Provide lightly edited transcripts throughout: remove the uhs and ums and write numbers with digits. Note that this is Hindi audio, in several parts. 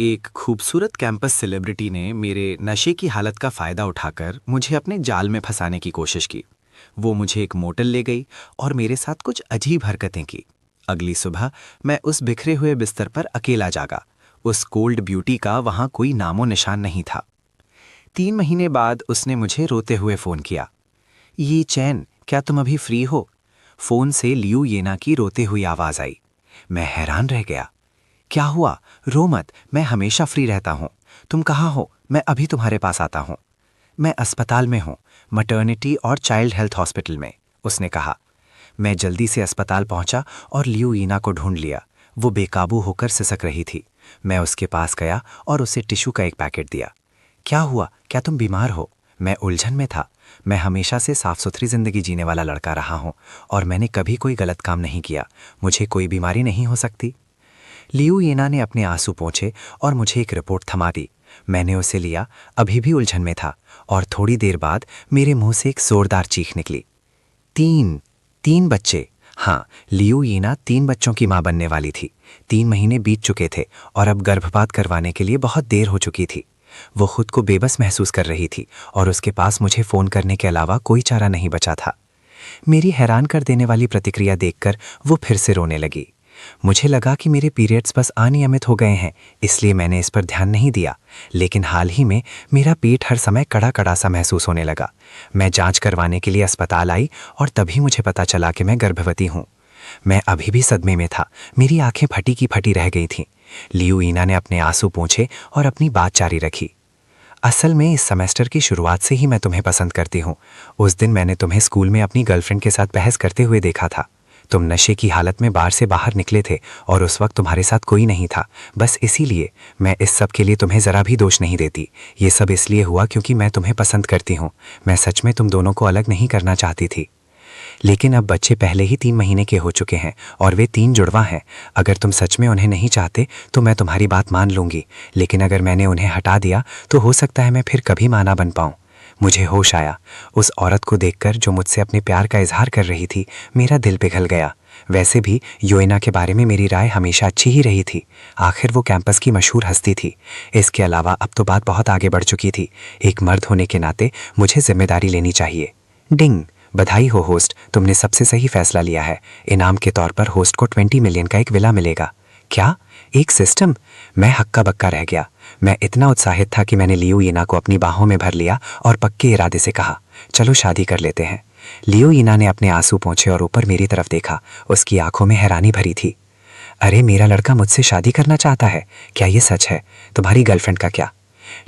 एक खूबसूरत कैंपस सेलिब्रिटी ने मेरे नशे की हालत का फ़ायदा उठाकर मुझे अपने जाल में फंसाने की कोशिश की। वो मुझे एक मोटल ले गई और मेरे साथ कुछ अजीब हरकतें की। अगली सुबह मैं उस बिखरे हुए बिस्तर पर अकेला जागा। उस कोल्ड ब्यूटी का वहाँ कोई नामो निशान नहीं था। 3 महीने बाद उसने मुझे रोते हुए फ़ोन किया। ये चैन, क्या तुम अभी फ्री हो? फ़ोन से लियू येना की रोते हुई आवाज़ आई। मैं हैरान रह गया। क्या हुआ? रो मत, मैं हमेशा फ्री रहता हूँ। तुम कहाँ हो? मैं अभी तुम्हारे पास आता हूँ। मैं अस्पताल में हूँ, मटर्निटी और चाइल्ड हेल्थ हॉस्पिटल में, उसने कहा। मैं जल्दी से अस्पताल पहुंचा और लियू ईना को ढूंढ लिया। वो बेकाबू होकर सिसक रही थी। मैं उसके पास गया और उसे टिश्यू का एक पैकेट दिया। क्या हुआ? क्या तुम बीमार हो? मैं उलझन में था। मैं हमेशा से साफ सुथरी जिंदगी जीने वाला लड़का रहा हूँ और मैंने कभी कोई गलत काम नहीं किया। मुझे कोई बीमारी नहीं हो सकती। लियू येना ने अपने आंसू पोंछे और मुझे एक रिपोर्ट थमा दी। मैंने उसे लिया, अभी भी उलझन में था, और थोड़ी देर बाद मेरे मुंह से एक जोरदार चीख निकली। तीन 3 बच्चे। हाँ, लियू येना 3 बच्चों की मां बनने वाली थी। 3 महीने बीत चुके थे और अब गर्भपात करवाने के लिए बहुत देर हो चुकी थी। वो खुद को बेबस महसूस कर रही थी और उसके पास मुझे फोन करने के अलावा कोई चारा नहीं बचा था। मेरी हैरान कर देने वाली प्रतिक्रिया देखकर वो फिर से रोने लगी। मुझे लगा कि मेरे पीरियड्स बस अनियमित हो गए हैं, इसलिए मैंने इस पर ध्यान नहीं दिया। लेकिन हाल ही में मेरा पेट हर समय कड़ा कड़ा सा महसूस होने लगा। मैं जांच करवाने के लिए अस्पताल आई और तभी मुझे पता चला कि मैं गर्भवती हूँ। मैं अभी भी सदमे में था। मेरी आंखें फटी की फटी रह गई थीं। लियू ईना ने अपने आंसू पोंछे और अपनी बात जारी रखी। असल में इस सेमेस्टर की शुरुआत से ही मैं तुम्हें पसंद करती हूँ। उस दिन मैंने तुम्हें स्कूल में अपनी गर्लफ्रेंड के साथ बहस करते हुए देखा था। तुम नशे की हालत में बार से बाहर निकले थे और उस वक्त तुम्हारे साथ कोई नहीं था। बस इसीलिए मैं इस सब के लिए तुम्हें ज़रा भी दोष नहीं देती। ये सब इसलिए हुआ क्योंकि मैं तुम्हें पसंद करती हूँ। मैं सच में तुम दोनों को अलग नहीं करना चाहती थी। लेकिन अब बच्चे पहले ही 3 महीने के हो चुके हैं और वे 3 जुड़वा हैं। अगर तुम सच में उन्हें नहीं चाहते तो मैं तुम्हारी बात मान लूँगी, लेकिन अगर मैंने उन्हें हटा दिया तो हो सकता है मैं फिर कभी मां ना बन पाऊँ। मुझे होश आया। उस औरत को देखकर जो मुझसे अपने प्यार का इजहार कर रही थी, मेरा दिल पिघल गया। वैसे भी योएना के बारे में मेरी राय हमेशा अच्छी ही रही थी। आखिर वो कैंपस की मशहूर हस्ती थी। इसके अलावा अब तो बात बहुत आगे बढ़ चुकी थी। एक मर्द होने के नाते मुझे जिम्मेदारी लेनी चाहिए। डिंग! बधाई हो होस्ट, तुमने सबसे सही फैसला लिया है। इनाम के तौर पर होस्ट को 20 मिलियन का एक विला मिलेगा। क्या? एक सिस्टम? मैं हक्का बक्का रह गया। मैं इतना उत्साहित था कि मैंने लियू येना को अपनी बाहों में भर लिया और पक्के इरादे से कहा, चलो शादी कर लेते हैं। लियू येना ने अपने आंसू पोंछे और ऊपर मेरी तरफ देखा। उसकी आंखों में हैरानी भरी थी। अरे, मेरा लड़का मुझसे शादी करना चाहता है? क्या ये सच है? तुम्हारी गर्लफ्रेंड का क्या?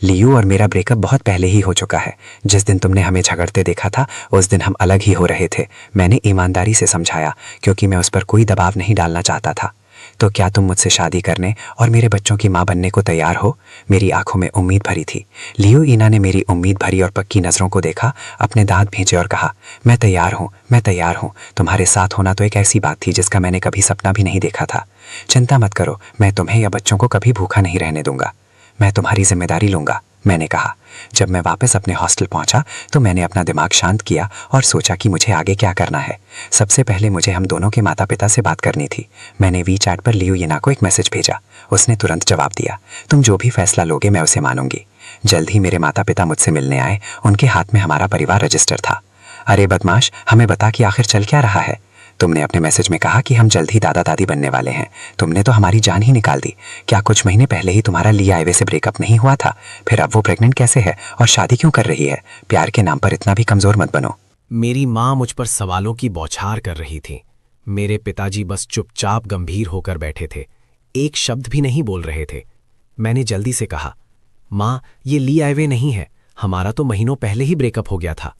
लियू और मेरा ब्रेकअप बहुत पहले ही हो चुका है। जिस दिन तुमने हमें झगड़ते देखा था उस दिन हम अलग ही हो रहे थे। मैंने ईमानदारी से समझाया क्योंकि मैं उस पर कोई दबाव नहीं डालना चाहता था। तो क्या तुम मुझसे शादी करने और मेरे बच्चों की मां बनने को तैयार हो? मेरी आंखों में उम्मीद भरी थी। लियू ईना ने मेरी उम्मीद भरी और पक्की नज़रों को देखा, अपने दांत भींचे और कहा, मैं तैयार हूँ, मैं तैयार हूँ। तुम्हारे साथ होना तो एक ऐसी बात थी जिसका मैंने कभी सपना भी नहीं देखा था। चिंता मत करो, मैं तुम्हें या बच्चों को कभी भूखा नहीं रहने दूंगा। मैं तुम्हारी जिम्मेदारी लूंगा, मैंने कहा। जब मैं वापस अपने हॉस्टल पहुंचा तो मैंने अपना दिमाग शांत किया और सोचा कि मुझे आगे क्या करना है। सबसे पहले मुझे हम दोनों के माता पिता से बात करनी थी। मैंने वी चैट पर लियू येना को एक मैसेज भेजा। उसने तुरंत जवाब दिया, तुम जो भी फैसला लोगे मैं उसे मानूंगी। जल्द ही मेरे माता पिता मुझसे मिलने आए। उनके हाथ में हमारा परिवार रजिस्टर था। अरे बदमाश, हमें बता कि आखिर चल क्या रहा है? तुमने अपने मैसेज में कहा कि हम जल्द ही दादा दादी बनने वाले हैं। तुमने तो हमारी जान ही निकाल दी। क्या कुछ महीने पहले ही तुम्हारा लिया आईवे से ब्रेकअप नहीं हुआ था? फिर अब वो प्रेग्नेंट कैसे है और शादी क्यों कर रही है? प्यार के नाम पर इतना भी कमजोर मत बनो। मेरी माँ मुझ पर सवालों की बौछार कर रही थी। मेरे पिताजी बस चुपचाप गंभीर होकर बैठे थे, एक शब्द भी नहीं बोल रहे थे। मैंने जल्दी से कहा, माँ, ये ली आईवे नहीं है। हमारा तो महीनों पहले ही ब्रेकअप हो गया था।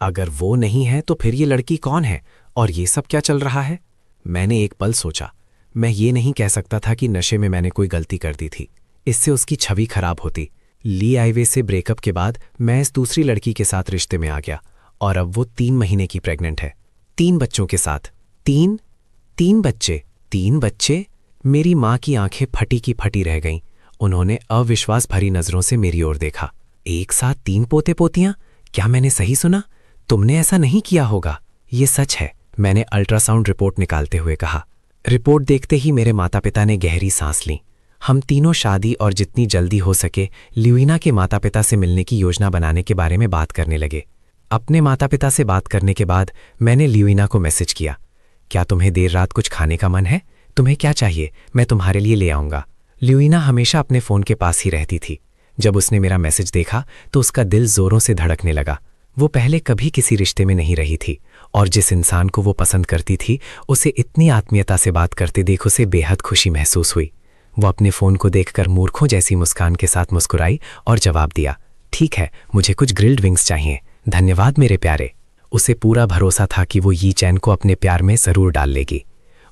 अगर वो नहीं है तो फिर ये लड़की कौन है और ये सब क्या चल रहा है? मैंने एक पल सोचा। मैं ये नहीं कह सकता था कि नशे में मैंने कोई गलती कर दी थी। इससे उसकी छवि खराब होती। ली आईवे से ब्रेकअप के बाद मैं इस दूसरी लड़की के साथ रिश्ते में आ गया और अब वो 3 महीने की प्रेग्नेंट है, 3 बच्चों के साथ। 3 बच्चे? 3 बच्चे? मेरी माँ की आंखें फटी की फटी रह गईं। उन्होंने अविश्वास भरी नजरों से मेरी ओर देखा। एक साथ 3 पोते पोतियां? क्या मैंने सही सुना? तुमने ऐसा नहीं किया होगा। ये सच है, मैंने अल्ट्रासाउंड रिपोर्ट निकालते हुए कहा। रिपोर्ट देखते ही मेरे माता पिता ने गहरी सांस ली। हम तीनों शादी और जितनी जल्दी हो सके ल्यूइना के माता पिता से मिलने की योजना बनाने के बारे में बात करने लगे। अपने माता पिता से बात करने के बाद मैंने ल्यूइना को मैसेज किया, क्या तुम्हें देर रात कुछ खाने का मन है? तुम्हें क्या चाहिए, मैं तुम्हारे लिए ले आऊंगा। ल्यूइना हमेशा अपने फ़ोन के पास ही रहती थी। जब उसने मेरा मैसेज देखा तो उसका दिल जोरों से धड़कने लगा। वो पहले कभी किसी रिश्ते में नहीं रही थी और जिस इंसान को वो पसंद करती थी उसे इतनी आत्मीयता से बात करते देख उसे बेहद खुशी महसूस हुई। वो अपने फ़ोन को देखकर मूर्खों जैसी मुस्कान के साथ मुस्कुराई और जवाब दिया, ठीक है, मुझे कुछ ग्रिल्ड विंग्स चाहिए, धन्यवाद मेरे प्यारे। उसे पूरा भरोसा था कि वो यी चैन को अपने प्यार में ज़रूर डाल लेगी।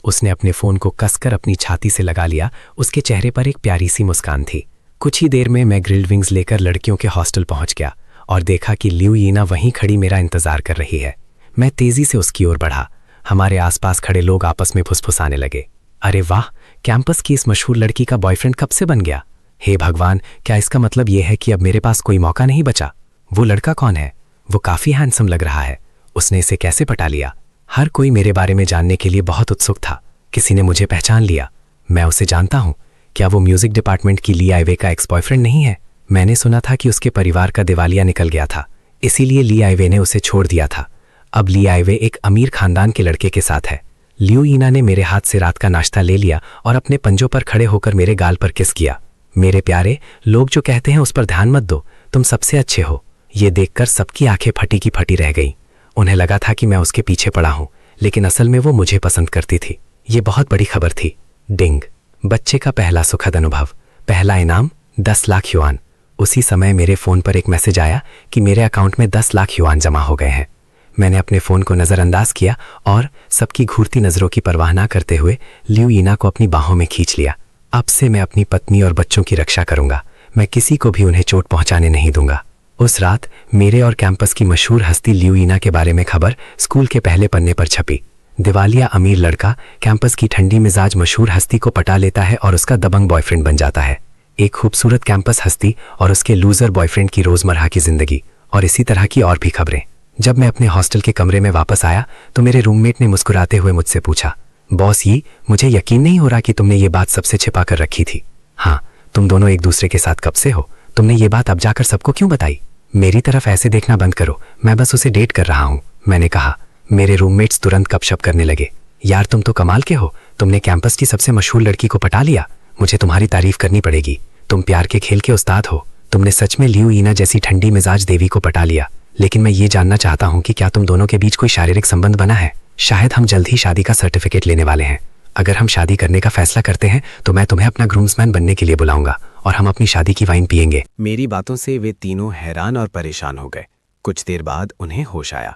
उसने अपने फ़ोन को कसकर अपनी छाती से लगा लिया। उसके चेहरे पर एक प्यारी सी मुस्कान थी। कुछ ही देर में मैं ग्रिल्ड विंग्स लेकर लड़कियों के हॉस्टल पहुंच गया और देखा कि ल्यूइना वहीं खड़ी मेरा इंतजार कर रही है। मैं तेजी से उसकी ओर बढ़ा। हमारे आसपास खड़े लोग आपस में फुसफुसाने लगे, अरे वाह, कैंपस की इस मशहूर लड़की का बॉयफ्रेंड कब से बन गया? हे भगवान, क्या इसका मतलब यह है कि अब मेरे पास कोई मौका नहीं बचा? वो लड़का कौन है? वो काफ़ी हैंडसम लग रहा है। उसने इसे कैसे पटा लिया? हर कोई मेरे बारे में जानने के लिए बहुत उत्सुक था। किसी ने मुझे पहचान लिया। मैं उसे जानता हूँ। क्या वो म्यूजिक डिपार्टमेंट की ली आइवे का एक्स बॉयफ्रेंड नहीं है? मैंने सुना था कि उसके परिवार का दिवालिया निकल गया था, इसीलिए ली आइवे ने उसे छोड़ दिया था। अब ली आइवे एक अमीर खानदान के लड़के के साथ है। ल्यूइना ने मेरे हाथ से रात का नाश्ता ले लिया और अपने पंजों पर खड़े होकर मेरे गाल पर किस किया। मेरे प्यारे, लोग जो कहते हैं उस पर ध्यान मत दो, तुम सबसे अच्छे हो। ये देखकर सबकी आंखें फटी की फटी रह गईं। उन्हें लगा था कि मैं उसके पीछे पड़ा हूं, लेकिन असल में वो मुझे पसंद करती थी। ये बहुत बड़ी खबर थी। डिंग, बच्चे का पहला सुखद अनुभव, पहला इनाम 10 लाख युआन। उसी समय मेरे फ़ोन पर एक मैसेज आया कि मेरे अकाउंट में 10 लाख युआन जमा हो गए हैं। मैंने अपने फ़ोन को नज़रअंदाज किया और सबकी घूरती नज़रों की परवाह ना करते हुए ल्यूइना को अपनी बाहों में खींच लिया। अब से मैं अपनी पत्नी और बच्चों की रक्षा करूंगा। मैं किसी को भी उन्हें चोट पहुंचाने नहीं दूंगा। उस रात मेरे और कैंपस की मशहूर हस्ती ल्यूइना के बारे में खबर स्कूल के पहले पन्ने पर छपी। दिवालिया अमीर लड़का कैंपस की ठंडी मिजाज मशहूर हस्ती को पटा लेता है और उसका दबंग बॉयफ्रेंड बन जाता है। एक खूबसूरत कैंपस हस्ती और उसके लूजर बॉयफ्रेंड की रोजमर्रा की जिंदगी और इसी तरह की और भी खबरें। जब मैं अपने हॉस्टल के कमरे में वापस आया तो मेरे रूममेट ने मुस्कुराते हुए मुझसे पूछा, बॉस ये, मुझे यकीन नहीं हो रहा कि तुमने ये बात सबसे छिपा कर रखी थी। हाँ, तुम दोनों एक दूसरे के साथ कब से हो? तुमने ये बात अब जाकर सबको क्यों बताई? मेरी तरफ ऐसे देखना बंद करो, मैं बस उसे डेट कर रहा हूँ, मैंने कहा। मेरे रूममेट्स तुरंत गपशप करने लगे। यार तुम तो कमाल के हो, तुमने कैंपस की सबसे मशहूर लड़की को पटा लिया। मुझे तुम्हारी तारीफ करनी पड़ेगी। तुम प्यार के खेल के उस्ताद हो। तुमने सच में ल्यूइना जैसी ठंडी मिजाज देवी को पटा लिया। लेकिन मैं ये जानना चाहता हूँ कि क्या तुम दोनों के बीच कोई शारीरिक संबंध बना है? शायद हम जल्द ही शादी का सर्टिफिकेट लेने वाले हैं। अगर हम शादी करने का फैसला करते हैं तो मैं तुम्हें अपना ग्रूम्समैन बनने के लिए बुलाऊंगा और हम अपनी शादी की वाइन पियेंगे। मेरी बातों से वे तीनों हैरान और परेशान हो गए। कुछ देर बाद उन्हें होश आया।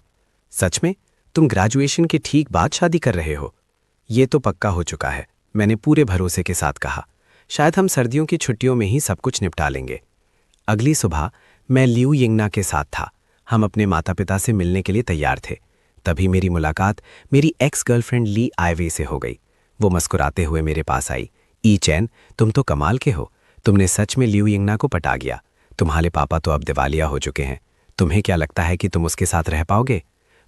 सच में? तुम ग्रेजुएशन के ठीक बाद शादी कर रहे हो? ये तो पक्का हो चुका है, मैंने पूरे भरोसे के साथ कहा। शायद हम सर्दियों की छुट्टियों में ही सब कुछ निपटा लेंगे। अगली सुबह मैं ल्यूइना के साथ था। हम अपने माता पिता से मिलने के लिए तैयार थे। तभी मेरी मुलाकात मेरी एक्स गर्लफ्रेंड ली आइवे से हो गई। वो मुस्कुराते हुए मेरे पास आई। ई चैन, तुम तो कमाल के हो। तुमने सच में ल्यूइना को पटा गया। तुम्हारे पापा तो अब दिवालिया हो चुके हैं। तुम्हें क्या लगता है कि तुम उसके साथ रह पाओगे?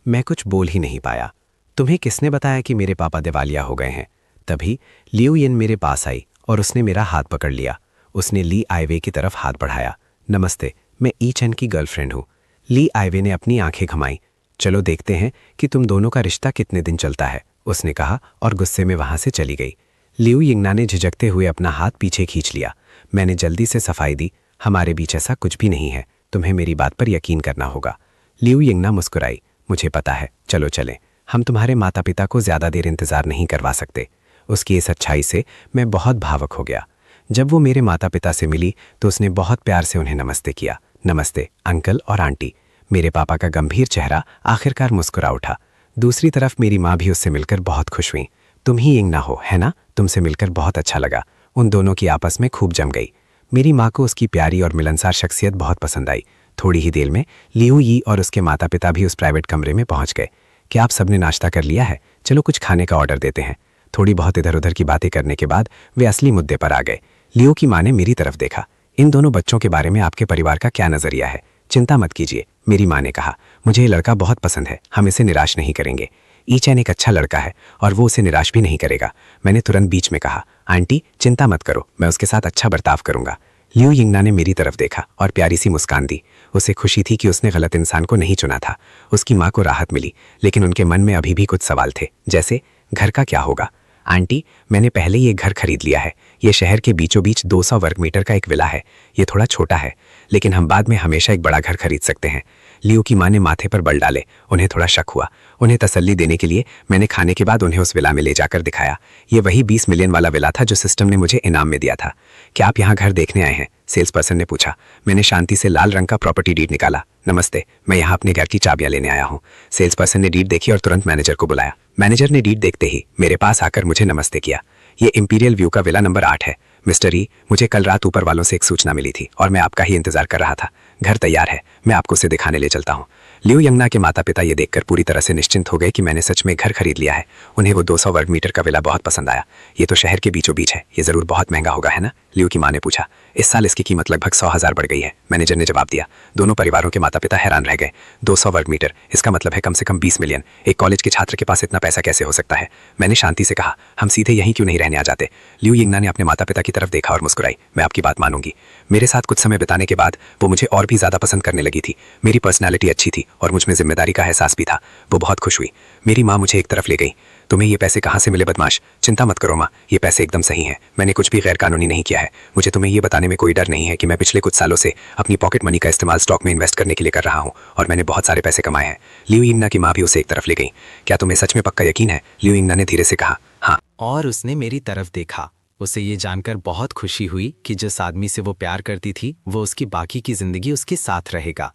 मैं कुछ बोल ही नहीं पाया। तुम्हें किसने बताया कि मेरे पापा दिवालिया हो गए हैं? तभी ल्यूइन मेरे पास आई और उसने मेरा हाथ पकड़ लिया। उसने ली आइवे की तरफ हाथ बढ़ाया। नमस्ते, मैं ई चैन की गर्लफ्रेंड हूँ। ली आइवे ने अपनी आंखें घुमाई। चलो देखते हैं कि तुम दोनों का रिश्ता कितने दिन चलता है, उसने कहा और गुस्से में वहां से चली गई। ल्यूइना ने झिझकते हुए अपना हाथ पीछे खींच लिया। मैंने जल्दी से सफाई दी, हमारे बीच ऐसा कुछ भी नहीं है, तुम्हें मेरी बात पर यकीन करना होगा। ल्यूइना मुस्कुराई। मुझे पता है, चलो चलें। हम तुम्हारे माता पिता को ज़्यादा देर इंतज़ार नहीं करवा सकते। उसकी इस अच्छाई से मैं बहुत भावुक हो गया। जब वो मेरे माता पिता से मिली तो उसने बहुत प्यार से उन्हें नमस्ते किया। नमस्ते अंकल और आंटी। मेरे पापा का गंभीर चेहरा आखिरकार मुस्कुरा उठा। दूसरी तरफ मेरी माँ भी उससे मिलकर बहुत खुश हुई। तुम ही यिंगना हो, है ना? तुमसे मिलकर बहुत अच्छा लगा। उन दोनों की आपस में खूब जम गई। मेरी माँ को उसकी प्यारी और मिलनसार शख्सियत बहुत पसंद आई। थोड़ी ही देर में लियू यी और उसके माता पिता भी उस प्राइवेट कमरे में पहुंच गए। क्या आप सबने नाश्ता कर लिया है? चलो कुछ खाने का ऑर्डर देते हैं। थोड़ी बहुत इधर उधर की बातें करने के बाद वे असली मुद्दे पर आ गए। लियो की माँ ने मेरी तरफ देखा। इन दोनों बच्चों के बारे में आपके परिवार का क्या नजरिया है? चिंता मत कीजिए, मेरी माँ ने कहा। मुझे ये लड़का बहुत पसंद है, हम इसे निराश नहीं करेंगे। ईचैन एक अच्छा लड़का है और वो उसे निराश भी नहीं करेगा। मैंने तुरंत बीच में कहा, आंटी चिंता मत करो, मैं उसके साथ अच्छा बर्ताव करूंगा। लियू यिंगना ने मेरी तरफ देखा और प्यारी सी मुस्कान दी। उसे खुशी थी कि उसने गलत इंसान को नहीं चुना था। उसकी माँ को राहत मिली, लेकिन उनके मन में अभी भी कुछ सवाल थे, जैसे घर का क्या होगा। आंटी, मैंने पहले ही एक घर खरीद लिया है। ये शहर के बीचों बीच 200 वर्ग मीटर का एक विला है। ये थोड़ा छोटा है, लेकिन हम बाद में हमेशा एक बड़ा घर खरीद सकते हैं। लियू की माँ ने माथे पर बल डाले। उन्हें थोड़ा शक हुआ। उन्हें तसल्ली देने के लिए मैंने खाने के बाद उन्हें उस विला में ले जाकर दिखाया। ये वही 20 मिलियन वाला विला था जो सिस्टम ने मुझे इनाम में दिया था। क्या आप यहाँ घर देखने आए हैं? सेल्स पर्सन ने पूछा। मैंने शांति से लाल रंग का प्रॉपर्टी डीड निकाला। नमस्ते, मैं यहाँ अपने घर की चाबियां लेने आया हूँ। सेल्स पर्सन ने डीड देखी और तुरंत मैनेजर को बुलाया। मैनेजर ने डीड देखते ही मेरे पास आकर मुझे नमस्ते किया। ये इंपीरियल व्यू का विला नंबर 8 है। मिस्टर ई, मुझे कल रात ऊपर वालों से एक सूचना मिली थी और मैं आपका ही इंतजार कर रहा था। घर तैयार है, मैं आपको उसे दिखाने ले चलता हूँ। लियू यंगना के माता पिता ये देखकर पूरी तरह से निश्चिंत हो गए कि मैंने सच में घर खरीद लिया है। उन्हें वो 200 वर्ग मीटर का विला बहुत पसंद आया। ये तो शहर के बीचों बीच है, ये जरूर बहुत महंगा होगा, है ना? लियू की माँ ने पूछा। इस साल इसकी कीमत लगभग 100,000 बढ़ गई है, मैनेजर ने जवाब दिया। दोनों परिवारों के माता पिता हैरान रह गए। 200 वर्ग मीटर, इसका मतलब है कम से कम 20 मिलियन। एक कॉलेज के छात्र के पास इतना पैसा कैसे हो सकता है? मैंने शांति से कहा, हम सीधे यहीं क्यों नहीं रहने आ जाते? लियू यिंगना ने अपने माता पिता की तरफ देखा और मुस्कुराई। मैं आपकी बात मानूंगी। मेरे साथ कुछ समय बिताने के बाद वो मुझे और भी ज्यादा पसंद करने लगी थी। मेरी पर्सनैलिटी अच्छी थी और मुझमें जिम्मेदारी का एहसास भी था। वो बहुत खुश हुई। मेरी माँ मुझे एक तरफ ले गई। तुम्हें ये पैसे कहाँ से मिले बदमाश? चिंता मत करो माँ, ये पैसे एकदम सही हैं। मैंने कुछ भी गैर कानूनी नहीं किया है। मुझे तुम्हें ये बताने में कोई डर नहीं है कि मैं पिछले कुछ सालों से अपनी पॉकेट मनी का इस्तेमाल स्टॉक में इन्वेस्ट करने के लिए कर रहा हूँ और मैंने बहुत सारे पैसे कमाए हैं। लियू यिंगना की माँ भी उसे एक तरफ ले गई। क्या तुम्हें सच में पक्का यकीन है? लियू यिंगना ने धीरे से कहा। हाँ। और उसने मेरी तरफ देखा। उसे ये जानकर बहुत खुशी हुई कि जिस आदमी से वो प्यार करती थी वो उसकी बाकी की जिंदगी उसके साथ रहेगा।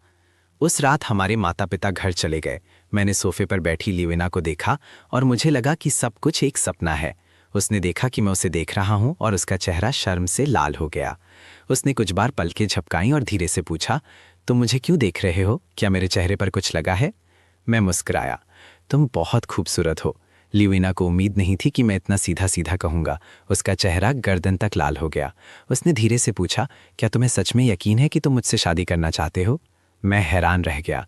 उस रात हमारे माता पिता घर चले गए। मैंने सोफे पर बैठी लिवेना को देखा और मुझे लगा कि सब कुछ एक सपना है। उसने देखा कि मैं उसे देख रहा हूं और उसका चेहरा शर्म से लाल हो गया। उसने कुछ बार पलकें झपकाईं और धीरे से पूछा, तुम मुझे क्यों देख रहे हो? क्या मेरे चेहरे पर कुछ लगा है? मैं मुस्कुराया। तुम बहुत खूबसूरत हो। लिवेना को उम्मीद नहीं थी कि मैं इतना सीधा सीधा कहूँगा। उसका चेहरा गर्दन तक लाल हो गया। उसने धीरे से पूछा, क्या तुम्हें सच में यकीन है कि तुम मुझसे शादी करना चाहते हो? मैं हैरान रह गया।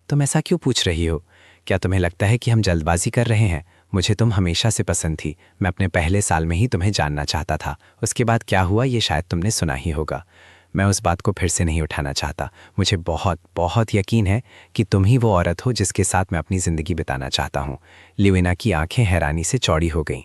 तुम ऐसा क्यों पूछ रही हो? क्या तुम्हें लगता है कि हम जल्दबाजी कर रहे हैं? मुझे तुम हमेशा से पसंद थी। मैं अपने पहले साल में ही तुम्हें जानना चाहता था। उसके बाद क्या हुआ ये शायद तुमने सुना ही होगा। मैं उस बात को फिर से नहीं उठाना चाहता। मुझे बहुत बहुत यकीन है कि तुम ही वो औरत हो जिसके साथ मैं अपनी ज़िंदगी बिताना चाहता हूँ। लिवेना की आंखें हैरानी से चौड़ी हो गईं।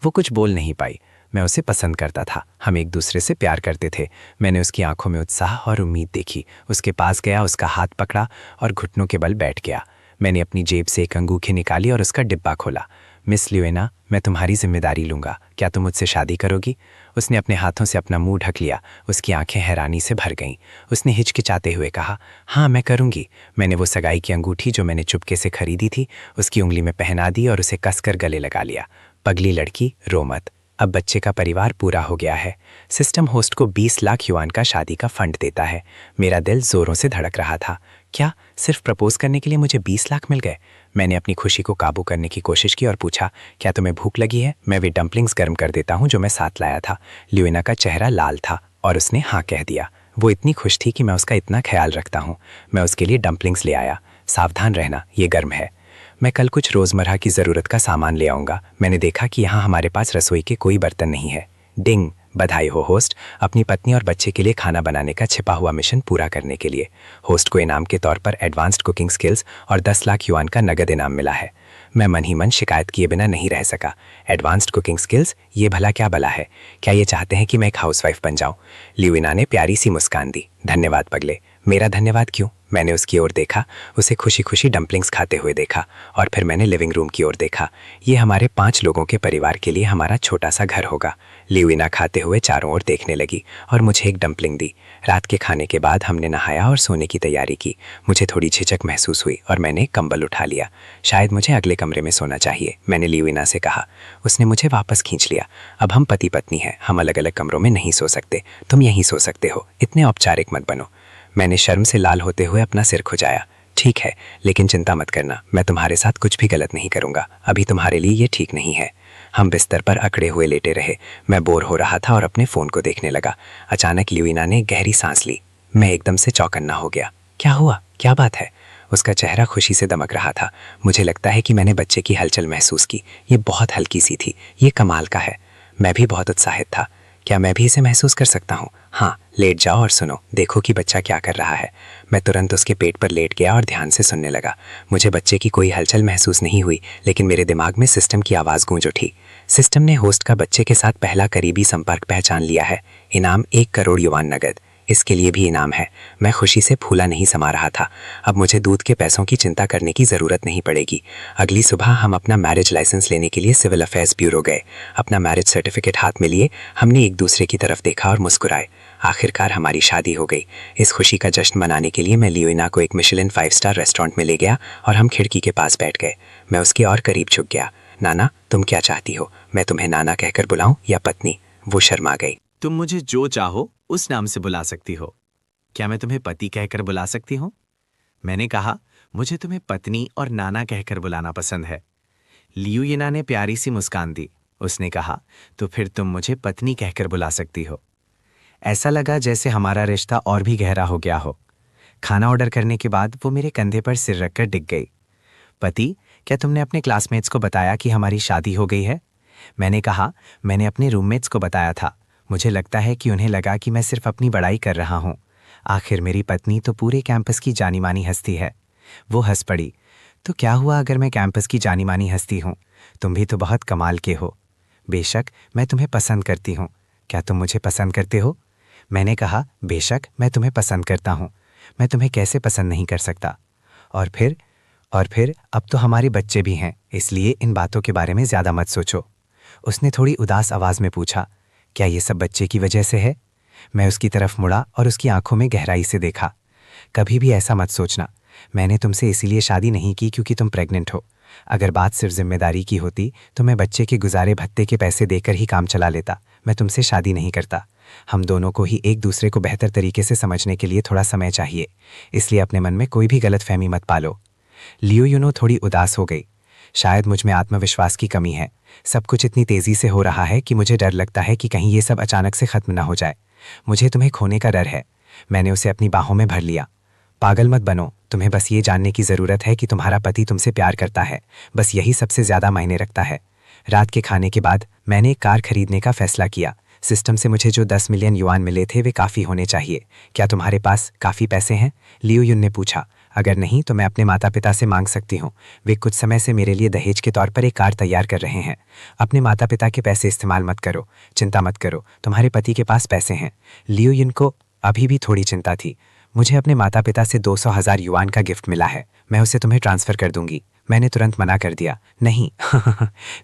वो कुछ बोल नहीं पाई। मैं उसे पसंद करता था। हम एक दूसरे से प्यार करते थे। मैंने उसकी आंखों में उत्साह और उम्मीद देखी। उसके पास गया, उसका हाथ पकड़ा और घुटनों के बल बैठ गया। मैंने अपनी जेब से एक अंगूठी निकाली और उसका डिब्बा खोला। मिस लिवेना, मैं तुम्हारी जिम्मेदारी लूँगा। क्या तुम मुझसे शादी करोगी? उसने अपने हाथों से अपना मुंह ढक लिया। उसकी आंखें हैरानी से भर गईं। उसने हिचकिचाते हुए कहा, हाँ मैं करूँगी। मैंने वो सगाई की अंगूठी जो मैंने चुपके से खरीदी थी उसकी उंगली में पहना दी और उसे कसकर गले लगा लिया। पगली लड़की, रो मत। अब बच्चे का परिवार पूरा हो गया है। सिस्टम होस्ट को 20 लाख युआन का शादी का फंड देता है। मेरा दिल जोरों से धड़क रहा था। क्या सिर्फ प्रपोज करने के लिए मुझे 20 लाख मिल गए? मैंने अपनी खुशी को काबू करने की कोशिश की और पूछा, क्या तुम्हें भूख लगी है? मैं वे डम्पलिंग्स गर्म कर देता हूँ जो मैं साथ लाया था। लिवेना का चेहरा लाल था और उसने हाँ कह दिया। वो इतनी खुश थी कि मैं उसका इतना ख्याल रखता हूँ। मैं उसके लिए डम्पलिंग्स ले आया। सावधान रहना, ये गर्म है। मैं कल कुछ रोज़मर्रा की ज़रूरत का सामान ले आऊँगा। मैंने देखा कि यहाँ हमारे पास रसोई के कोई बर्तन नहीं है। डिंग, बधाई हो होस्ट, अपनी पत्नी और बच्चे के लिए खाना बनाने का छिपा हुआ मिशन पूरा करने के लिए। होस्ट को इनाम के तौर पर एडवांस्ड कुकिंग स्किल्स और 10 लाख युआन का नगद इनाम मिला है। मैं मन ही मन शिकायत किए बिना नहीं रह सका। एडवांस्ड कुकिंग स्किल्स, ये भला क्या भला है? क्या ये चाहते हैं कि मैं एक हाउसवाइफ बन जाऊं? लिवेना ने प्यारी सी मुस्कान दी। धन्यवाद पगले। मेरा धन्यवाद क्यों? मैंने उसकी ओर देखा, उसे खुशी खुशी डम्पलिंग्स खाते हुए देखा और फिर मैंने लिविंग रूम की ओर देखा। ये हमारे 5 लोगों के परिवार के लिए हमारा छोटा सा घर होगा। लिवेना खाते हुए चारों ओर देखने लगी और मुझे एक डम्पलिंग दी। रात के खाने के बाद हमने नहाया और सोने की तैयारी की। मुझे थोड़ी झिझक महसूस हुई और मैंने कंबल उठा लिया। शायद मुझे अगले कमरे में सोना चाहिए, मैंने लिवेना से कहा। उसने मुझे वापस खींच लिया। अब हम पति पत्नी हैं, हम अलग अलग कमरों में नहीं सो सकते। तुम यहीं सो सकते हो, इतने औपचारिक मत बनो। मैंने शर्म से लाल होते हुए अपना सिर खुजाया। ठीक है, लेकिन चिंता मत करना, मैं तुम्हारे साथ कुछ भी गलत नहीं करूंगा। अभी तुम्हारे लिए ये ठीक नहीं है। हम बिस्तर पर अकड़े हुए लेटे रहे। मैं बोर हो रहा था और अपने फ़ोन को देखने लगा। अचानक लिवेना ने गहरी सांस ली। मैं एकदम से चौकन्ना हो गया। क्या हुआ? क्या बात है? उसका चेहरा खुशी से दमक रहा था। मुझे लगता है कि मैंने बच्चे की हलचल महसूस की। ये बहुत हल्की सी थी। ये कमाल का है। मैं भी बहुत उत्साहित था। क्या मैं भी इसे महसूस कर सकता हूँ? हाँ, लेट जाओ और सुनो, देखो कि बच्चा क्या कर रहा है। मैं तुरंत उसके पेट पर लेट गया और ध्यान से सुनने लगा। मुझे बच्चे की कोई हलचल महसूस नहीं हुई, लेकिन मेरे दिमाग में सिस्टम की आवाज़ गूंज उठी। सिस्टम ने होस्ट का बच्चे के साथ पहला करीबी संपर्क पहचान लिया है। इनाम 1 करोड़ युवान नगद। इसके लिए भी इनाम है। मैं खुशी से फूला नहीं समा रहा था। अब मुझे दूध के पैसों की चिंता करने की ज़रूरत नहीं पड़ेगी। अगली सुबह हम अपना मैरिज लाइसेंस लेने के लिए सिविल अफेयर्स ब्यूरो गए। अपना मैरिज सर्टिफिकेट हाथ में लिए हमने एक दूसरे की तरफ देखा और मुस्कुराए। आखिरकार हमारी शादी हो गई। इस खुशी का जश्न मनाने के लिए मैं लियोना को एक मिशेलिन 5 स्टार रेस्टोरेंट में ले गया और हम खिड़की के पास बैठ गए। मैं उसके और करीब झुक गया। नाना, तुम क्या चाहती हो? मैं तुम्हें नाना कहकर बुलाऊं या पत्नी? वो शर्मा गई। तुम मुझे जो चाहो उस नाम से बुला सकती हो। क्या मैं तुम्हें पति कहकर बुला सकती हूँ? मैंने कहा, मुझे तुम्हें पत्नी और नाना कहकर बुलाना पसंद है। लियूयिना ने प्यारी सी मुस्कान दी। उसने कहा, तो फिर तुम मुझे पत्नी कहकर बुला सकती हो। ऐसा लगा जैसे हमारा रिश्ता और भी गहरा हो गया हो। खाना ऑर्डर करने के बाद वो मेरे कंधे पर सिर रखकर डिग गई। पति, क्या तुमने अपने क्लासमेट्स को बताया कि हमारी शादी हो गई है? मैंने कहा, मैंने अपने रूममेट्स को बताया था। मुझे लगता है कि उन्हें लगा कि मैं सिर्फ अपनी बड़ाई कर रहा हूँ। आखिर मेरी पत्नी तो पूरे कैंपस की जानी मानी हस्ती है। वो हंस पड़ी। तो क्या हुआ अगर मैं कैंपस की जानी मानी हस्ती हूँ? तुम भी तो बहुत कमाल के हो। बेशक, मैं तुम्हें पसंद करती हूँ। क्या तुम मुझे पसंद करते हो? मैंने कहा, बेशक मैं तुम्हें पसंद करता हूँ। मैं तुम्हें कैसे पसंद नहीं कर सकता? और फिर अब तो हमारे बच्चे भी हैं, इसलिए इन बातों के बारे में ज़्यादा मत सोचो। उसने थोड़ी उदास आवाज़ में पूछा, क्या ये सब बच्चे की वजह से है? मैं उसकी तरफ मुड़ा और उसकी आंखों में गहराई से देखा। कभी भी ऐसा मत सोचना। मैंने तुमसे इसीलिए शादी नहीं की क्योंकि तुम प्रेग्नेंट हो। अगर बात सिर्फ जिम्मेदारी की होती तो मैं बच्चे के गुजारे भत्ते के पैसे देकर ही काम चला लेता। मैं तुमसे शादी नहीं करता। हम दोनों को ही एक दूसरे को बेहतर तरीके से समझने के लिए थोड़ा समय चाहिए, इसलिए अपने मन में कोई भी गलतफहमी मत पालो। लियोयुनो थोड़ी उदास हो गई। शायद मुझ में आत्मविश्वास की कमी है। सब कुछ इतनी तेजी से हो रहा है कि मुझे डर लगता है कि कहीं ये सब अचानक से खत्म ना हो जाए। मुझे तुम्हें खोने का डर है। मैंने उसे अपनी बाहों में भर लिया। पागल मत बनो। तुम्हें बस ये जानने की ज़रूरत है कि तुम्हारा पति तुमसे प्यार करता है। बस यही सबसे ज़्यादा मायने रखता है। रात के खाने के बाद मैंने एक कार खरीदने का फैसला किया। सिस्टम से मुझे जो 10 मिलियन युआन मिले थे वे काफ़ी होने चाहिए। क्या तुम्हारे पास काफ़ी पैसे हैं? लियोयुन ने पूछा। अगर नहीं तो मैं अपने माता पिता से मांग सकती हूँ। वे कुछ समय से मेरे लिए दहेज के तौर पर एक कार तैयार कर रहे हैं। अपने माता पिता के पैसे इस्तेमाल मत करो। चिंता मत करो, तुम्हारे पति के पास पैसे हैं। लियोयुन को अभी भी थोड़ी चिंता थी। मुझे अपने माता पिता से 200,000 युआन का गिफ्ट मिला है। मैं उसे तुम्हें ट्रांसफ़र कर दूंगी। मैंने तुरंत मना कर दिया। नहीं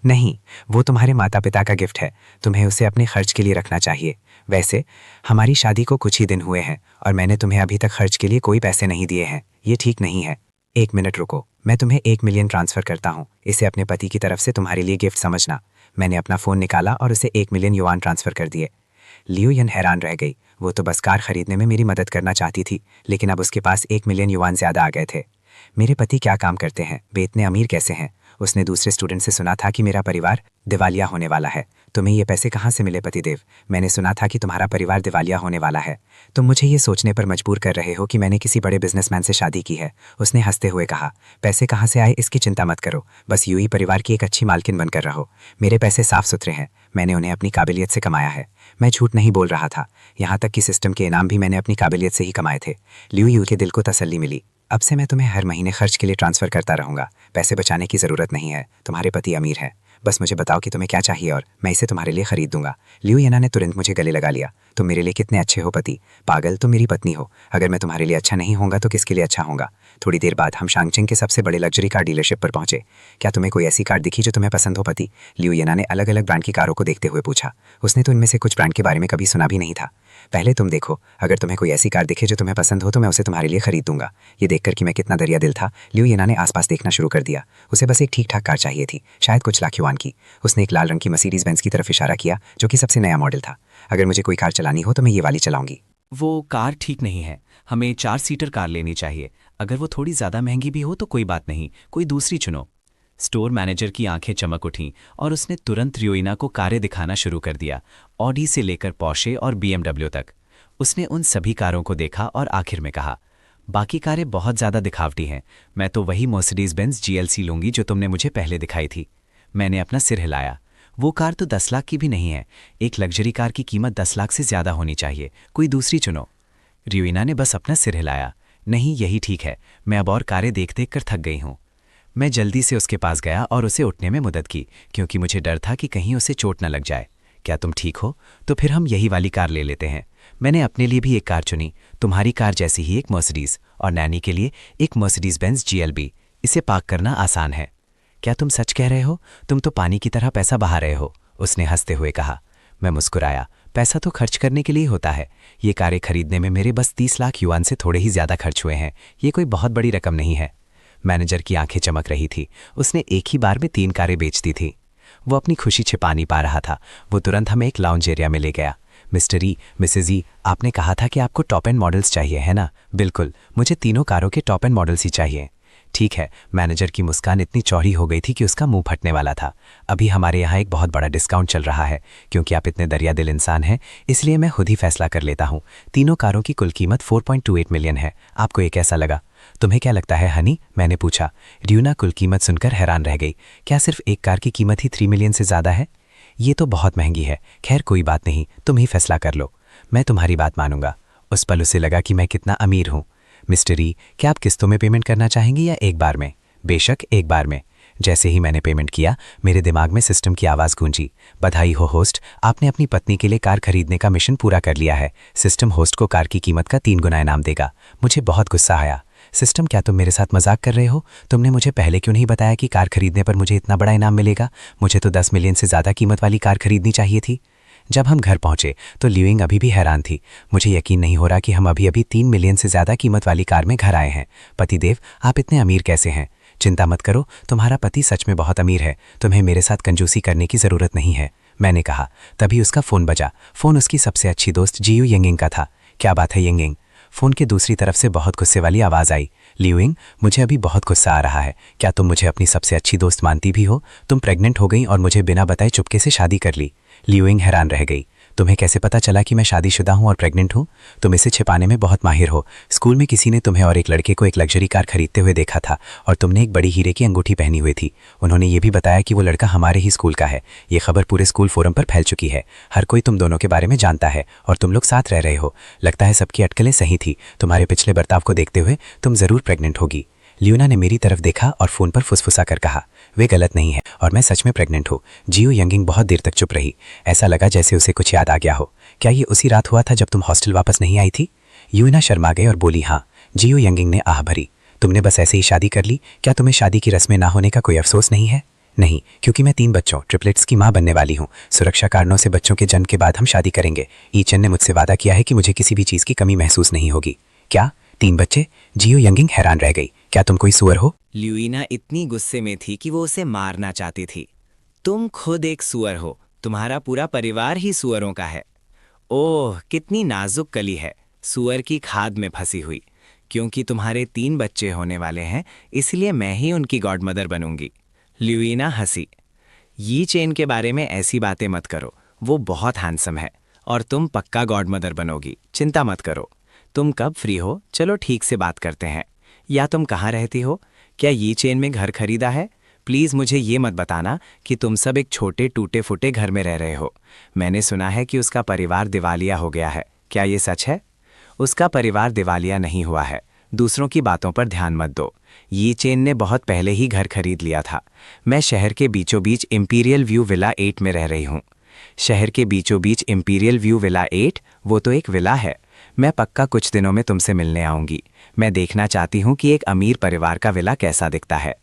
नहीं, वो तुम्हारे माता पिता का गिफ्ट है। तुम्हें उसे अपने खर्च के लिए रखना चाहिए। वैसे हमारी शादी को कुछ ही दिन हुए हैं और मैंने तुम्हें अभी तक खर्च के लिए कोई पैसे नहीं दिए हैं। ये ठीक नहीं है। 1 मिनट रुको, मैं तुम्हें 1 मिलियन ट्रांसफ़र करता हूँ। इसे अपने पति की तरफ से तुम्हारे लिए गिफ्ट समझना। मैंने अपना फ़ोन निकाला और उसे 1 मिलियन युआन ट्रांसफ़र कर दिए। लियोयुन हैरान रह गई। वो तो बस कार खरीदने में मेरी मदद करना चाहती थी, लेकिन अब उसके पास 1 मिलियन युआन ज़्यादा आ गए थे। मेरे पति क्या काम करते हैं? वे इतने अमीर कैसे हैं? उसने दूसरे स्टूडेंट से सुना था कि मेरा परिवार दिवालिया होने वाला है। तुम्हें ये पैसे कहाँ से मिले पतिदेव? मैंने सुना था कि तुम्हारा परिवार दिवालिया होने वाला है। तुम मुझे ये सोचने पर मजबूर कर रहे हो कि मैंने किसी बड़े बिजनेसमैन से शादी की है। उसने हंसते हुए कहा, पैसे कहाँ से आए इसकी चिंता मत करो। बस यूं ही परिवार की एक अच्छी मालकिन बनकर रहो। मेरे पैसे साफ सुथरे हैं। मैंने उन्हें अपनी काबिलियत से कमाया है। मैं झूठ नहीं बोल रहा था। यहाँ तक कि सिस्टम के इनाम भी मैंने अपनी काबिलियत से ही कमाए थे। लियू के दिल को तसल्ली मिली। अब से मैं तुम्हें हर महीने खर्च के लिए ट्रांसफ़र करता रहूँगा। पैसे बचाने की ज़रूरत नहीं है। तुम्हारे पति अमीर है। बस मुझे बताओ कि तुम्हें क्या चाहिए और मैं इसे तुम्हारे लिए खरीद दूंगा। लियोयुना ने तुरंत मुझे गले लगा लिया। तुम मेरे लिए कितने अच्छे हो पति। पागल, तुम मेरी पत्नी हो। अगर मैं तुम्हारे लिए अच्छा नहीं होऊंगा तो किसके लिए अच्छा होऊंगा? थोड़ी देर बाद हम शांगचिंग के सबसे बड़े लग्जरी कार डीलरशिप पर पहुंचे। क्या तुम्हें कोई ऐसी कार दिखी जो तुम्हें पसंद हो पति? लियोयुना ने अलग अलग ब्रांड की कारों को देखते हुए पूछा। उसने तो इनमें से कुछ ब्रांड के बारे में कभी सुना भी नहीं था। पहले तुम देखो, अगर तुम्हें कोई ऐसी कार दिखे जो तुम्हें पसंद हो तो मैं उसे तुम्हारे लिए खरीद दूंगा। ये देखकर कि मैं कितना दरिया दिल था, लियोयुना ने आसपास देखना शुरू कर दिया। उसे बस एक ठीक ठाक कार चाहिए थी, शायद कुछ लाख युआन की। उसने एक लाल रंग की मर्सिडीज बेंज की तरफ इशारा किया, जो कि सबसे नया मॉडल था। अगर मुझे कोई कार चलानी हो तो मैं ये वाली चलाऊंगी। वो कार ठीक नहीं है। हमें 4 सीटर कार लेनी चाहिए। अगर वो थोड़ी ज़्यादा महंगी भी हो तो कोई बात नहीं, कोई दूसरी चुनो। स्टोर मैनेजर की आंखें चमक उठीं और उसने तुरंत लियोयुना को कारें दिखाना शुरू कर दिया, ऑडी से लेकर पोर्शे और BMW तक। उसने उन सभी कारों को देखा और आखिर में कहा, बाकी कारें बहुत ज़्यादा दिखावटी हैं। मैं तो वही मर्सिडीज बेंज GLC लूंगी जो तुमने मुझे पहले दिखाई थी। मैंने अपना सिर हिलाया। वो कार तो 10 लाख की भी नहीं है। एक लग्जरी कार की कीमत 10 लाख से ज़्यादा होनी चाहिए। कोई दूसरी चुनो। रियोइना ने बस अपना सिर हिलाया। नहीं, यही ठीक है। मैं अब और कारें देख देख कर थक गई हूँ। मैं जल्दी से उसके पास गया और उसे उठने में मदद की, क्योंकि मुझे डर था कि कहीं उसे चोट न लग जाए। क्या तुम ठीक हो? तो फिर हम यही वाली कार ले लेते हैं। मैंने अपने लिए भी एक कार चुनी, तुम्हारी कार जैसी ही एक मर्सिडीज, और नैनी के लिए एक मर्सिडीज बेंज GLB। इसे पार्क करना आसान है। क्या तुम सच कह रहे हो? तुम तो पानी की तरह पैसा बहा रहे हो, उसने हंसते हुए कहा। मैं मुस्कुराया। पैसा तो खर्च करने के लिए होता है। ये कारें खरीदने में मेरे बस 30 लाख युआन से थोड़े ही ज़्यादा खर्च हुए हैं। ये कोई बहुत बड़ी रकम नहीं है। मैनेजर की आंखें चमक रही थी। उसने एक ही बार में 3 कारें बेच दी थी। वो अपनी खुशी छिपा नहीं पा रहा था। वो तुरंत हमें एक लाउंज एरिया में ले गया। मिस्टर ई, मिसेज ई, आपने कहा था कि आपको टॉप एंड मॉडल्स चाहिए, है ना? बिल्कुल, मुझे तीनों कारों के टॉप एंड मॉडल्स ही चाहिए। ठीक है। मैनेजर की मुस्कान इतनी चौड़ी हो गई थी कि उसका मुंह फटने वाला था। अभी हमारे यहाँ एक बहुत बड़ा डिस्काउंट चल रहा है। क्योंकि आप इतने दरिया दिल इंसान हैं, इसलिए मैं खुद ही फैसला कर लेता हूँ। तीनों कारों की कुल कीमत 4.28 मिलियन है। आपको ये कैसा लगा? तुम्हें क्या लगता है हनी? मैंने पूछा। रियोना कुल कीमत सुनकर हैरान रह गई। क्या सिर्फ एक कार की कीमत ही 3 मिलियन से ज़्यादा है? ये तो बहुत महंगी है। खैर कोई बात नहीं, तुम ही फैसला कर लो। मैं तुम्हारी बात मानूंगा। उस पल उसे लगा कि मैं कितना अमीर हूँ। मिस्टर ई, क्या आप किस्तों में पेमेंट करना चाहेंगे या एक बार में? बेशक, एक बार में। जैसे ही मैंने पेमेंट किया, मेरे दिमाग में सिस्टम की आवाज़ गूंजी। बधाई हो होस्ट, आपने अपनी पत्नी के लिए कार खरीदने का मिशन पूरा कर लिया है। सिस्टम होस्ट को कार की कीमत का 3 गुना इनाम देगा। मुझे बहुत गुस्सा आया। सिस्टम, क्या तुम मेरे साथ मजाक कर रहे हो? तुमने मुझे पहले क्यों नहीं बताया कि कार खरीदने पर मुझे इतना बड़ा इनाम मिलेगा? मुझे तो 10 मिलियन से ज़्यादा कीमत वाली कार खरीदनी चाहिए थी। जब हम घर पहुंचे तो ल्यूइंग अभी भी हैरान थी। मुझे यकीन नहीं हो रहा कि हम अभी 3 मिलियन से ज़्यादा कीमत वाली कार में घर आए हैं। पतिदेव, आप इतने अमीर कैसे हैं? चिंता मत करो, तुम्हारा पति सच में बहुत अमीर है। तुम्हें मेरे साथ कंजूसी करने की ज़रूरत नहीं है, मैंने कहा। तभी उसका फ़ोन बजा। फ़ोन उसकी सबसे अच्छी दोस्त जियू यंगिंग का था। क्या बात है यंगिंग? फ़ोन के दूसरी तरफ से बहुत गुस्से वाली आवाज़ आई। ल्यूइंग, मुझे अभी बहुत गुस्सा आ रहा है। क्या तुम मुझे अपनी सबसे अच्छी दोस्त मानती भी हो? तुम प्रेग्नेंट हो गई और मुझे बिना बताए चुपके से शादी कर ली। ल्यूइंग हैरान रह गई। तुम्हें कैसे पता चला कि मैं शादीशुदा हूँ और प्रेग्नेंट हूँ? तुम इसे छिपाने में बहुत माहिर हो। स्कूल में किसी ने तुम्हें और एक लड़के को एक लग्जरी कार खरीदते हुए देखा था और तुमने एक बड़ी हीरे की अंगूठी पहनी हुई थी। उन्होंने ये भी बताया कि वो लड़का हमारे ही स्कूल का है। ये खबर पूरे स्कूल फोरम पर फैल चुकी है। हर कोई तुम दोनों के बारे में जानता है और तुम लोग साथ रह रहे हो। लगता है सबकी अटकलें सही थी। तुम्हारे पिछले बर्ताव को देखते हुए तुम ज़रूर प्रेग्नेंट होगी। लियोना ने मेरी तरफ देखा और फ़ोन पर फुसफुसा कर कहा, वे गलत नहीं है और मैं सच में प्रेग्नेंट हूँ। जियो यंगिंग बहुत देर तक चुप रही। ऐसा लगा जैसे उसे कुछ याद आ गया हो। क्या ये उसी रात हुआ था जब तुम हॉस्टल वापस नहीं आई थी? यूना शर्मा गए और बोली, हाँ। जियो यंगिंग ने आह भरी। तुमने बस ऐसे ही शादी कर ली? क्या तुम्हें शादी की रस्में ना होने का कोई अफसोस नहीं है? नहीं, क्योंकि मैं 3 बच्चों ट्रिपलेट्स की माँ बनने वाली हूँ। सुरक्षा कारणों से बच्चों के जन्म के बाद हम शादी करेंगे। ईचन ने मुझसे वादा किया है कि मुझे किसी भी चीज़ की कमी महसूस नहीं होगी। क्या 3 बच्चे? जियो यंगिंग हैरान रह गई। क्या तुम कोई सुअर हो? ल्यूइना इतनी गुस्से में थी कि वो उसे मारना चाहती थी। तुम खुद एक सुअर हो। तुम्हारा पूरा परिवार ही सुअरों का है। ओह, कितनी नाजुक कली है, सुअर की खाद में फंसी हुई। क्योंकि तुम्हारे 3 बच्चे होने वाले हैं, इसलिए मैं ही उनकी गॉडमदर बनूंगी। ल्यूइना हंसी। यी चेन के बारे में ऐसी बातें मत करो। वो बहुत हैंडसम है और तुम पक्का गॉडमदर बनोगी। चिंता मत करो। तुम कब फ्री हो? चलो ठीक से बात करते हैं। या तुम कहाँ रहती हो? क्या यी चेन में घर खरीदा है? प्लीज़ मुझे ये मत बताना कि तुम सब एक छोटे टूटे फूटे घर में रह रहे हो। मैंने सुना है कि उसका परिवार दिवालिया हो गया है। क्या ये सच है? उसका परिवार दिवालिया नहीं हुआ है। दूसरों की बातों पर ध्यान मत दो। यी चेन ने बहुत पहले ही घर खरीद लिया था। मैं शहर के बीचों बीच इंपीरियल व्यू विला 8 में रह रही हूँ। शहर के बीचों बीच इंपीरियल व्यू विला 8? वो तो एक विला है। मैं पक्का कुछ दिनों में तुमसे मिलने आऊँगी। मैं देखना चाहती हूँ कि एक अमीर परिवार का विला कैसा दिखता है।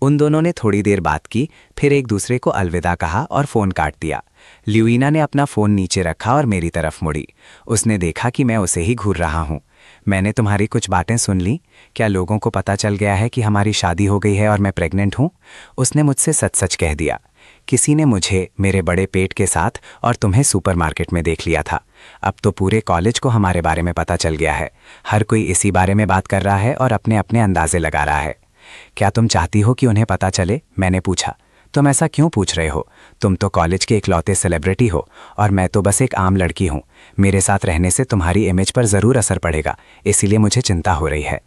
उन दोनों ने थोड़ी देर बात की, फिर एक दूसरे को अलविदा कहा और फ़ोन काट दिया। ल्यूइना ने अपना फ़ोन नीचे रखा और मेरी तरफ मुड़ी। उसने देखा कि मैं उसे ही घूर रहा हूँ। मैंने तुम्हारी कुछ बातें सुन ली। क्या लोगों को पता चल गया है कि हमारी शादी हो गई है और मैं प्रेग्नेंट हूँ? उसने मुझसे सच सच कह दिया। किसी ने मुझे मेरे बड़े पेट के साथ और तुम्हें सुपरमार्केट में देख लिया था। अब तो पूरे कॉलेज को हमारे बारे में पता चल गया है। हर कोई इसी बारे में बात कर रहा है और अपने अपने अंदाजे लगा रहा है। क्या तुम चाहती हो कि उन्हें पता चले? मैंने पूछा। तुम ऐसा क्यों पूछ रहे हो? तुम तो कॉलेज के इकलौते सेलिब्रिटी हो और मैं तो बस एक आम लड़की हूँ। मेरे साथ रहने से तुम्हारी इमेज पर ज़रूर असर पड़ेगा, इसीलिए मुझे चिंता हो रही है।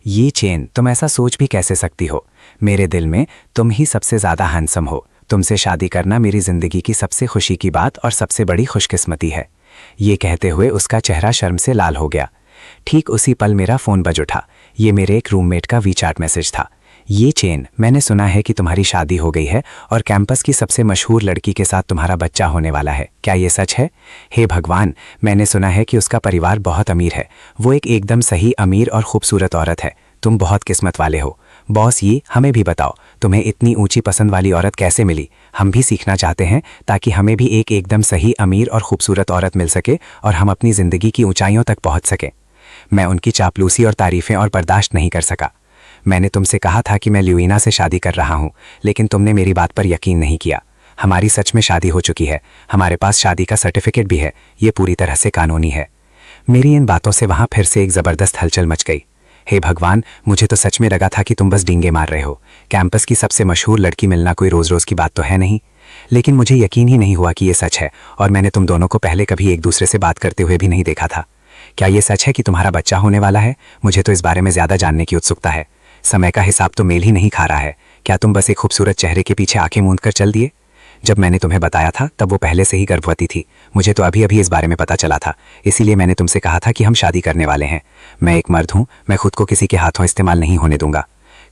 ये चेन, तुम ऐसा सोच भी कैसे सकती हो? मेरे दिल में तुम ही सबसे ज़्यादा हैंडसम हो। तुमसे शादी करना मेरी ज़िंदगी की सबसे खुशी की बात और सबसे बड़ी खुशकिस्मती है। ये कहते हुए उसका चेहरा शर्म से लाल हो गया। ठीक उसी पल मेरा फ़ोन बज उठा। ये मेरे एक रूममेट का वीचैट मैसेज था। ये चेन, मैंने सुना है कि तुम्हारी शादी हो गई है और कैंपस की सबसे मशहूर लड़की के साथ तुम्हारा बच्चा होने वाला है। क्या ये सच है? हे भगवान, मैंने सुना है कि उसका परिवार बहुत अमीर है। वो एक एकदम सही अमीर और खूबसूरत औरत है। तुम बहुत किस्मत वाले हो। बॉस, ये हमें भी बताओ, तुम्हें इतनी ऊंची पसंद वाली औरत कैसे मिली? हम भी सीखना चाहते हैं ताकि हमें भी एक एकदम सही अमीर और खूबसूरत औरत मिल सके और हम अपनी ज़िंदगी की ऊंचाइयों तक पहुंच सकें। मैं उनकी चापलूसी और तारीफ़ें और बर्दाश्त नहीं कर सका। मैंने तुमसे कहा था कि मैं ल्यूइना से शादी कर रहा हूँ, लेकिन तुमने मेरी बात पर यकीन नहीं किया। हमारी सच में शादी हो चुकी है। हमारे पास शादी का सर्टिफिकेट भी है। ये पूरी तरह से कानूनी है। मेरी इन बातों से वहाँ फिर से एक ज़बरदस्त हलचल मच गई। हे भगवान, मुझे तो सच में लगा था कि तुम बस डींगे मार रहे हो। कैंपस की सबसे मशहूर लड़की मिलना कोई रोज़-रोज़ की बात तो है नहीं। लेकिन मुझे यकीन ही नहीं हुआ कि ये सच है, और मैंने तुम दोनों को पहले कभी एक दूसरे से बात करते हुए भी नहीं देखा था। क्या ये सच है कि तुम्हारा बच्चा होने वाला है? मुझे तो इस बारे में ज़्यादा जानने की उत्सुकता है। समय का हिसाब तो मेल ही नहीं खा रहा है। क्या तुम बस एक खूबसूरत चेहरे के पीछे आंखें मूंद कर चल दिए? जब मैंने तुम्हें बताया था तब वो पहले से ही गर्भवती थी। मुझे तो अभी अभी इस बारे में पता चला था, इसीलिए मैंने तुमसे कहा था कि हम शादी करने वाले हैं। मैं एक मर्द हूँ, मैं खुद को किसी के हाथों इस्तेमाल नहीं होने दूंगा।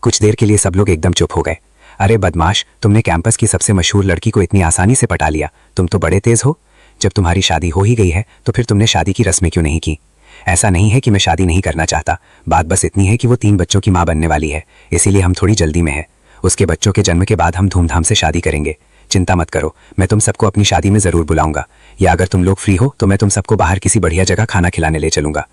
कुछ देर के लिए सब लोग एकदम चुप हो गए। अरे बदमाश, तुमने कैंपस की सबसे मशहूर लड़की को इतनी आसानी से पटा लिया। तुम तो बड़े तेज हो। जब तुम्हारी शादी हो ही गई है तो फिर तुमने शादी की रस्में क्यों नहीं की? ऐसा नहीं है कि मैं शादी नहीं करना चाहता। बात बस इतनी है कि वो 3 बच्चों की माँ बनने वाली है, इसीलिए हम थोड़ी जल्दी में हैं। उसके बच्चों के जन्म के बाद हम धूमधाम से शादी करेंगे। चिंता मत करो, मैं तुम सबको अपनी शादी में ज़रूर बुलाऊंगा, या अगर तुम लोग फ्री हो तो मैं तुम सबको बाहर किसी बढ़िया जगह खाना खिलाने ले चलूंगा।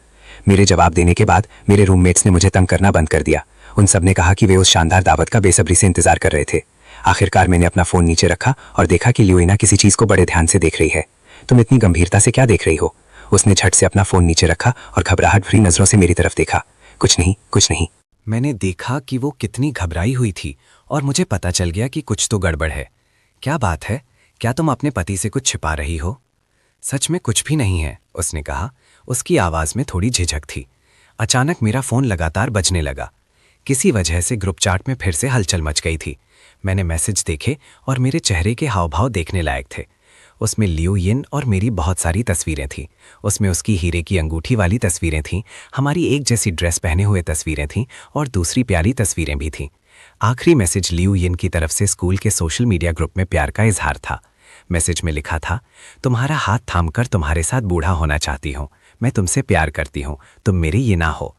मेरे जवाब देने के बाद मेरे रूममेट्स ने मुझे तंग करना बंद कर दिया। उन सब ने कहा कि वे उस शानदार दावत का बेसब्री से इंतजार कर रहे थे। आखिरकार मैंने अपना फ़ोन नीचे रखा और देखा कि ल्यूइना किसी चीज़ को बड़े ध्यान से देख रही है। तुम इतनी गंभीरता से क्या देख रही हो? उसने झट से अपना फ़ोन नीचे रखा और घबराहट भरी नज़रों से मेरी तरफ देखा। कुछ नहीं, कुछ नहीं। मैंने देखा कि वो कितनी घबराई हुई थी और मुझे पता चल गया कि कुछ तो गड़बड़ है। क्या बात है? क्या तुम अपने पति से कुछ छिपा रही हो? सच में कुछ भी नहीं है, उसने कहा। उसकी आवाज़ में थोड़ी झिझक थी। अचानक मेरा फ़ोन लगातार बजने लगा। किसी वजह से ग्रुप चैट में फिर से हलचल मच गई थी। मैंने मैसेज देखे और मेरे चेहरे के हाव भाव देखने लायक थे। उसमें लियू यिन और मेरी बहुत सारी तस्वीरें थीं। उसमें उसकी हीरे की अंगूठी वाली तस्वीरें थीं, हमारी एक जैसी ड्रेस पहने हुए तस्वीरें थीं और दूसरी प्यारी तस्वीरें भी थीं। आखिरी मैसेज लियू यिन की तरफ से स्कूल के सोशल मीडिया ग्रुप में प्यार का इजहार था। मैसेज में लिखा था, तुम्हारा हाथ थामकर तुम्हारे साथ बूढ़ा होना चाहती हूँ। मैं तुमसे प्यार करती हूँ, तुम मेरी येना हो।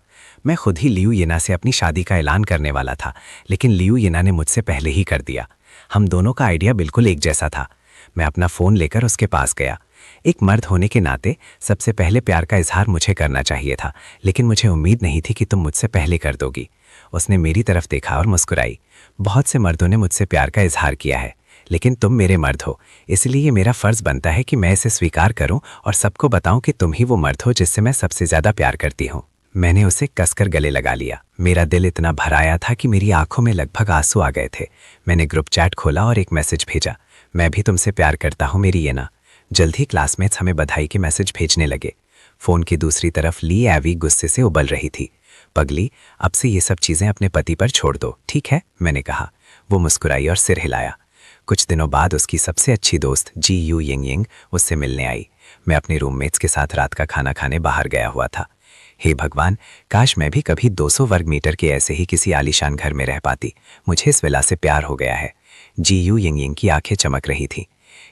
मैं खुद ही लियू येना से अपनी शादी का ऐलान करने वाला था, लेकिन लियू येना ने मुझसे पहले ही कर दिया। हम दोनों का आइडिया बिल्कुल एक जैसा था। मैं अपना फ़ोन लेकर उसके पास गया। एक मर्द होने के नाते सबसे पहले प्यार का इजहार मुझे करना चाहिए था, लेकिन मुझे उम्मीद नहीं थी कि तुम मुझसे पहले कर दोगी। उसने मेरी तरफ देखा और मुस्कुराई। बहुत से मर्दों ने मुझसे प्यार का इजहार किया है, लेकिन तुम मेरे मर्द हो, इसलिए मेरा फ़र्ज़ बनता है कि मैं इसे स्वीकार करूं और सबको बताऊं कि तुम ही वो मर्द हो जिससे मैं सबसे ज़्यादा प्यार करती हूं। मैंने उसे कसकर गले लगा लिया। मेरा दिल इतना भर आया था कि मेरी आंखों में लगभग आंसू आ गए थे। मैंने ग्रुप चैट खोला और एक मैसेज भेजा, मैं भी तुमसे प्यार करता हूँ मेरी येना। जल्द ही क्लासमेट्स हमें बधाई के मैसेज भेजने लगे। फ़ोन की दूसरी तरफ ली एवी गुस्से से उबल रही थी। पगली, अब से ये सब चीज़ें अपने पति पर छोड़ दो, ठीक है? मैंने कहा। वो मुस्कुराई और सिर हिलाया। कुछ दिनों बाद उसकी सबसे अच्छी दोस्त जी यू यिंग यिंग उससे मिलने आई। मैं अपने रूममेट्स के साथ रात का खाना खाने बाहर गया हुआ था। हे भगवान, काश मैं भी कभी 200 वर्ग मीटर के ऐसे ही किसी आलीशान घर में रह पाती। मुझे इस विला से प्यार हो गया है। जी यू यिंग यिंग की आंखें चमक रही थीं।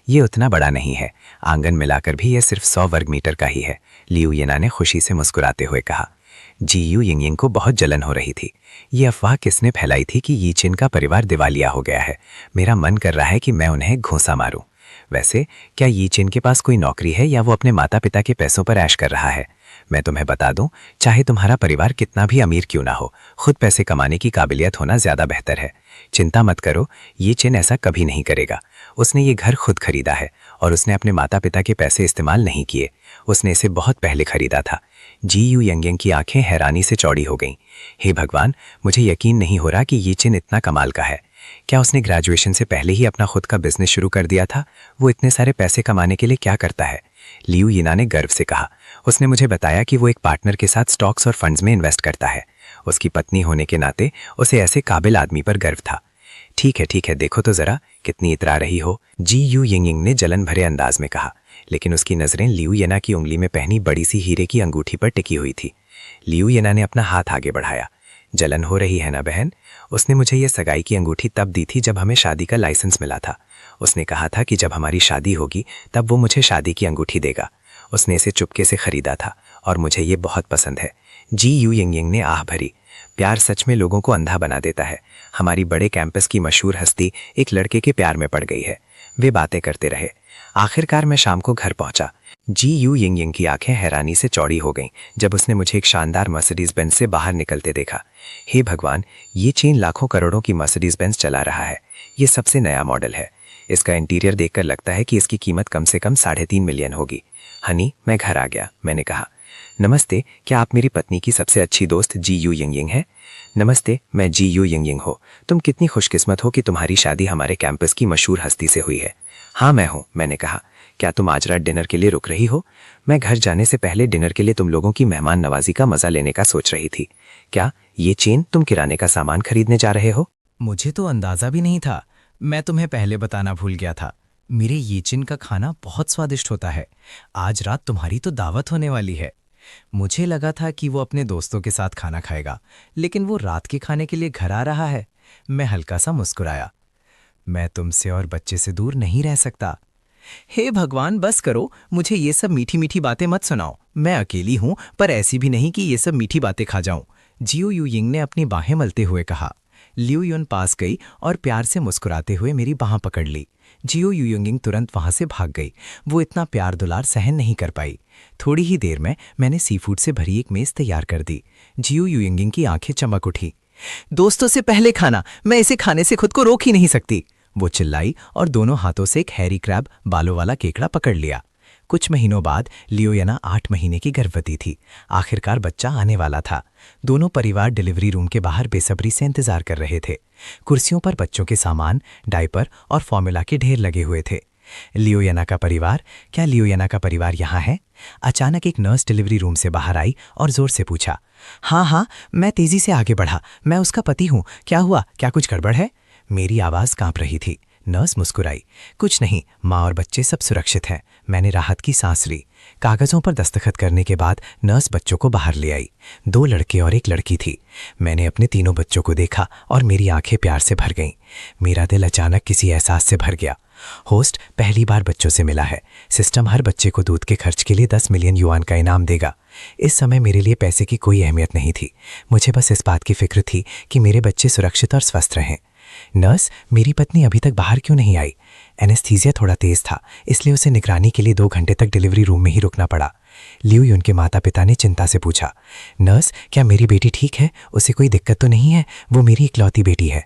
ये उतना बड़ा नहीं है, आंगन मिलाकर भी यह सिर्फ 100 वर्ग मीटर का ही है, लियू येना ने खुशी से मुस्कुराते हुए कहा। जी यू यिंग यिंग को बहुत जलन हो रही थी। ये अफवाह किसने फैलाई थी कि यी चिन का परिवार दिवालिया हो गया है? मेरा मन कर रहा है कि मैं उन्हें घूंसा मारूं। वैसे क्या यी चिन के पास कोई नौकरी है या वो अपने माता पिता के पैसों पर ऐश कर रहा है? मैं तुम्हें बता दूं, चाहे तुम्हारा परिवार कितना भी अमीर क्यों ना हो, खुद पैसे कमाने की काबिलियत होना ज़्यादा बेहतर है। चिंता मत करो, ये चिन ऐसा कभी नहीं करेगा। उसने ये घर खुद खरीदा है और उसने अपने माता पिता के पैसे इस्तेमाल नहीं किए। उसने इसे बहुत पहले खरीदा था। जी यू यंग यंग की आंखें हैरानी से चौड़ी हो गईं। हे भगवान, मुझे यकीन नहीं हो रहा कि ये चिन इतना कमाल का है। क्या उसने ग्रेजुएशन से पहले ही अपना खुद का बिजनेस शुरू कर दिया था? वो इतने सारे पैसे कमाने के लिए क्या करता है? लियू यिना ने गर्व से कहा। उसने मुझे बताया कि वो एक पार्टनर के साथ स्टॉक्स और फंड्स में इन्वेस्ट करता है। उसकी पत्नी होने के नाते उसे ऐसे काबिल आदमी पर गर्व था। ठीक है, देखो तो जरा कितनी इतरा रही हो, जी यू यिंग ने जलन भरे अंदाज में कहा। लेकिन उसकी नजरें लियू येना की उंगली में पहनी बड़ी सी हीरे की अंगूठी पर टिकी हुई थी। लियू येना ने अपना हाथ आगे बढ़ाया। जलन हो रही है ना बहन? उसने मुझे ये सगाई की अंगूठी तब दी थी जब हमें शादी का लाइसेंस मिला था। उसने कहा था कि जब हमारी शादी होगी तब वो मुझे शादी की अंगूठी देगा। उसने इसे चुपके से खरीदा था और मुझे ये बहुत पसंद है। जी यू यिंग ने आह भरी। प्यार सच में लोगों को अंधा बना देता है। हमारी बड़े कैंपस की मशहूर हस्ती एक लड़के के प्यार में पड़ गई है। वे बातें करते रहे। आखिरकार मैं शाम को घर पहुंचा। जी यू यिंग की आंखें हैरानी से चौड़ी हो गईं जब उसने मुझे एक शानदार मर्सिडीज बेंज से बाहर निकलते देखा। हे भगवान, ये चेन लाखों करोड़ों की मर्सिडीज बेंज चला रहा है। ये सबसे नया मॉडल है। इसका इंटीरियर देखकर लगता है कि इसकी कीमत कम से कम 3.5 मिलियन होगी। हनी, मैं घर आ गया। मैंने कहा, नमस्ते, क्या आप मेरी पत्नी की सबसे अच्छी दोस्त जी यू यिंग हैं? नमस्ते, मैं जी यू यिंग हो। तुम कितनी खुशकिस्मत हो कि तुम्हारी शादी हमारे कैंपस की मशहूर हस्ती से हुई है। हाँ मैं हूँ, मैंने कहा। क्या तुम आज रात डिनर के लिए रुक रही हो? मैं घर जाने से पहले डिनर के लिए तुम लोगों की मेहमान नवाजी का मजा लेने का सोच रही थी। क्या ये चेन तुम किराने का सामान खरीदने जा रहे हो? मुझे तो अंदाजा भी नहीं था। मैं तुम्हें पहले बताना भूल गया था। मेरे ये चिन का खाना बहुत स्वादिष्ट होता है। आज रात तुम्हारी तो दावत होने वाली है। मुझे लगा था कि वो अपने दोस्तों के साथ खाना खाएगा, लेकिन वो रात के खाने के लिए घर आ रहा है। मैं हल्का सा मुस्कुराया। मैं तुमसे और बच्चे से दूर नहीं रह सकता। हे भगवान, बस करो, मुझे ये सब मीठी मीठी बातें मत सुनाओ। मैं अकेली हूं, पर ऐसी भी नहीं कि ये सब मीठी बातें खा जाऊं। जियो यू यिंग ने अपनी बाहें मलते हुए कहा। लियू युन पास गई और प्यार से मुस्कुराते हुए मेरी बाह पकड़ ली। जियो यू यिंग तुरंत वहां से भाग गई। वो इतना प्यार दुलार सहन नहीं कर पाई। थोड़ी ही देर में मैंने सी फूड से भरी एक मेज तैयार कर दी। जियो यू यिंग की आंखें चमक उठी। दोस्तों से पहले खाना, मैं इसे खाने से खुद को रोक ही नहीं सकती, वो चिल्लाई और दोनों हाथों से एक हैरी क्रैब बालों वाला केकड़ा पकड़ लिया। कुछ महीनों बाद लियो येना 8 महीने की गर्भवती थी। आखिरकार बच्चा आने वाला था। दोनों परिवार डिलीवरी रूम के बाहर बेसब्री से इंतजार कर रहे थे। कुर्सियों पर बच्चों के सामान, डायपर और फॉर्मूला के ढेर लगे हुए थे। लियो येना का परिवार, क्या लियो येना का परिवार यहाँ है? अचानक एक नर्स डिलीवरी रूम से बाहर आई और जोर से पूछा। हाँ, मैं तेजी से आगे बढ़ा। मैं उसका पति हूँ। क्या हुआ? क्या कुछ गड़बड़ है? मेरी आवाज़ कांप रही थी। नर्स मुस्कुराई। कुछ नहीं, माँ और बच्चे सब सुरक्षित हैं। मैंने राहत की सांस ली। कागज़ों पर दस्तखत करने के बाद नर्स बच्चों को बाहर ले आई। 2 लड़के और 1 लड़की थी। मैंने अपने तीनों बच्चों को देखा और मेरी आंखें प्यार से भर गईं। मेरा दिल अचानक किसी एहसास से भर गया। होस्ट पहली बार बच्चों से मिला है। सिस्टम हर बच्चे को दूध के खर्च के लिए 10 मिलियन युआन का इनाम देगा। इस समय मेरे लिए पैसे की कोई अहमियत नहीं थी। मुझे बस इस बात की फिक्र थी कि मेरे बच्चे सुरक्षित और स्वस्थ रहें। नर्स, मेरी पत्नी अभी तक बाहर क्यों नहीं आई? एनेस्थीसिया थोड़ा तेज था, इसलिए उसे निगरानी के लिए 2 घंटे तक डिलीवरी रूम में ही रुकना पड़ा। लियू युन के माता पिता ने चिंता से पूछा। नर्स, क्या मेरी बेटी ठीक है? उसे कोई दिक्कत तो नहीं है? वो मेरी इकलौती बेटी है।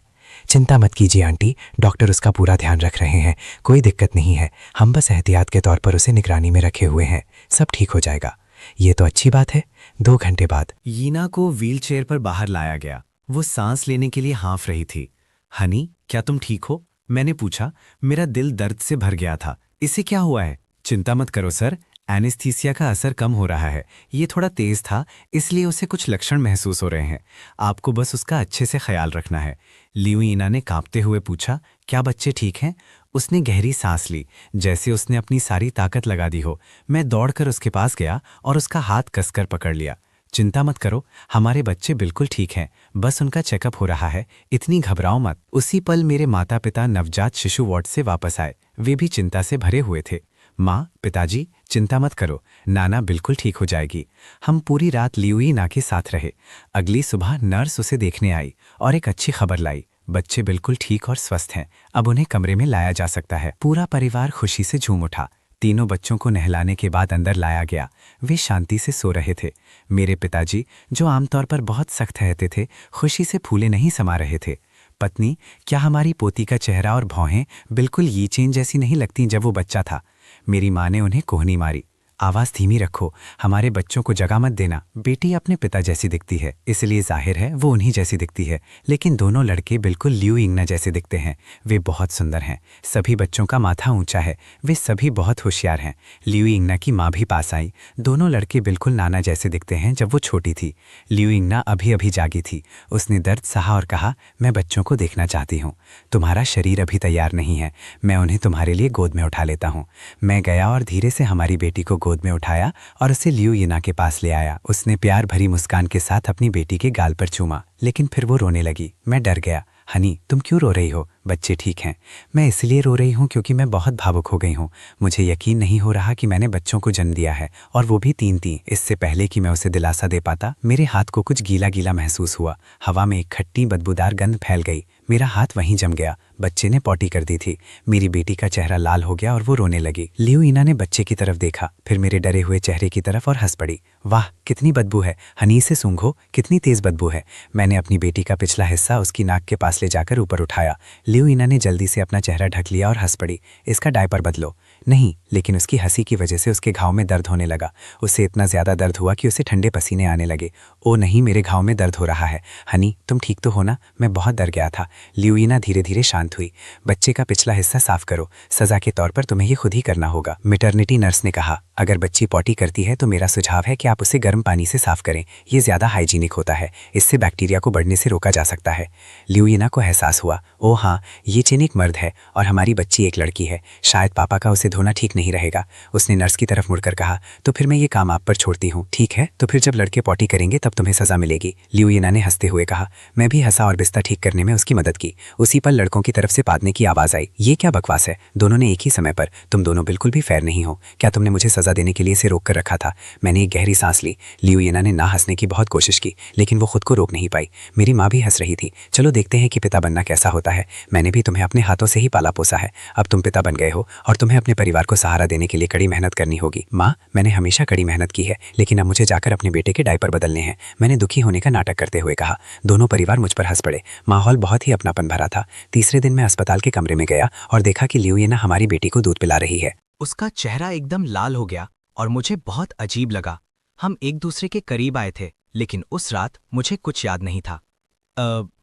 चिंता मत कीजिए आंटी, डॉक्टर उसका पूरा ध्यान रख रहे हैं। कोई दिक्कत नहीं है। हम बस एहतियात के तौर पर उसे निगरानी में रखे हुए हैं। सब ठीक हो जाएगा। ये तो अच्छी बात है। 2 घंटे बाद यीना को व्हीलचेयर पर बाहर लाया गया। वो सांस लेने के लिए हाँफ रही थी। हनी, क्या तुम ठीक हो? मैंने पूछा। मेरा दिल दर्द से भर गया था। इसे क्या हुआ है? चिंता मत करो सर, एनेस्थीसिया का असर कम हो रहा है। ये थोड़ा तेज था, इसलिए उसे कुछ लक्षण महसूस हो रहे हैं। आपको बस उसका अच्छे से ख्याल रखना है। लियू यीना ने कांपते हुए पूछा। क्या बच्चे ठीक हैं? उसने गहरी सांस ली, जैसे उसने अपनी सारी ताकत लगा दी हो। मैं दौड़कर उसके पास गया और उसका हाथ कसकर पकड़ लिया। चिंता मत करो, हमारे बच्चे बिल्कुल ठीक हैं। बस उनका चेकअप हो रहा है। इतनी घबराओ मत। उसी पल मेरे माता पिता नवजात शिशु वार्ड से वापस आए। वे भी चिंता से भरे हुए थे। माँ, पिताजी, चिंता मत करो, नाना बिल्कुल ठीक हो जाएगी। हम पूरी रात लियू यीना के साथ रहे। अगली सुबह नर्स उसे देखने आई और एक अच्छी खबर लाई। बच्चे बिल्कुल ठीक और स्वस्थ हैं। अब उन्हें कमरे में लाया जा सकता है। पूरा परिवार खुशी से झूम उठा। तीनों बच्चों को नहलाने के बाद अंदर लाया गया। वे शांति से सो रहे थे। मेरे पिताजी, जो आमतौर पर बहुत सख्त रहते थे, खुशी से फूले नहीं समा रहे थे। पत्नी, क्या हमारी पोती का चेहरा और भौहें बिल्कुल ये चेन जैसी नहीं लगती जब वो बच्चा था? मेरी माँ ने उन्हें कोहनी मारी। आवाज़ धीमी रखो, हमारे बच्चों को जगह मत देना। बेटी अपने पिता जैसी दिखती है, इसलिए जाहिर है वो उन्हीं जैसी दिखती है, लेकिन दोनों लड़के बिल्कुल लियू यिंगना जैसे दिखते हैं। वे बहुत सुंदर हैं, सभी बच्चों का माथा ऊंचा है, वे सभी बहुत होशियार हैं। लियू यिंगना की माँ भी पास आई। दोनों लड़के बिल्कुल नाना जैसे दिखते हैं जब वो छोटी थी। लियू यिंगना अभी अभी जागी थी। उसने दर्द सहा और कहा, मैं बच्चों को देखना चाहती हूँ। तुम्हारा शरीर अभी तैयार नहीं है, मैं उन्हें तुम्हारे लिए गोद में उठा लेता हूँ। मैं गया और धीरे से हमारी बेटी को गोद में उठाया और उसे लियू यिना के पास ले आया। उसने प्यार भरी मुस्कान के साथ अपनी बेटी के गाल पर चूमा, लेकिन फिर वो रोने लगी। मैं डर गया। हनी, तुम क्यों रो रही हो? बच्चे ठीक हैं। मैं इसलिए रो रही हूँ क्योंकि मैं बहुत भावुक हो गई हूँ। मुझे यकीन नहीं हो रहा कि मैंने बच्चों को जन्म दिया है, और वो भी 3। इससे पहले कि मैं उसे दिलासा दे पाता, मेरे हाथ को कुछ गीला गीला महसूस हुआ। हवा में एक खट्टी बदबूदार गंध फैल गई। मेरा हाथ वहीं जम गया। बच्चे ने पॉटी कर दी थी। मेरी बेटी का चेहरा लाल हो गया और वो रोने लगी। लियू यिना ने बच्चे की तरफ देखा, फिर मेरे डरे हुए चेहरे की तरफ और हंस पड़ी। वाह, कितनी बदबू है। हनी, से सूंघो, कितनी तेज बदबू है। मैंने अपनी बेटी का पिछला हिस्सा उसकी नाक के पास ले जाकर ऊपर उठाया। लियू यिना ने जल्दी से अपना चेहरा ढक लिया और हंस पड़ी। इसका डायपर बदलो। नहीं, लेकिन उसकी हंसी की वजह से उसके घाव में दर्द होने लगा। उसे इतना ज्यादा दर्द हुआ कि उसे ठंडे पसीने आने लगे। ओ नहीं, मेरे घाव में दर्द हो रहा है। हनी, तुम ठीक तो हो ना? मैं बहुत डर गया था। लियू यिना धीरे धीरे शांत हुई। बच्चे का पिछला हिस्सा साफ करो, सजा के तौर पर तुम्हें ये खुद ही करना होगा। मैटरनिटी नर्स ने कहा, अगर बच्ची पॉटी करती है तो मेरा सुझाव है कि आप उसे गर्म पानी से साफ करें। ये ज्यादा हाइजीनिक होता है, इससे बैक्टीरिया को बढ़ने से रोका जा सकता है। लियू यिना को एहसास हुआ, ओ हाँ, ये चेन एक मर्द है और हमारी बच्ची एक लड़की है। शायद पापा का उसे धोना ठीक नहीं रहेगा। उसने नर्स की तरफ मुड़कर कहा, तो फिर मैं ये काम आप पर छोड़ती हूँ, ठीक है? तो फिर जब लड़के पॉटी करेंगे तब तुम्हें सजा मिलेगी। लियू यिना ने हंसते हुए कहा। मैं भी हंसा और बिस्तर ठीक करने में उसकी मदद की। उसी पर लड़कों की तरफ से पादने की आवाज आई। ये क्या बकवास है? दोनों ने एक ही समय पर। तुम दोनों बिल्कुल भी फेयर नहीं हो। क्या तुमने मुझे सजा देने के लिए इसे रोक कर रखा था? मैंने एक गहरी सांस ली। लियू यिना ने ना हंसने की बहुत कोशिश की, लेकिन वो खुद को रोक नहीं पाई। मेरी माँ भी हंस रही थी। चलो देखते हैं कि पिता बनना कैसा होता है। मैंने भी तुम्हें अपने हाथों से ही पाला पोसा है। अब तुम पिता बन गए हो और तुम्हें अपने परिवार को सहारा देने के लिए कड़ी मेहनत करनी होगी। माँ, मैंने हमेशा कड़ी मेहनत की है, लेकिन अब मुझे जाकर अपने बेटे के डायपर बदलने हैं, मैंने दुखी होने का नाटक करते हुए कहा। दोनों परिवार मुझ पर हंस पड़े। माहौल बहुत ही अपनापन भरा था। तीसरे दिन मैं अस्पताल के कमरे में गया और देखा कि लियू यिना हमारी बेटी को दूध पिला रही है। उसका चेहरा एकदम लाल हो गया और मुझे बहुत अजीब लगा। हम एक दूसरे के करीब आए थे, लेकिन उस रात मुझे कुछ याद नहीं था।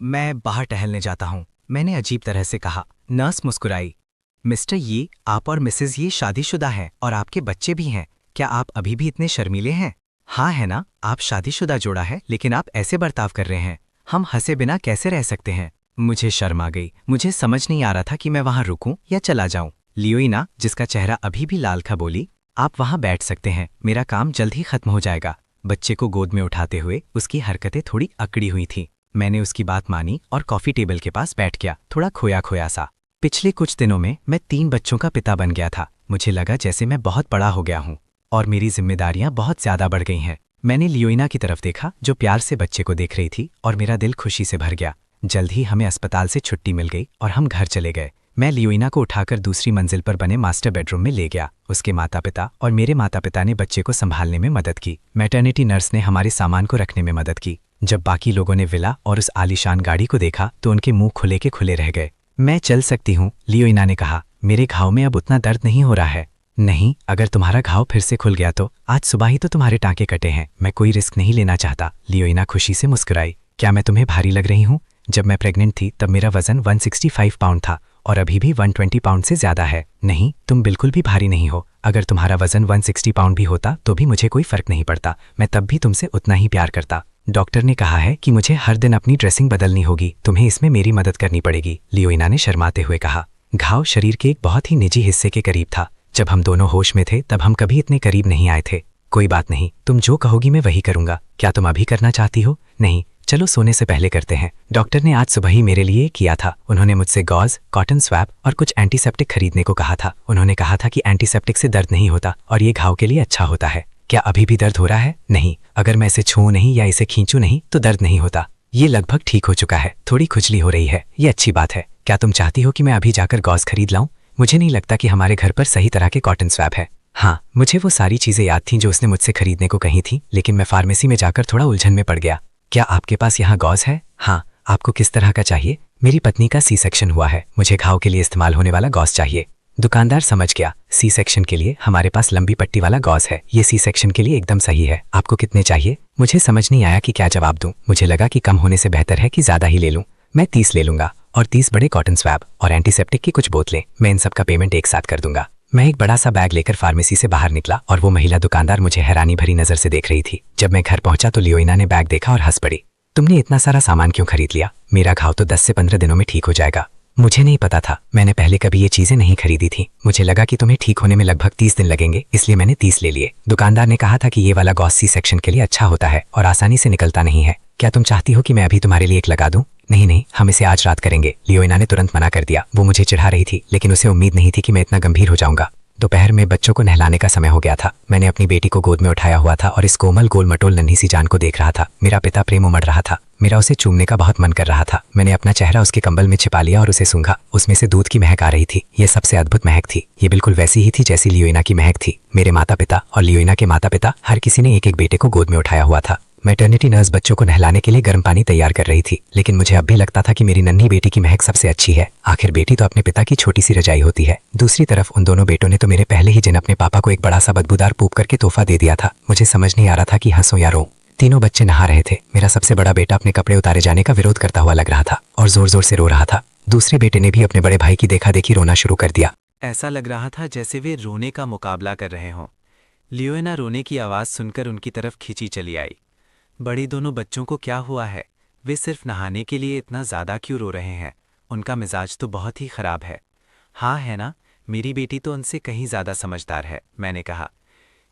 मैं बाहर टहलने जाता हूँ, मैंने अजीब तरह से कहा। नर्स मुस्कुराई। मिस्टर ये, आप और मिसेज ये शादीशुदा हैं और आपके बच्चे भी हैं। क्या आप अभी भी इतने शर्मीले हैं? हाँ है ना, आप शादीशुदा जोड़ा है, लेकिन आप ऐसे बर्ताव कर रहे हैं। हम हंसे बिना कैसे रह सकते हैं? मुझे शर्म आ गई। मुझे समझ नहीं आ रहा था कि मैं वहां रुकूं या चला जाऊं। लियू यिना, जिसका चेहरा अभी भी लाल था, बोली, आप वहां बैठ सकते हैं, मेरा काम जल्द ही खत्म हो जाएगा। बच्चे को गोद में उठाते हुए उसकी हरकतें थोड़ी अकड़ी हुई थीं। मैंने उसकी बात मानी और कॉफी टेबल के पास बैठ गया, थोड़ा खोया खोया सा। पिछले कुछ दिनों में मैं 3 बच्चों का पिता बन गया था। मुझे लगा जैसे मैं बहुत बड़ा हो गया हूँ और मेरी जिम्मेदारियां बहुत ज्यादा बढ़ गई हैं। मैंने लियू यिना की तरफ देखा, जो प्यार से बच्चे को देख रही थी, और मेरा दिल खुशी से भर गया। जल्द ही हमें अस्पताल से छुट्टी मिल गई और हम घर चले गए। मैं लियू यिना को उठाकर दूसरी मंजिल पर बने मास्टर बेडरूम में ले गया। उसके माता पिता और मेरे माता पिता ने बच्चे को संभालने में मदद की। मैटरनिटी नर्स ने हमारे सामान को रखने में मदद की। जब बाकी लोगों ने विला और उस आलीशान गाड़ी को देखा तो उनके मुंह खुले के खुले रह गए। मैं चल सकती हूँ, लियू यिना ने कहा। मेरे घाव में अब उतना दर्द नहीं हो रहा है। नहीं, अगर तुम्हारा घाव फिर से खुल गया तो आज सुबह ही तो तुम्हारे टाँके कटे हैं। मैं कोई रिस्क नहीं लेना चाहता। लियू यिना खुशी से मुस्कुराई। क्या मैं तुम्हें भारी लग रही हूँ? जब मैं प्रेग्नेंट थी तब मेरा वजन 165 पाउंड था और अभी भी 120 पाउंड से ज्यादा है। नहीं, तुम बिल्कुल भी भारी नहीं हो। अगर तुम्हारा वजन 160 पाउंड भी होता तो भी मुझे कोई फर्क नहीं पड़ता। मैं तब भी तुमसे उतना ही प्यार करता। डॉक्टर ने कहा है कि मुझे हर दिन अपनी ड्रेसिंग बदलनी होगी। तुम्हें इसमें मेरी मदद करनी पड़ेगी, लियू यिना ने शर्माते हुए कहा। घाव शरीर के एक बहुत ही निजी हिस्से के करीब था। जब हम दोनों होश में थे तब हम कभी इतने करीब नहीं आए थे। कोई बात नहीं, तुम जो कहोगी मैं वही करूंगा। क्या तुम अभी करना चाहती हो? नहीं, चलो सोने से पहले करते हैं। डॉक्टर ने आज सुबह ही मेरे लिए किया था। उन्होंने मुझसे गॉज, कॉटन स्वैब और कुछ एंटीसेप्टिक खरीदने को कहा था। उन्होंने कहा था कि एंटीसेप्टिक से दर्द नहीं होता और ये घाव के लिए अच्छा होता है। क्या अभी भी दर्द हो रहा है? नहीं, अगर मैं इसे छूऊं नहीं या इसे खींचूं नहीं तो दर्द नहीं होता। ये लगभग ठीक हो चुका है। थोड़ी खुजली हो रही है, ये अच्छी बात है। क्या तुम चाहती हो कि मैं अभी जाकर गॉज खरीद लाऊं? मुझे नहीं लगता कि हमारे घर पर सही तरह के कॉटन स्वैब है। हाँ, मुझे वो सारी चीजें याद थीं जो उसने मुझसे खरीदने को कही थी, लेकिन मैं फार्मेसी में जाकर थोड़ा उलझन में पड़ गया। क्या आपके पास यहाँ गॉज है? हाँ, आपको किस तरह का चाहिए? मेरी पत्नी का सी सेक्शन हुआ है, मुझे घाव के लिए इस्तेमाल होने वाला गॉज चाहिए। दुकानदार समझ गया, सी सेक्शन के लिए हमारे पास लंबी पट्टी वाला गॉज है, ये सी सेक्शन के लिए एकदम सही है। आपको कितने चाहिए? मुझे समझ नहीं आया कि क्या जवाब दूं। मुझे लगा कि कम होने से बेहतर है कि ज्यादा ही ले लूं। मैं 30 ले लूंगा, और 30 बड़े कॉटन स्वैब और एंटीसेप्टिक की कुछ बोतलें। मैं इन सब का पेमेंट एक साथ कर दूंगा। मैं एक बड़ा सा बैग लेकर फार्मेसी से बाहर निकला और वो महिला दुकानदार मुझे हैरानी भरी नजर से देख रही थी। जब मैं घर पहुंचा तो लियोइना ने बैग देखा और हंस पड़ी। तुमने इतना सारा सामान क्यों खरीद लिया? मेरा घाव तो 10 से 15 दिनों में ठीक हो जाएगा। मुझे नहीं पता था, मैंने पहले कभी ये चीजें नहीं खरीदी थी। मुझे लगा कि तुम्हें ठीक होने में लगभग 30 दिन लगेंगे, इसलिए मैंने 30 ले लिए। दुकानदार ने कहा था कि ये वाला गॉस सी सेक्शन के लिए अच्छा होता है और आसानी से निकलता नहीं है। क्या तुम चाहती हो कि मैं अभी तुम्हारे लिए एक लगा दूं? नहीं नहीं, हम इसे आज रात करेंगे। लियोइना ने तुरंत मना कर दिया। वो मुझे चिढ़ा रही थी, लेकिन उसे उम्मीद नहीं थी कि मैं इतना गंभीर हो जाऊंगा। दोपहर में बच्चों को नहलाने का समय हो गया था। मैंने अपनी बेटी को गोद में उठाया हुआ था और इस कोमल गोल मटोल नन्ही सी जान को देख रहा था। मेरा पिता प्रेम उमड़ रहा था। मेरा उसे चूमने का बहुत मन कर रहा था। मैंने अपना चेहरा उसके कंबल में छिपा लिया और उसे सूंघा। उसमें से दूध की महक आ रही थी। यह सबसे अद्भुत महक थी। ये बिल्कुल वैसी ही थी जैसी लियोइना की महक थी। मेरे माता पिता और लियोइना के माता पिता हर किसी ने एक एक बेटे को गोद में उठाया हुआ था। मैटर्निटी नर्स बच्चों को नहलाने के लिए गर्म पानी तैयार कर रही थी, लेकिन मुझे अब भी लगता था कि मेरी नन्ही बेटी की महक सबसे अच्छी है। आखिर बेटी तो अपने पिता की छोटी सी रजाई होती है। दूसरी तरफ उन दोनों बेटों ने तो मेरे पहले ही दिन अपने पापा को एक बड़ा सा बदबूदार पूप करके तोहफा दे दिया था। मुझे समझ नहीं आ रहा था कि हंसो या रो। तीनों बच्चे नहा रहे थे। मेरा सबसे बड़ा बेटा अपने कपड़े उतारे जाने का विरोध करता हुआ लग रहा था और जोर जोर से रो रहा था। दूसरे बेटे ने भी अपने बड़े भाई की देखा देखी रोना शुरू कर दिया। ऐसा लग रहा था जैसे वे रोने का मुकाबला कर रहे हों। लियोइना रोने की आवाज़ सुनकर उनकी तरफ खींची चली आई। बड़ी दोनों बच्चों को क्या हुआ है? वे सिर्फ नहाने के लिए इतना ज़्यादा क्यों रो रहे हैं? उनका मिजाज तो बहुत ही ख़राब है। हाँ है ना, मेरी बेटी तो उनसे कहीं ज़्यादा समझदार है, मैंने कहा।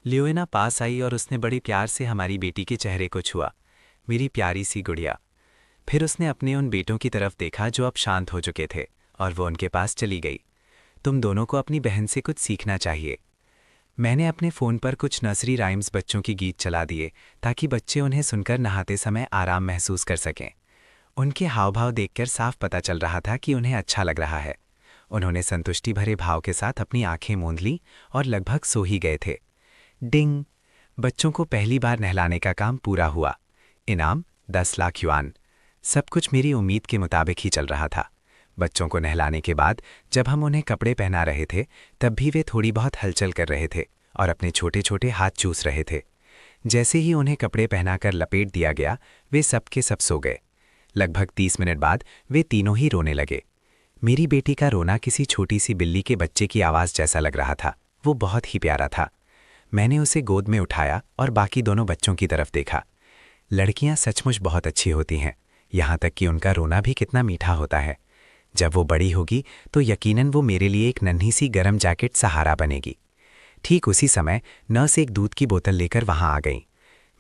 लियोइना पास आई और उसने बड़ी प्यार से हमारी बेटी के चेहरे को छुआ। मेरी प्यारी सी गुड़िया। फिर उसने अपने उन बेटों की तरफ देखा जो अब शांत हो चुके थे, और वो उनके पास चली गई। तुम दोनों को अपनी बहन से कुछ सीखना चाहिए। मैंने अपने फ़ोन पर कुछ नर्सरी राइम्स बच्चों की गीत चला दिए ताकि बच्चे उन्हें सुनकर नहाते समय आराम महसूस कर सकें। उनके हाव भाव देखकर साफ पता चल रहा था कि उन्हें अच्छा लग रहा है। उन्होंने संतुष्टि भरे भाव के साथ अपनी आंखें मूंद लीं और लगभग सो ही गए थे। डिंग! बच्चों को पहली बार नहलाने का काम पूरा हुआ। इनाम 10 लाख युआन। सब कुछ मेरी उम्मीद के मुताबिक ही चल रहा था। बच्चों को नहलाने के बाद जब हम उन्हें कपड़े पहना रहे थे तब भी वे थोड़ी बहुत हलचल कर रहे थे और अपने छोटे छोटे हाथ चूस रहे थे। जैसे ही उन्हें कपड़े पहनाकर लपेट दिया गया वे सब के सब सो गए। लगभग 30 मिनट बाद वे तीनों ही रोने लगे। मेरी बेटी का रोना किसी छोटी सी बिल्ली के बच्चे की आवाज़ जैसा लग रहा था। वो बहुत ही प्यारा था। मैंने उसे गोद में उठाया और बाकी दोनों बच्चों की तरफ देखा। लड़कियां सचमुच बहुत अच्छी होती हैं, यहाँ तक कि उनका रोना भी कितना मीठा होता है। जब वो बड़ी होगी तो यकीनन वो मेरे लिए एक नन्ही सी गरम जैकेट सहारा बनेगी। ठीक उसी समय नर्स एक दूध की बोतल लेकर वहां आ गई।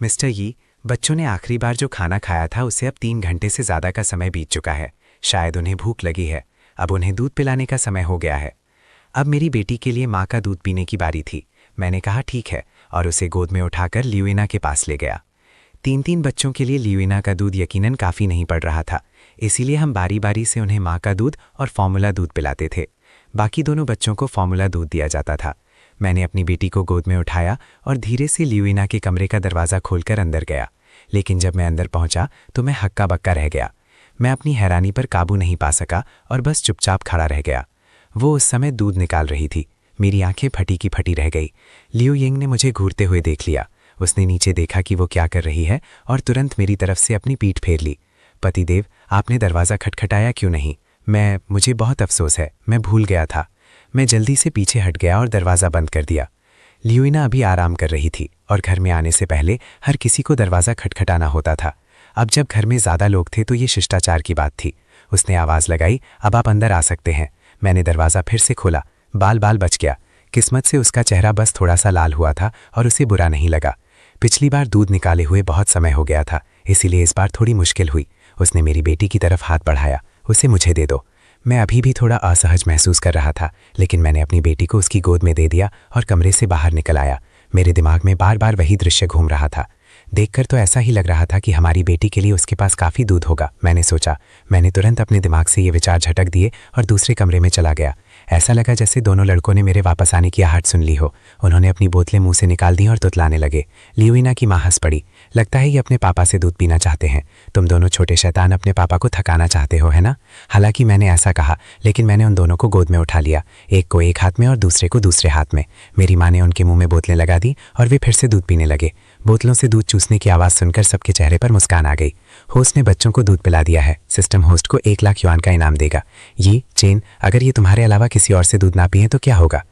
मिस्टर यी, बच्चों ने आखिरी बार जो खाना खाया था उसे अब 3 घंटे से ज़्यादा का समय बीत चुका है। शायद उन्हें भूख लगी है। अब उन्हें दूध पिलाने का समय हो गया है। अब मेरी बेटी के लिए माँ का दूध पीने की बारी थी। मैंने कहा ठीक है और उसे गोद में उठाकर लियोइना के पास ले गया। 3 बच्चों के लिए लियोइना का दूध यकीनन काफ़ी नहीं पड़ रहा था, इसीलिए हम बारी बारी से उन्हें माँ का दूध और फॉर्मूला दूध पिलाते थे। बाकी दोनों बच्चों को फॉर्मूला दूध दिया जाता था। मैंने अपनी बेटी को गोद में उठाया और धीरे से लियोइना के कमरे का दरवाज़ा खोलकर अंदर गया, लेकिन जब मैं अंदर पहुंचा तो मैं हक्का बक्का रह गया। मैं अपनी हैरानी पर काबू नहीं पा सका और बस चुपचाप खड़ा रह गया। वो उस समय दूध निकाल रही थी। मेरी आंखें फटी की फटी रह गई। लियो यिंग ने मुझे घूरते हुए देख लिया। उसने नीचे देखा कि वो क्या कर रही है और तुरंत मेरी तरफ से अपनी पीठ फेर ली। पतिदेव, आपने दरवाज़ा खटखटाया क्यों नहीं? मुझे बहुत अफसोस है, मैं भूल गया था। मैं जल्दी से पीछे हट गया और दरवाज़ा बंद कर दिया। लियोइना अभी आराम कर रही थी और घर में आने से पहले हर किसी को दरवाज़ा खटखटाना होता था। अब जब घर में ज़्यादा लोग थे तो ये शिष्टाचार की बात थी। उसने आवाज़ लगाई, अब आप अंदर आ सकते हैं। मैंने दरवाज़ा फिर से खोला। बाल बच गया। किस्मत से उसका चेहरा बस थोड़ा सा लाल हुआ था और उसे बुरा नहीं लगा। पिछली बार दूध निकाले हुए बहुत समय हो गया था, इसीलिए इस बार थोड़ी मुश्किल हुई। उसने मेरी बेटी की तरफ हाथ बढ़ाया। उसे मुझे दे दो। मैं अभी भी थोड़ा असहज महसूस कर रहा था, लेकिन मैंने अपनी बेटी को उसकी गोद में दे दिया और कमरे से बाहर निकल आया। मेरे दिमाग में बार बार वही दृश्य घूम रहा था। देखकर तो ऐसा ही लग रहा था कि हमारी बेटी के लिए उसके पास काफ़ी दूध होगा, मैंने सोचा। मैंने तुरंत अपने दिमाग से ये विचार झटक दिए और दूसरे कमरे में चला गया। ऐसा लगा जैसे दोनों लड़कों ने मेरे वापस आने की आहट सुन ली हो। उन्होंने अपनी बोतलें मुंह से निकाल दी और तुतलाने लगे। लियोइना की माँ हंस पड़ी। लगता है ये अपने पापा से दूध पीना चाहते हैं। तुम दोनों छोटे शैतान अपने पापा को थकाना चाहते हो, है ना? हालांकि मैंने ऐसा कहा, लेकिन मैंने उन दोनों को गोद में उठा लिया, एक को एक हाथ में और दूसरे को दूसरे हाथ में। मेरी माँ ने उनके मुंह में बोतलें लगा दी और वे फिर से दूध पीने लगे। बोतलों से दूध चूसने की आवाज़ सुनकर सबके चेहरे पर मुस्कान आ गई। होस्ट ने बच्चों को दूध पिला दिया है। सिस्टम होस्ट को 1 लाख युआन का इनाम देगा। ये चेन, अगर ये तुम्हारे अलावा किसी और से दूध ना पिए तो क्या होगा?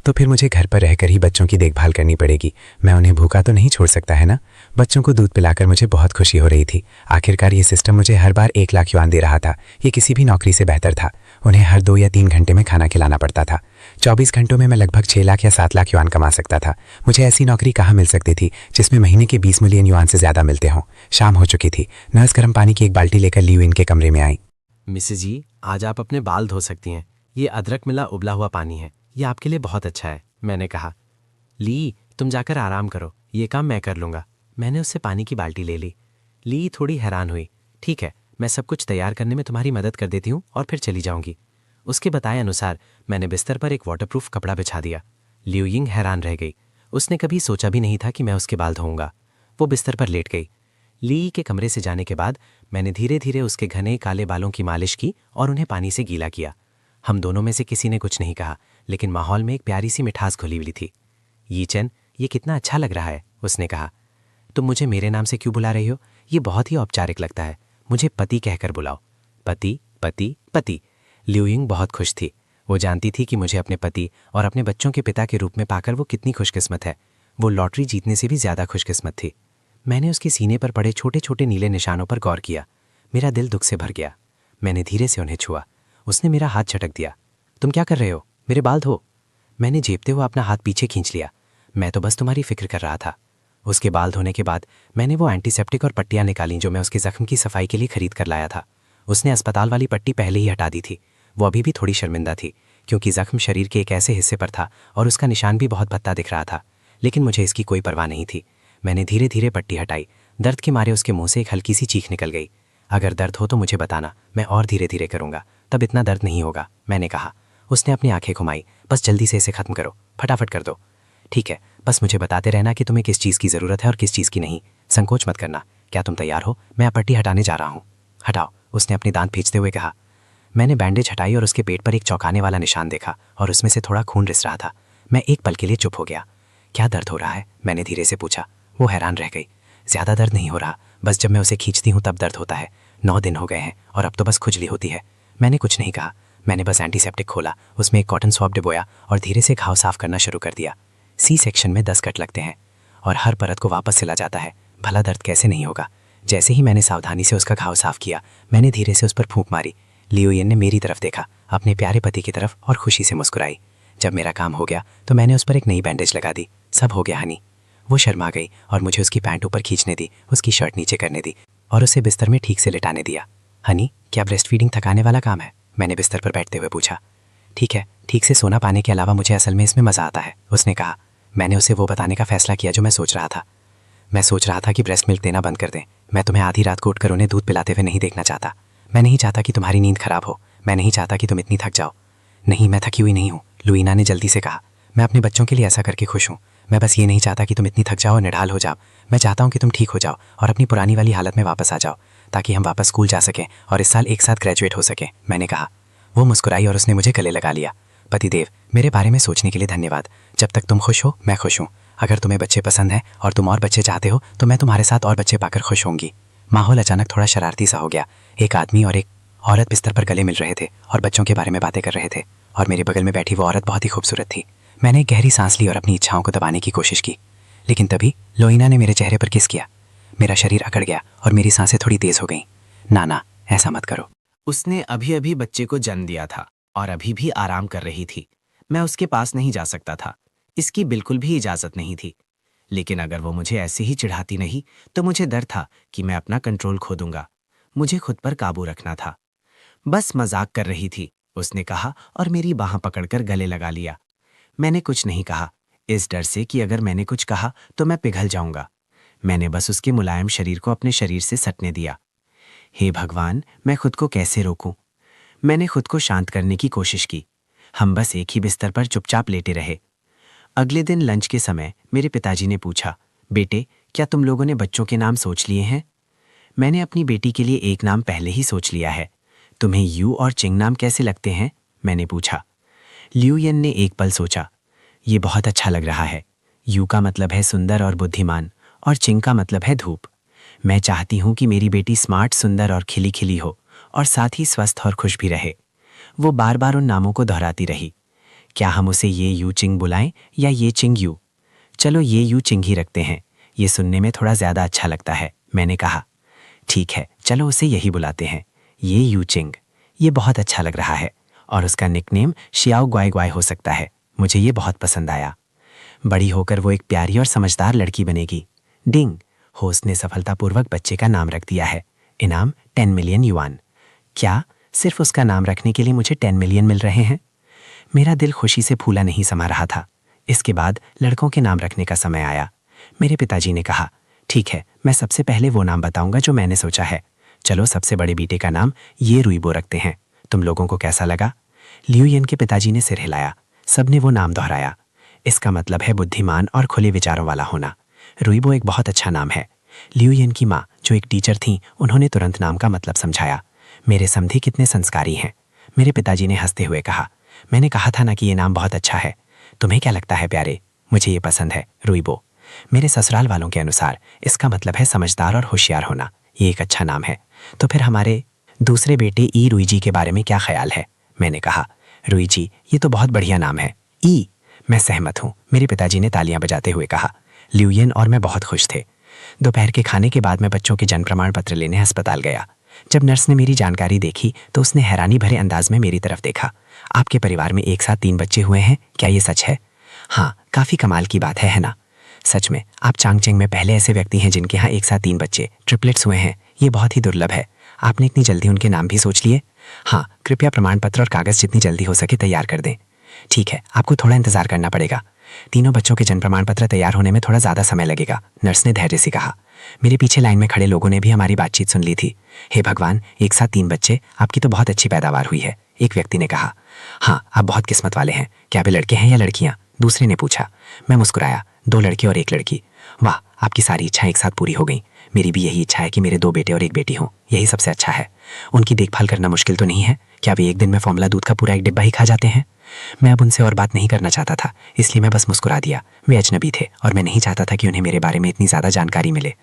तो फिर मुझे घर पर रहकर ही बच्चों की देखभाल करनी पड़ेगी। मैं उन्हें भूखा तो नहीं छोड़ सकता, है ना? बच्चों को दूध पिलाकर मुझे बहुत खुशी हो रही थी। आखिरकार ये सिस्टम मुझे हर बार 1 लाख युआन दे रहा था। ये किसी भी नौकरी से बेहतर था। उन्हें हर 2 या 3 घंटे में खाना खिलाना पड़ता था। 24 घंटों में मैं लगभग 6 लाख या 7 लाख युआन कमा सकता था। मुझे ऐसी नौकरी कहाँ मिल सकती थी जिसमें महीने के 20 मिलियन युआन से ज़्यादा मिलते हों। शाम हो चुकी थी। नर्स गर्म पानी की एक बाल्टी लेकर लियोइन के कमरे में आई। मिसेज जी, आज आप अपने बाल धो सकती हैं। ये अदरक मिला उबला हुआ पानी है, ये आपके लिए बहुत अच्छा है, मैंने कहा। ली, तुम जाकर आराम करो, ये काम मैं कर लूँगा। मैंने उससे पानी की बाल्टी ले ली। ली थोड़ी हैरान हुई। ठीक है, मैं सब कुछ तैयार करने में तुम्हारी मदद कर देती हूँ और फिर चली जाऊँगी। उसके बताए अनुसार मैंने बिस्तर पर एक वाटरप्रूफ कपड़ा बिछा दिया। लियोइंग हैरान रह गई। उसने कभी सोचा भी नहीं था कि मैं उसके बाल धोऊंगा। वो बिस्तर पर लेट गई। ली के कमरे से जाने के बाद मैंने धीरे धीरे उसके घने काले बालों की मालिश की और उन्हें पानी से गीला किया। हम दोनों में से किसी ने कुछ नहीं कहा, लेकिन माहौल में एक प्यारी सी मिठास घुली हुई थी। ये चैन, ये कितना अच्छा लग रहा है, उसने कहा। तुम मुझे मेरे नाम से क्यों बुला रही हो? ये बहुत ही औपचारिक लगता है। मुझे पति कहकर बुलाओ। पति पति पति। लियोइंग बहुत खुश थी। वो जानती थी कि मुझे अपने पति और अपने बच्चों के पिता के रूप में पाकर वो कितनी खुशकिस्मत है। वो लॉटरी जीतने से भी ज़्यादा खुशकिस्मत थी। मैंने उसके सीने पर पड़े छोटे छोटे नीले निशानों पर गौर किया। मेरा दिल दुख से भर गया। मैंने धीरे से उन्हें छुआ। उसने मेरा हाथ झटक दिया। तुम क्या कर रहे हो? मेरे बाल धो। मैंने झेपते हुए अपना हाथ पीछे खींच लिया। मैं तो बस तुम्हारी फिक्र कर रहा था। उसके बाल धोने के बाद मैंने वो एंटीसेप्टिक और पट्टियाँ निकाली जो मैं उसके जख्म की सफाई के लिए खरीद कर लाया था। उसने अस्पताल वाली पट्टी पहले ही हटा दी थी। वो अभी भी थोड़ी शर्मिंदा थी, क्योंकि जख्म शरीर के एक ऐसे हिस्से पर था और उसका निशान भी बहुत भद्दा दिख रहा था। लेकिन मुझे इसकी कोई परवाह नहीं थी। मैंने धीरे धीरे पट्टी हटाई। दर्द के मारे उसके मुंह से एक हल्की सी चीख निकल गई। अगर दर्द हो तो मुझे बताना, मैं और धीरे धीरे करूँगा, तब इतना दर्द नहीं होगा, मैंने कहा। उसने अपनी आंखें घुमाई। बस जल्दी से इसे ख़त्म करो, फटाफट कर दो। ठीक है, बस मुझे बताते रहना कि तुम्हें किस चीज़ की ज़रूरत है और किस चीज़ की नहीं। संकोच मत करना। क्या तुम तैयार हो? मैं अब पट्टी हटाने जा रहा हूँ। हटाओ, उसने अपने दांत खींचते हुए कहा। मैंने बैंडेज हटाई और उसके पेट पर एक चौंकाने वाला निशान देखा और उसमें से थोड़ा खून रिस रहा था। मैं एक पल के लिए चुप हो गया। क्या दर्द हो रहा है? मैंने धीरे से पूछा। वो हैरान रह गई। ज़्यादा दर्द नहीं हो रहा, बस जब मैं उसे खींचती हूँ तब दर्द होता है। 9 दिन हो गए हैं और अब तो बस खुजली होती है। मैंने कुछ नहीं कहा। मैंने बस एंटीसेप्टिक खोला, उसमें एक कॉटन स्वैब डिबोया और धीरे से घाव साफ करना शुरू कर दिया। सी सेक्शन में 10 कट लगते हैं और हर परत को वापस सिला जाता है। भला दर्द कैसे नहीं होगा? जैसे ही मैंने सावधानी से उसका घाव साफ किया, मैंने धीरे से उस पर फूंक मारी। लियोइन ने मेरी तरफ देखा, अपने प्यारे पति की तरफ, और खुशी से मुस्कुराई। जब मेरा काम हो गया तो मैंने उस पर एक नई बैंडेज लगा दी। सब हो गया हनी। वो शर्मा गई और मुझे उसकी पैंट ऊपर खींचने दी, उसकी शर्ट नीचे करने दी और उसे बिस्तर में ठीक से लिटाने दिया। हनी, क्या ब्रेस्ट फीडिंग थकाने वाला काम है? मैंने बिस्तर पर बैठते हुए पूछा। ठीक है, ठीक से सोना पाने के अलावा मुझे असल में इसमें मज़ा आता है, उसने कहा। मैंने उसे वो बताने का फैसला किया जो मैं सोच रहा था। मैं सोच रहा था कि ब्रेस्ट मिल्क देना बंद कर दें। मैं तुम्हें आधी रात को उठकर उन्हें दूध पिलाते हुए नहीं देखना चाहता। मैं नहीं चाहता कि तुम्हारी नींद खराब हो। मैं नहीं चाहता कि तुम इतनी थक जाओ। नहीं, मैं थकी हुई नहीं हूँ, लुइना ने जल्दी से कहा। मैं अपने बच्चों के लिए ऐसा करके खुश हूँ। मैं बस ये नहीं चाहता कि तुम इतनी थक जाओ और निढाल हो जाओ। मैं चाहता हूँ कि तुम ठीक हो जाओ और अपनी पुरानी वाली हालत में वापस आ जाओ, ताकि हम वापस स्कूल जा सकें और इस साल एक साथ ग्रेजुएट हो सकें, मैंने कहा। वो मुस्कुराई और उसने मुझे गले लगा लिया। पतिदेव, मेरे बारे में सोचने के लिए धन्यवाद। जब तक तुम खुश हो, मैं खुश हूँ। अगर तुम्हें बच्चे पसंद हैं और तुम और बच्चे चाहते हो तो मैं तुम्हारे साथ और बच्चे पाकर खुश होंगी। माहौल अचानक थोड़ा शरारती सा हो गया। एक आदमी और एक औरत बिस्तर पर गले मिल रहे थे और बच्चों के बारे में बातें कर रहे थे, और मेरे बगल में बैठी वो औरत बहुत ही खूबसूरत थी। मैंने एक गहरी सांस ली और अपनी इच्छाओं को दबाने की कोशिश की, लेकिन तभी लोइना ने मेरे चेहरे पर किस किया। मेरा शरीर अकड़ गया और मेरी सांसें थोड़ी तेज हो गईं। ना, ऐसा मत करो। उसने अभी अभी बच्चे को जन्म दिया था और अभी भी आराम कर रही थी। मैं उसके पास नहीं जा सकता था, इसकी बिल्कुल भी इजाजत नहीं थी। लेकिन अगर वो मुझे ऐसे ही चिढ़ाती नहीं तो मुझे डर था कि मैं अपना कंट्रोल खो दूंगा। मुझे खुद पर काबू रखना था। बस मजाक कर रही थी, उसने कहा और मेरी बाह पकड़कर गले लगा लिया। मैंने कुछ नहीं कहा, इस डर से कि अगर मैंने कुछ कहा तो मैं पिघल जाऊंगा। मैंने बस उसके मुलायम शरीर को अपने शरीर से सटने दिया। हे भगवान, मैं खुद को कैसे रोकूं? मैंने खुद को शांत करने की कोशिश की। हम बस एक ही बिस्तर पर चुपचाप लेटे रहे। अगले दिन लंच के समय मेरे पिताजी ने पूछा, बेटे क्या तुम लोगों ने बच्चों के नाम सोच लिए हैं? मैंने अपनी बेटी के लिए एक नाम पहले ही सोच लिया है। तुम्हें यू और चिंग नाम कैसे लगते हैं? मैंने पूछा। लियू यन ने एक पल सोचा। ये बहुत अच्छा लग रहा है। यू का मतलब है सुंदर और बुद्धिमान, और चिंग का मतलब है धूप। मैं चाहती हूँ कि मेरी बेटी स्मार्ट, सुंदर और खिली खिली हो, और साथ ही स्वस्थ और खुश भी रहे। वो बार बार उन नामों को दोहराती रही। क्या हम उसे ये यू चिंग बुलाएं या ये चिंग यू? चलो ये यू चिंग ही रखते हैं, ये सुनने में थोड़ा ज़्यादा अच्छा लगता है, मैंने कहा। ठीक है, चलो उसे यही बुलाते हैं, ये यू चिंग। ये बहुत अच्छा लग रहा है, और उसका निकनेम शियाओ ग्वाई ग्वाई हो सकता है। मुझे ये बहुत पसंद आया। बड़ी होकर वो एक प्यारी और समझदार लड़की बनेगी। डिंग, होस्ट ने सफलतापूर्वक बच्चे का नाम रख दिया है। इनाम 10 मिलियन युआन। क्या सिर्फ उसका नाम रखने के लिए मुझे 10 मिलियन मिल रहे हैं? मेरा दिल खुशी से फूला नहीं समा रहा था। इसके बाद लड़कों के नाम रखने का समय आया। मेरे पिताजी ने कहा, ठीक है, मैं सबसे पहले वो नाम बताऊंगा जो मैंने सोचा है। चलो सबसे बड़े बेटे का नाम ये रुइबो रखते हैं। तुम लोगों को कैसा लगा? लियू यन के पिताजी ने सिर हिलाया। सबने वो नाम दोहराया। इसका मतलब है बुद्धिमान और खुले विचारों वाला होना। रुइबो एक बहुत अच्छा नाम है। लियू यन की माँ, जो एक टीचर थीं, उन्होंने तुरंत नाम का मतलब समझाया। मेरे समधी कितने संस्कारी हैं। मेरे पिताजी ने हंसते हुए कहा, मैंने कहा था ना कि ये नाम बहुत अच्छा है। तुम्हें क्या लगता है प्यारे? मुझे ये पसंद है, रुइबो। मेरे ससुराल वालों के अनुसार इसका मतलब है समझदार और होशियार होना। ये एक अच्छा नाम है। तो फिर हमारे दूसरे बेटे ई रुईजी के बारे में क्या ख्याल है? मैंने कहा, रुईजी ये तो बहुत बढ़िया नाम है। ई, मैं सहमत हूँ, मेरे पिताजी ने तालियां बजाते हुए कहा। लियू यन और मैं बहुत खुश थे। दोपहर के खाने के बाद मैं बच्चों के जन्म प्रमाण पत्र लेने अस्पताल गया। जब नर्स ने मेरी जानकारी देखी तो उसने हैरानी भरे अंदाज में मेरी तरफ देखा। आपके परिवार में एक साथ 3 बच्चे हुए हैं, क्या ये सच है? हाँ, काफ़ी कमाल की बात है ना? सच में, आप चांगचेंग में पहले ऐसे व्यक्ति हैं जिनके यहाँ एक साथ 3 बच्चे ट्रिपलेट्स हुए हैं। ये बहुत ही दुर्लभ है। आपने इतनी जल्दी उनके नाम भी सोच लिए? हाँ, कृपया प्रमाण पत्र और कागज़ जितनी जल्दी हो सके तैयार कर दें। ठीक है, आपको थोड़ा इंतजार करना पड़ेगा। तीनों बच्चों के जन्म प्रमाण पत्र तैयार होने में थोड़ा ज़्यादा समय लगेगा, नर्स ने धैर्य से कहा। मेरे पीछे लाइन में खड़े लोगों ने भी हमारी बातचीत सुन ली थी। हे भगवान, एक साथ 3 बच्चे, आपकी तो बहुत अच्छी पैदावार हुई है, एक व्यक्ति ने कहा। हाँ, आप बहुत किस्मत वाले हैं। क्या वे लड़के हैं या लड़कियाँ? दूसरे ने पूछा। मैं मुस्कुराया। 2 लड़के और 1 लड़की। वाह, आपकी सारी इच्छाएं एक साथ पूरी हो गई। मेरी भी यही इच्छा है कि मेरे 2 बेटे और 1 बेटी हों। यही सबसे अच्छा है। उनकी देखभाल करना मुश्किल तो नहीं है? क्या वे एक दिन में फॉर्मूला दूध का पूरा 1 डिब्बा ही खा जाते हैं? मैं अब उनसे और बात नहीं करना चाहता था, इसलिए मैं बस मुस्कुरा दिया। वे अजनबी थे और मैं नहीं चाहता था कि उन्हें मेरे बारे में इतनी ज़्यादा जानकारी मिले।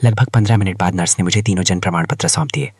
लगभग 15 मिनट बाद नर्स ने मुझे तीनों जन्म प्रमाण पत्र सौंप दिए।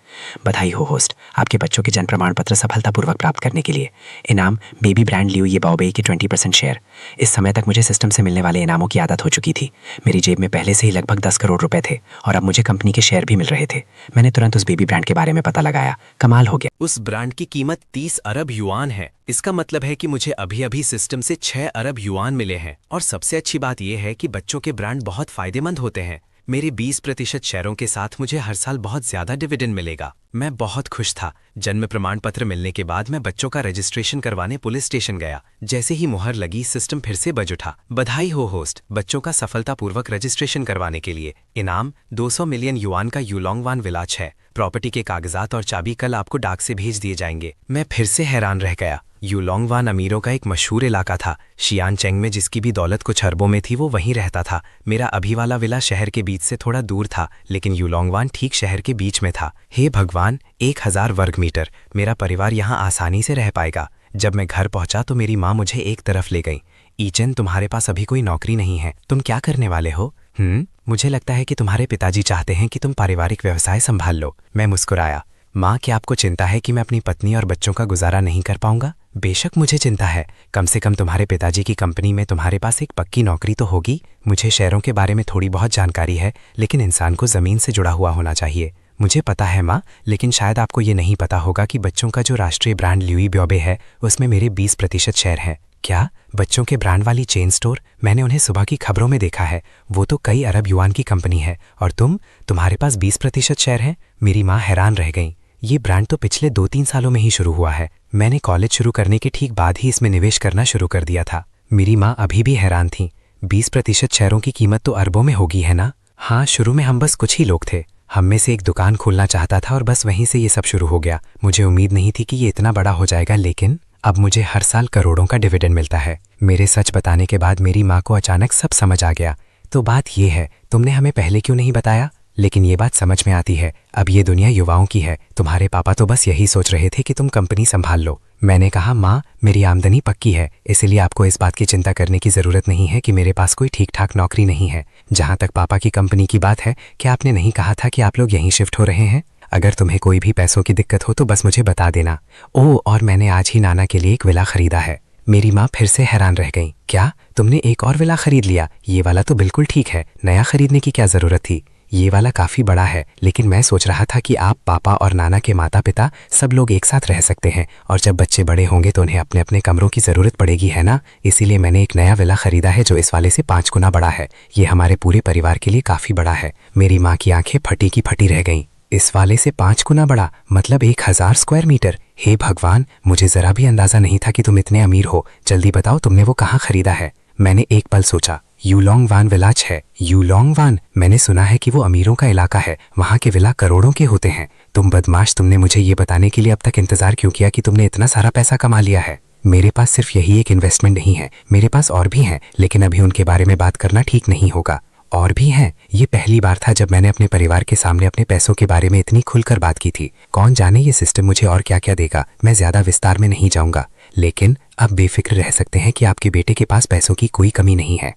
बधाई हो होस्ट, आपके बच्चों के जन्म प्रमाण पत्र सफलतापूर्वक प्राप्त करने के लिए। इनाम बेबी ब्रांड लियू ये बाओबेई के 20% शेयर। इस समय तक मुझे सिस्टम से मिलने वाले इनामों की आदत हो चुकी थी। मेरी जेब में पहले से ही लगभग 10 करोड़ रुपए थे और अब मुझे कंपनी के शेयर भी मिल रहे थे। मैंने तुरंत उस बेबी ब्रांड के बारे में पता लगाया। कमाल हो गया। उस ब्रांड की कीमत 30 अरब युआन है। इसका मतलब है कि मुझे अभी अभी सिस्टम से 6 अरब युआन मिले हैं। और सबसे अच्छी बात यह है कि बच्चों के ब्रांड बहुत फायदेमंद होते हैं। मेरे 20% शेयरों के साथ मुझे हर साल बहुत ज्यादा डिविडेंड मिलेगा। मैं बहुत खुश था। जन्म प्रमाण पत्र मिलने के बाद मैं बच्चों का रजिस्ट्रेशन करवाने पुलिस स्टेशन गया। जैसे ही मुहर लगी, सिस्टम फिर से बज उठा। बधाई हो होस्ट, बच्चों का सफलतापूर्वक रजिस्ट्रेशन करवाने के लिए। इनाम 200 मिलियन युआन का यूलोंगवान विलाज है। प्रॉपर्टी के कागजात और चाबी कल आपको डाक से भेज दिए जाएंगे। मैं फिर से हैरान रह गया। यूलोंगवान अमीरों का एक मशहूर इलाका था। शियानचेंग में जिसकी भी दौलत कुछ अरबों में थी, वो वहीं रहता था। मेरा अभी वाला विला शहर के बीच से थोड़ा दूर था, लेकिन यूलोंगवान ठीक शहर के बीच में था। हे भगवान, 1000 वर्ग मीटर। मेरा परिवार यहाँ आसानी से रह पाएगा। जब मैं घर पहुंचा तो मेरी माँ मुझे एक तरफ ले गई। ईचन, तुम्हारे पास अभी कोई नौकरी नहीं है, तुम क्या करने वाले हो? मुझे लगता है कि तुम्हारे पिताजी चाहते हैं कि तुम पारिवारिक व्यवसाय संभाल लो। मैं मुस्कुराया। माँ, क्या आपको चिंता है कि मैं अपनी पत्नी और बच्चों का गुजारा नहीं कर पाऊंगा? बेशक मुझे चिंता है। कम से कम तुम्हारे पिताजी की कंपनी में तुम्हारे पास एक पक्की नौकरी तो होगी। मुझे शेयरों के बारे में थोड़ी बहुत जानकारी है, लेकिन इंसान को ज़मीन से जुड़ा हुआ होना चाहिए। मुझे पता है माँ, लेकिन शायद आपको ये नहीं पता होगा कि बच्चों का जो राष्ट्रीय ब्रांड ल्यूई ब्योबे है, उसमें मेरे 20% शेयर हैं। क्या? बच्चों के ब्रांड वाली चेन स्टोर? मैंने उन्हें सुबह की खबरों में देखा है। वो तो कई अरब युआन की कंपनी है, और तुम्हारे पास 20% शेयर हैं? मेरी माँ हैरान रह गई। ये ब्रांड तो पिछले 2-3 सालों में ही शुरू हुआ है। मैंने कॉलेज शुरू करने के ठीक बाद ही इसमें निवेश करना शुरू कर दिया था। मेरी माँ अभी भी हैरान थी। 20% शेयरों की कीमत तो अरबों में होगी, है ना? हाँ, शुरू में हम बस कुछ ही लोग थे। हम में से एक दुकान खोलना चाहता था और बस वहीं से ये सब शुरू हो गया। मुझे उम्मीद नहीं थी कि ये इतना बड़ा हो जाएगा, लेकिन अब मुझे हर साल करोड़ों का डिविडेंड मिलता है। मेरे सच बताने के बाद मेरी माँ को अचानक सब समझ आ गया। तो बात ये है, तुमने हमें पहले क्यों नहीं बताया? लेकिन ये बात समझ में आती है, अब ये दुनिया युवाओं की है। तुम्हारे पापा तो बस यही सोच रहे थे कि तुम कंपनी संभाल लो। मैंने कहा, माँ मेरी आमदनी पक्की है, इसलिए आपको इस बात की चिंता करने की ज़रूरत नहीं है कि मेरे पास कोई ठीक ठाक नौकरी नहीं है। जहाँ तक पापा की कंपनी की बात है, क्या आपने नहीं कहा था कि आप लोग यहीं शिफ्ट हो रहे हैं? अगर तुम्हें कोई भी पैसों की दिक्कत हो तो बस मुझे बता देना। ओह, और मैंने आज ही नाना के लिए एक विला खरीदा है। मेरी माँ फिर से हैरान रह गई। क्या तुमने एक और विला खरीद लिया? ये वाला तो बिल्कुल ठीक है, नया खरीदने की क्या ज़रूरत थी? ये वाला काफ़ी बड़ा है, लेकिन मैं सोच रहा था कि आप, पापा और नाना के माता पिता सब लोग एक साथ रह सकते हैं, और जब बच्चे बड़े होंगे तो उन्हें अपने अपने कमरों की ज़रूरत पड़ेगी, है ना? इसीलिए मैंने एक नया विला खरीदा है जो इस वाले से 5 गुना बड़ा है। ये हमारे पूरे परिवार के लिए काफ़ी बड़ा है। मेरी माँ की आंखें फटी की फटी रह गईं। इस वाले से 5 गुना बड़ा, मतलब 1000 स्क्वायर मीटर? हे भगवान, मुझे ज़रा भी अंदाज़ा नहीं था कि तुम इतने अमीर हो। जल्दी बताओ, तुमने वो कहाँ खरीदा है? मैंने एक पल सोचा। यूलोंग वान विलाज है। यूलोंग वान? मैंने सुना है कि वो अमीरों का इलाका है, वहाँ के विला करोड़ों के होते हैं। तुम बदमाश, तुमने मुझे ये बताने के लिए अब तक इंतजार क्यों किया कि तुमने इतना सारा पैसा कमा लिया है? मेरे पास सिर्फ यही एक इन्वेस्टमेंट नहीं है, मेरे पास और भी हैं, लेकिन अभी उनके बारे में बात करना ठीक नहीं होगा। और भी हैं? ये पहली बार था जब मैंने अपने परिवार के सामने अपने पैसों के बारे में इतनी खुलकर बात की थी। कौन जाने ये सिस्टम मुझे और क्या क्या देगा। मैं ज़्यादा विस्तार में नहीं जाऊंगा, लेकिन अब बेफिक्र रह सकते हैं कि आपके बेटे के पास पैसों की कोई कमी नहीं है।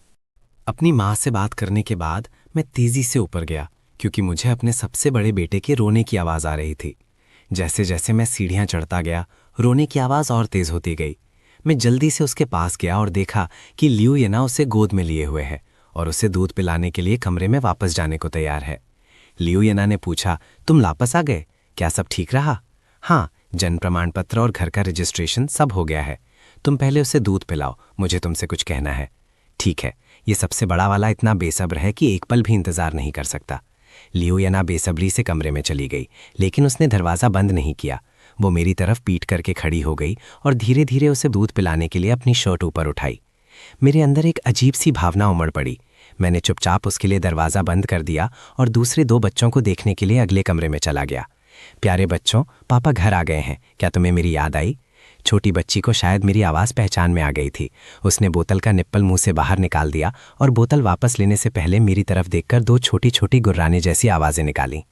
अपनी माँ से बात करने के बाद मैं तेजी से ऊपर गया, क्योंकि मुझे अपने सबसे बड़े बेटे के रोने की आवाज़ आ रही थी। जैसे जैसे मैं सीढ़ियाँ चढ़ता गया, रोने की आवाज़ और तेज़ होती गई। मैं जल्दी से उसके पास गया और देखा कि लियू येना उसे गोद में लिए हुए है और उसे दूध पिलाने के लिए कमरे में वापस जाने को तैयार है। लियू येना ने पूछा, तुम वापस आ गए? क्या सब ठीक रहा? हाँ, जन्म प्रमाण पत्र और घर का रजिस्ट्रेशन सब हो गया है। तुम पहले उसे दूध पिलाओ, मुझे तुमसे कुछ कहना है। ठीक है। ये सबसे बड़ा वाला इतना बेसब्र है कि एक पल भी इंतजार नहीं कर सकता। लियू येना बेसब्री से कमरे में चली गई, लेकिन उसने दरवाज़ा बंद नहीं किया। वो मेरी तरफ पीट करके खड़ी हो गई और धीरे धीरे उसे दूध पिलाने के लिए अपनी शर्ट ऊपर उठाई। मेरे अंदर एक अजीब सी भावना उमड़ पड़ी। मैंने चुपचाप उसके लिए दरवाज़ा बंद कर दिया और दूसरे 2 बच्चों को देखने के लिए अगले कमरे में चला गया। प्यारे बच्चों, पापा घर आ गए हैं, क्या तुम्हें मेरी याद आई? छोटी बच्ची को शायद मेरी आवाज़ पहचान में आ गई थी। उसने बोतल का निप्पल मुंह से बाहर निकाल दिया और बोतल वापस लेने से पहले मेरी तरफ देखकर 2 छोटी छोटी गुर्राने जैसी आवाज़ें निकाली।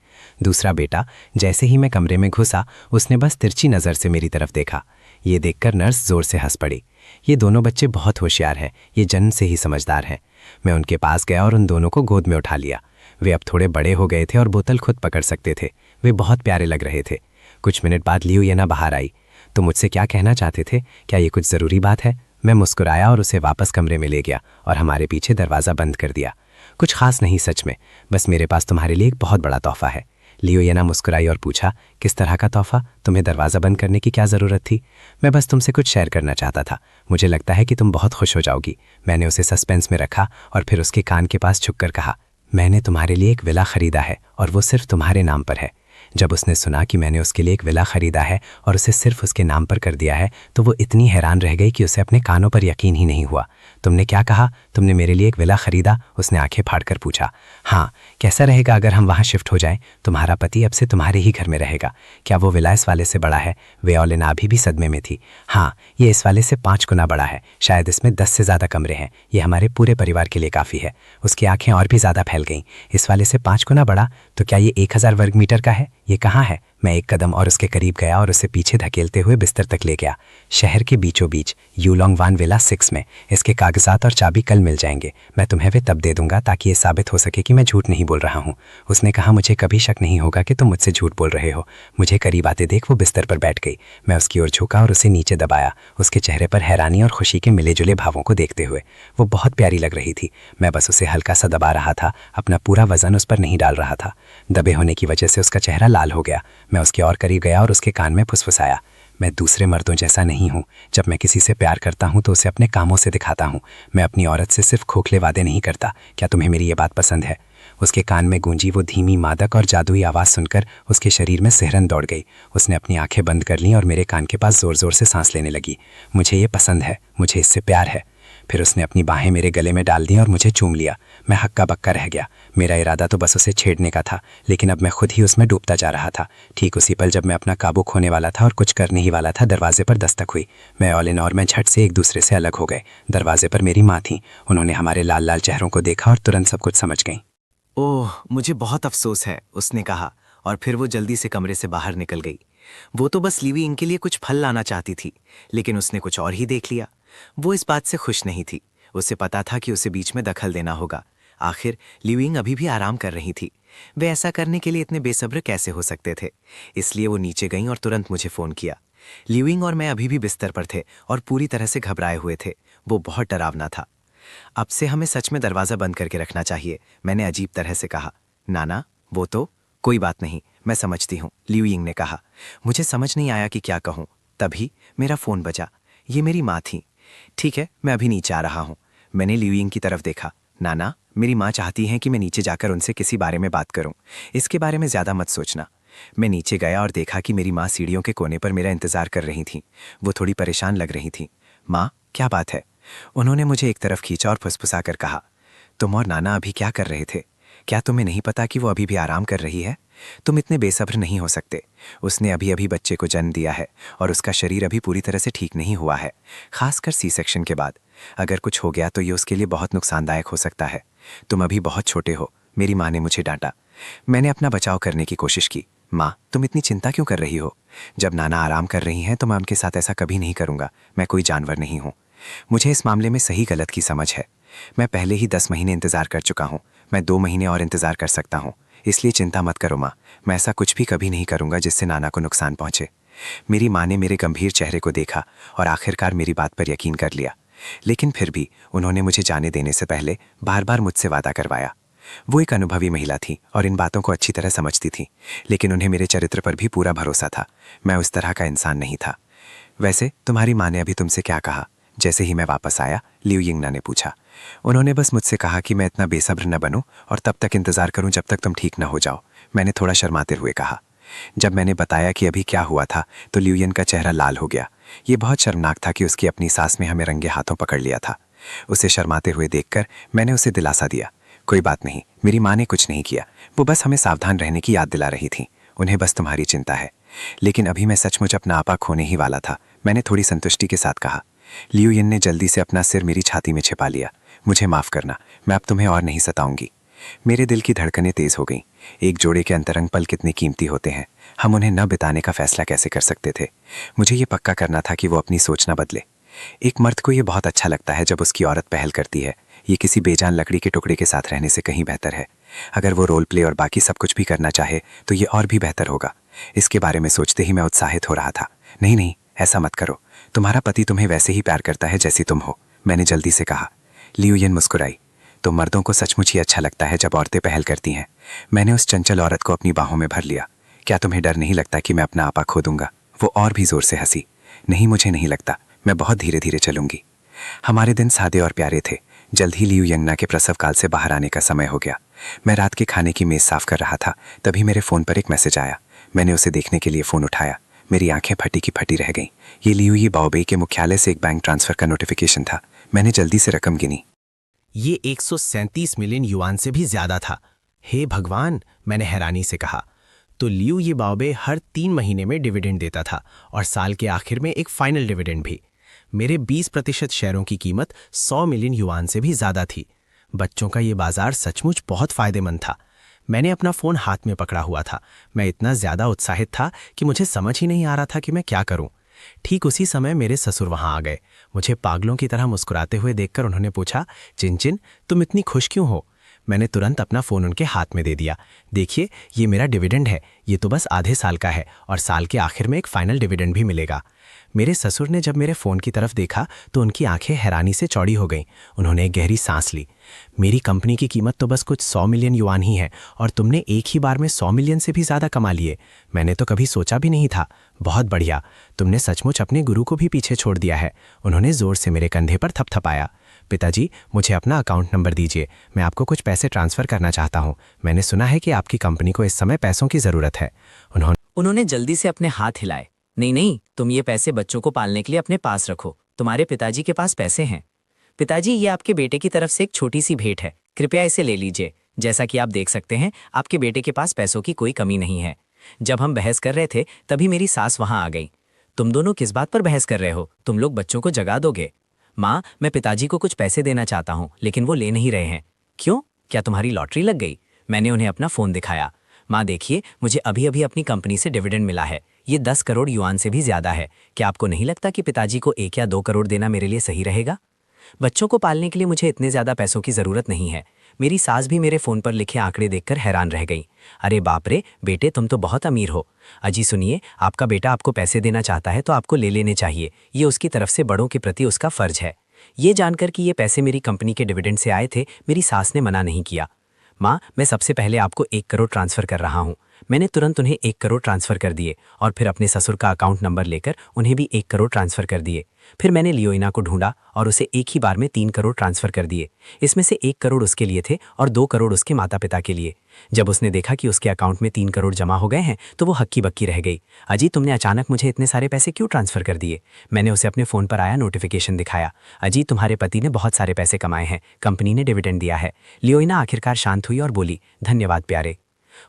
दूसरा बेटा, जैसे ही मैं कमरे में घुसा, उसने बस तिरछी नज़र से मेरी तरफ देखा। ये देखकर नर्स जोर से हंस पड़ी। ये दोनों बच्चे बहुत होशियार हैं, ये जन्म से ही समझदार हैं। मैं उनके पास गया और उन दोनों को गोद में उठा लिया। वे अब थोड़े बड़े हो गए थे और बोतल खुद पकड़ सकते थे। वे बहुत प्यारे लग रहे थे। कुछ मिनट बाद लियू येना बाहर आई। तो मुझसे क्या कहना चाहते थे? क्या ये कुछ ज़रूरी बात है? मैं मुस्कुराया और उसे वापस कमरे में ले गया और हमारे पीछे दरवाज़ा बंद कर दिया। कुछ खास नहीं सच में, बस मेरे पास तुम्हारे लिए एक बहुत बड़ा तोहफा है। लियू येना मुस्कुराई और पूछा, किस तरह का तोहफा? तुम्हें दरवाज़ा बंद करने की क्या ज़रूरत थी? मैं बस तुमसे कुछ शेयर करना चाहता था। मुझे लगता है कि तुम बहुत खुश हो जाओगी। मैंने उसे सस्पेंस में रखा और फिर उसके कान के पास झुककर कहा, मैंने तुम्हारे लिए एक विला खरीदा है और वो सिर्फ तुम्हारे नाम पर है। जब उसने सुना कि मैंने उसके लिए एक विला खरीदा है और उसे सिर्फ उसके नाम पर कर दिया है, तो वो इतनी हैरान रह गई कि उसे अपने कानों पर यकीन ही नहीं हुआ। तुमने क्या कहा? तुमने मेरे लिए एक विला खरीदा? उसने आंखें फाड़कर पूछा। हाँ, कैसा रहेगा अगर हम वहाँ शिफ्ट हो जाएं? तुम्हारा पति अब से तुम्हारे ही घर में रहेगा। क्या वो विला इस वाले से बड़ा है? वेओलेना अभी भी सदमे में थी। हाँ, ये इस वाले से 5 गुना बड़ा है। शायद इसमें 10 से ज़्यादा कमरे हैं। ये हमारे पूरे परिवार के लिए काफ़ी है। उसकी आंखें और भी ज़्यादा फैल गईं। इस वाले से 5 गुना बड़ा? तो क्या ये 1000 वर्ग मीटर का है? ये कहाँ है? मैं एक कदम और उसके करीब गया और उसे पीछे धकेलते हुए बिस्तर तक ले गया। शहर के बीचों बीच, यूलोंग वान विला 6 में। इसके कागजात और चाबी कल मिल जाएंगे। मैं तुम्हें वे तब दे दूंगा ताकि ये साबित हो सके कि मैं झूठ नहीं बोल रहा हूँ। उसने कहा, मुझे कभी शक नहीं होगा कि तुम मुझसे झूठ बोल रहे हो। मुझे करीब आते देख वो बिस्तर पर बैठ गई। मैं उसकी ओर झुका और उसे नीचे दबाया, उसके चेहरे पर हैरानी और खुशी के मिले जुले भावों को देखते हुए। वो बहुत प्यारी लग रही थी। मैं बस उसे हल्का सा दबा रहा था, अपना पूरा वजन उस पर नहीं डाल रहा था। दबे होने की वजह से उसका चेहरा लाल हो गया। मैं उसके और करीब गया और उसके कान में फुसफुसाया, मैं दूसरे मर्दों जैसा नहीं हूँ। जब मैं किसी से प्यार करता हूँ तो उसे अपने कामों से दिखाता हूँ। मैं अपनी औरत से सिर्फ खोखले वादे नहीं करता। क्या तुम्हें मेरी ये बात पसंद है? उसके कान में गूंजी वो धीमी, मादक और जादुई आवाज़ सुनकर उसके शरीर में सिहरन दौड़ गई। उसने अपनी आंखें बंद कर लीं और मेरे कान के पास ज़ोर ज़ोर से सांस लेने लगी। मुझे ये पसंद है, मुझे इससे प्यार है। फिर उसने अपनी बाहें मेरे गले में डाल दी और मुझे चूम लिया। मैं हक्का बक्का रह गया। मेरा इरादा तो बस उसे छेड़ने का था, लेकिन अब मैं खुद ही उसमें डूबता जा रहा था। ठीक उसी पल जब मैं अपना काबू खोने वाला था और कुछ करने ही वाला था, दरवाजे पर दस्तक हुई। मैं ऑल इन और मैं झट से एक दूसरे से अलग हो गए। दरवाजे पर मेरी माँ थी। उन्होंने हमारे लाल लाल चेहरों को देखा और तुरंत सब कुछ समझ गईं। ओह, मुझे बहुत अफसोस है, उसने कहा, और फिर वो जल्दी से कमरे से बाहर निकल गई। वो तो बस लीवी इंग के लिए कुछ फल लाना चाहती थी, लेकिन उसने कुछ और ही देख लिया। वो इस बात से खुश नहीं थी। उसे पता था कि उसे बीच में दखल देना होगा। आखिर लीविंग अभी भी आराम कर रही थी। वे ऐसा करने के लिए इतने बेसब्र कैसे हो सकते थे? इसलिए वो नीचे गईं और तुरंत मुझे फ़ोन किया। लीविंग और मैं अभी भी बिस्तर पर थे और पूरी तरह से घबराए हुए थे। वो बहुत डरावना था। अब से हमें सच में दरवाज़ा बंद करके रखना चाहिए, मैंने अजीब तरह से कहा। नाना, वो तो कोई बात नहीं, मैं समझती हूँ, लीविंग ने कहा। मुझे समझ नहीं आया कि क्या कहूँ। तभी मेरा फ़ोन बजा। ये मेरी माँ थी। ठीक है, मैं अभी नीचे आ रहा हूँ। मैंने लीविंग की तरफ देखा। नाना, मेरी माँ चाहती हैं कि मैं नीचे जाकर उनसे किसी बारे में बात करूं। इसके बारे में ज़्यादा मत सोचना। मैं नीचे गया और देखा कि मेरी माँ सीढ़ियों के कोने पर मेरा इंतज़ार कर रही थीं। वो थोड़ी परेशान लग रही थीं। माँ, क्या बात है? उन्होंने मुझे एक तरफ खींचा और फुसफुसा कर कहा, तुम और नाना अभी क्या कर रहे थे? क्या तुम्हें नहीं पता कि वो अभी भी आराम कर रही है? तुम इतने बेसब्र नहीं हो सकते। उसने अभी अभी बच्चे को जन्म दिया है और उसका शरीर अभी पूरी तरह से ठीक नहीं हुआ है, खासकर सी सेक्शन के बाद। अगर कुछ हो गया तो ये उसके लिए बहुत नुकसानदायक हो सकता है। तुम अभी बहुत छोटे हो, मेरी माँ ने मुझे डांटा। मैंने अपना बचाव करने की कोशिश की। माँ, तुम इतनी चिंता क्यों कर रही हो? जब नाना आराम कर रही हैं तो मैं उनके साथ ऐसा कभी नहीं करूँगा। मैं कोई जानवर नहीं हूँ। मुझे इस मामले में सही गलत की समझ है। मैं पहले ही 10 महीने इंतज़ार कर चुका हूँ। मैं 2 महीने और इंतज़ार कर सकता हूँ। इसलिए चिंता मत करो माँ, मैं ऐसा कुछ भी कभी नहीं करूँगा जिससे नाना को नुकसान पहुँचे। मेरी माँ ने मेरे गंभीर चेहरे को देखा और आखिरकार मेरी बात पर यकीन कर लिया। लेकिन फिर भी उन्होंने मुझे जाने देने से पहले बार बार मुझसे वादा करवाया। वो एक अनुभवी महिला थी और इन बातों को अच्छी तरह समझती थी, लेकिन उन्हें मेरे चरित्र पर भी पूरा भरोसा था। मैं उस तरह का इंसान नहीं था। वैसे तुम्हारी माँ ने अभी तुमसे क्या कहा? जैसे ही मैं वापस आया, लिu यिंगना ने पूछा। उन्होंने बस मुझसे कहा कि मैं इतना बेसब्र न बनूं और तब तक इंतज़ार करूं जब तक तुम ठीक न हो जाओ, मैंने थोड़ा शर्माते हुए कहा। जब मैंने बताया कि अभी क्या हुआ था तो लिu यिन का चेहरा लाल हो गया। ये बहुत शर्मनाक था कि उसकी अपनी सास ने हमें रंगे हाथों पकड़ लिया था। उसे शर्माते हुए देखकर मैंने उसे दिलासा दिया, कोई बात नहीं, मेरी माँ ने कुछ नहीं किया, वो बस हमें सावधान रहने की याद दिला रही थी। उन्हें बस तुम्हारी चिंता है। लेकिन अभी मैं सचमुच अपना आपा खोने ही वाला था, मैंने थोड़ी संतुष्टि के साथ कहा। लिu यिन ने जल्दी से अपना सिर मेरी छाती में छिपा लिया। मुझे माफ़ करना, मैं अब तुम्हें और नहीं सताऊंगी। मेरे दिल की धड़कनें तेज हो गईं। एक जोड़े के अंतरंग पल कितने कीमती होते हैं, हम उन्हें न बिताने का फैसला कैसे कर सकते थे। मुझे ये पक्का करना था कि वो अपनी सोच न बदले। एक मर्द को ये बहुत अच्छा लगता है जब उसकी औरत पहल करती है। ये किसी बेजान लकड़ी के टुकड़े के साथ रहने से कहीं बेहतर है। अगर वो रोल प्ले और बाकी सब कुछ भी करना चाहे तो ये और भी बेहतर होगा। इसके बारे में सोचते ही मैं उत्साहित हो रहा था। नहीं नहीं, ऐसा मत करो, तुम्हारा पति तुम्हें वैसे ही प्यार करता है जैसी तुम हो, मैंने जल्दी से कहा। लिu यिन मुस्कुराई। तो मर्दों को सचमुच ही अच्छा लगता है जब औरतें पहल करती हैं। मैंने उस चंचल औरत को अपनी बाहों में भर लिया। क्या तुम्हें डर नहीं लगता कि मैं अपना आपा खो दूंगा? वो और भी जोर से हंसी। नहीं, मुझे नहीं लगता, मैं बहुत धीरे धीरे चलूंगी। हमारे दिन सादे और प्यारे थे। जल्द ही लिu यिंगना के प्रसव काल से बाहर आने का समय हो गया। मैं रात के खाने की मेज़ साफ कर रहा था, तभी मेरे फ़ोन पर एक मैसेज आया। मैंने उसे देखने के लिए फ़ोन उठाया। मेरी आंखें फटी की फटी रह गईं। ये लिu यी बाओबेई के मुख्यालय से एक बैंक ट्रांसफ़र का नोटिफिकेशन था। मैंने जल्दी से रकम गिनी। ये 137 मिलियन युआन से भी ज्यादा था। हे भगवान, मैंने हैरानी से कहा। तो लिu ये बाओबे हर 3 महीने में डिविडेंड देता था और साल के आखिर में एक फाइनल डिविडेंड भी। मेरे 20% शेयरों की कीमत 100 मिलियन युआन से भी ज्यादा थी। बच्चों का ये बाजार सचमुच बहुत फायदेमंद था। मैंने अपना फ़ोन हाथ में पकड़ा हुआ था। मैं इतना ज़्यादा उत्साहित था कि मुझे समझ ही नहीं आ रहा था कि मैं क्या करूं। ठीक उसी समय मेरे ससुर वहां आ गए। मुझे पागलों की तरह मुस्कुराते हुए देखकर उन्होंने पूछा, चिनचिन, तुम इतनी खुश क्यों हो? मैंने तुरंत अपना फ़ोन उनके हाथ में दे दिया। देखिए, ये मेरा डिविडेंड है। ये तो बस आधे साल का है और साल के आखिर में एक फाइनल डिविडेंड भी मिलेगा। मेरे ससुर ने जब मेरे फ़ोन की तरफ देखा तो उनकी आंखें हैरानी से चौड़ी हो गईं। उन्होंने एक गहरी सांस ली। मेरी कंपनी की कीमत तो बस कुछ 100 मिलियन युआन ही है और तुमने एक ही बार में 100 मिलियन से भी ज़्यादा कमा लिए। मैंने तो कभी सोचा भी नहीं था। बहुत बढ़िया, तुमने सचमुच अपने गुरु को भी पीछे छोड़ दिया है। उन्होंने ज़ोर से मेरे कंधे पर थपथपाया। पिताजी, मुझे अपना अकाउंट नंबर दीजिए, मैं आपको कुछ पैसे ट्रांसफ़र करना चाहता हूँ। मैंने सुना है कि आपकी कंपनी को इस समय पैसों की ज़रूरत है। उन्होंने जल्दी से अपने हाथ हिलाए। नहीं नहीं, तुम ये पैसे बच्चों को पालने के लिए अपने पास रखो, तुम्हारे पिताजी के पास पैसे हैं। पिताजी, ये आपके बेटे की तरफ से एक छोटी सी भेंट है, कृपया इसे ले लीजिए। जैसा कि आप देख सकते हैं, आपके बेटे के पास पैसों की कोई कमी नहीं है। जब हम बहस कर रहे थे तभी मेरी सास वहां आ गई। तुम दोनों किस बात पर बहस कर रहे हो? तुम लोग बच्चों को जगा दोगे। माँ, मैं पिताजी को कुछ पैसे देना चाहता हूँ, लेकिन वो ले नहीं रहे हैं। क्यों? क्या तुम्हारी लॉटरी लग गई? मैंने उन्हें अपना फ़ोन दिखाया। माँ देखिए, मुझे अभी अभी अपनी कंपनी से डिविडेंड मिला है। ये 10 करोड़ युआन से भी ज़्यादा है। क्या आपको नहीं लगता कि पिताजी को 1 या 2 करोड़ देना मेरे लिए सही रहेगा? बच्चों को पालने के लिए मुझे इतने ज़्यादा पैसों की ज़रूरत नहीं है। मेरी सास भी मेरे फ़ोन पर लिखे आंकड़े देखकर हैरान रह गई। अरे बाप रे बेटे, तुम तो बहुत अमीर हो। अजी सुनिए, आपका बेटा आपको पैसे देना चाहता है तो आपको ले लेने चाहिए। ये उसकी तरफ से बड़ों के प्रति उसका फ़र्ज है। ये जानकर कि ये पैसे मेरी कंपनी के डिविडेंड से आए थे, मेरी सास ने मना नहीं किया। माँ, मैं सबसे पहले आपको 1 करोड़ ट्रांसफ़र कर रहा हूँ। मैंने तुरंत उन्हें 1 करोड़ ट्रांसफ़र कर दिए और फिर अपने ससुर का अकाउंट नंबर लेकर उन्हें भी 1 करोड़ ट्रांसफ़र कर दिए। फिर मैंने लियोइना को ढूंढा और उसे एक ही बार में 3 करोड़ ट्रांसफ़र कर दिए। इसमें से 1 करोड़ उसके लिए थे और 2 करोड़ उसके माता पिता के लिए। जब उसने देखा कि उसके अकाउंट में 3 करोड़ जमा हो गए हैं तो वो हक्की बक्की रह गई। अजी, तुमने अचानक मुझे इतने सारे पैसे क्यों ट्रांसफ़र कर दिए? मैंने उसे अपने फ़ोन पर आया नोटिफिकेशन दिखाया। अजी, तुम्हारे पति ने बहुत सारे पैसे कमाए हैं, कंपनी ने डिविडेंड दिया है। लियोइना आखिरकार शांत हुई और बोली, धन्यवाद प्यारे।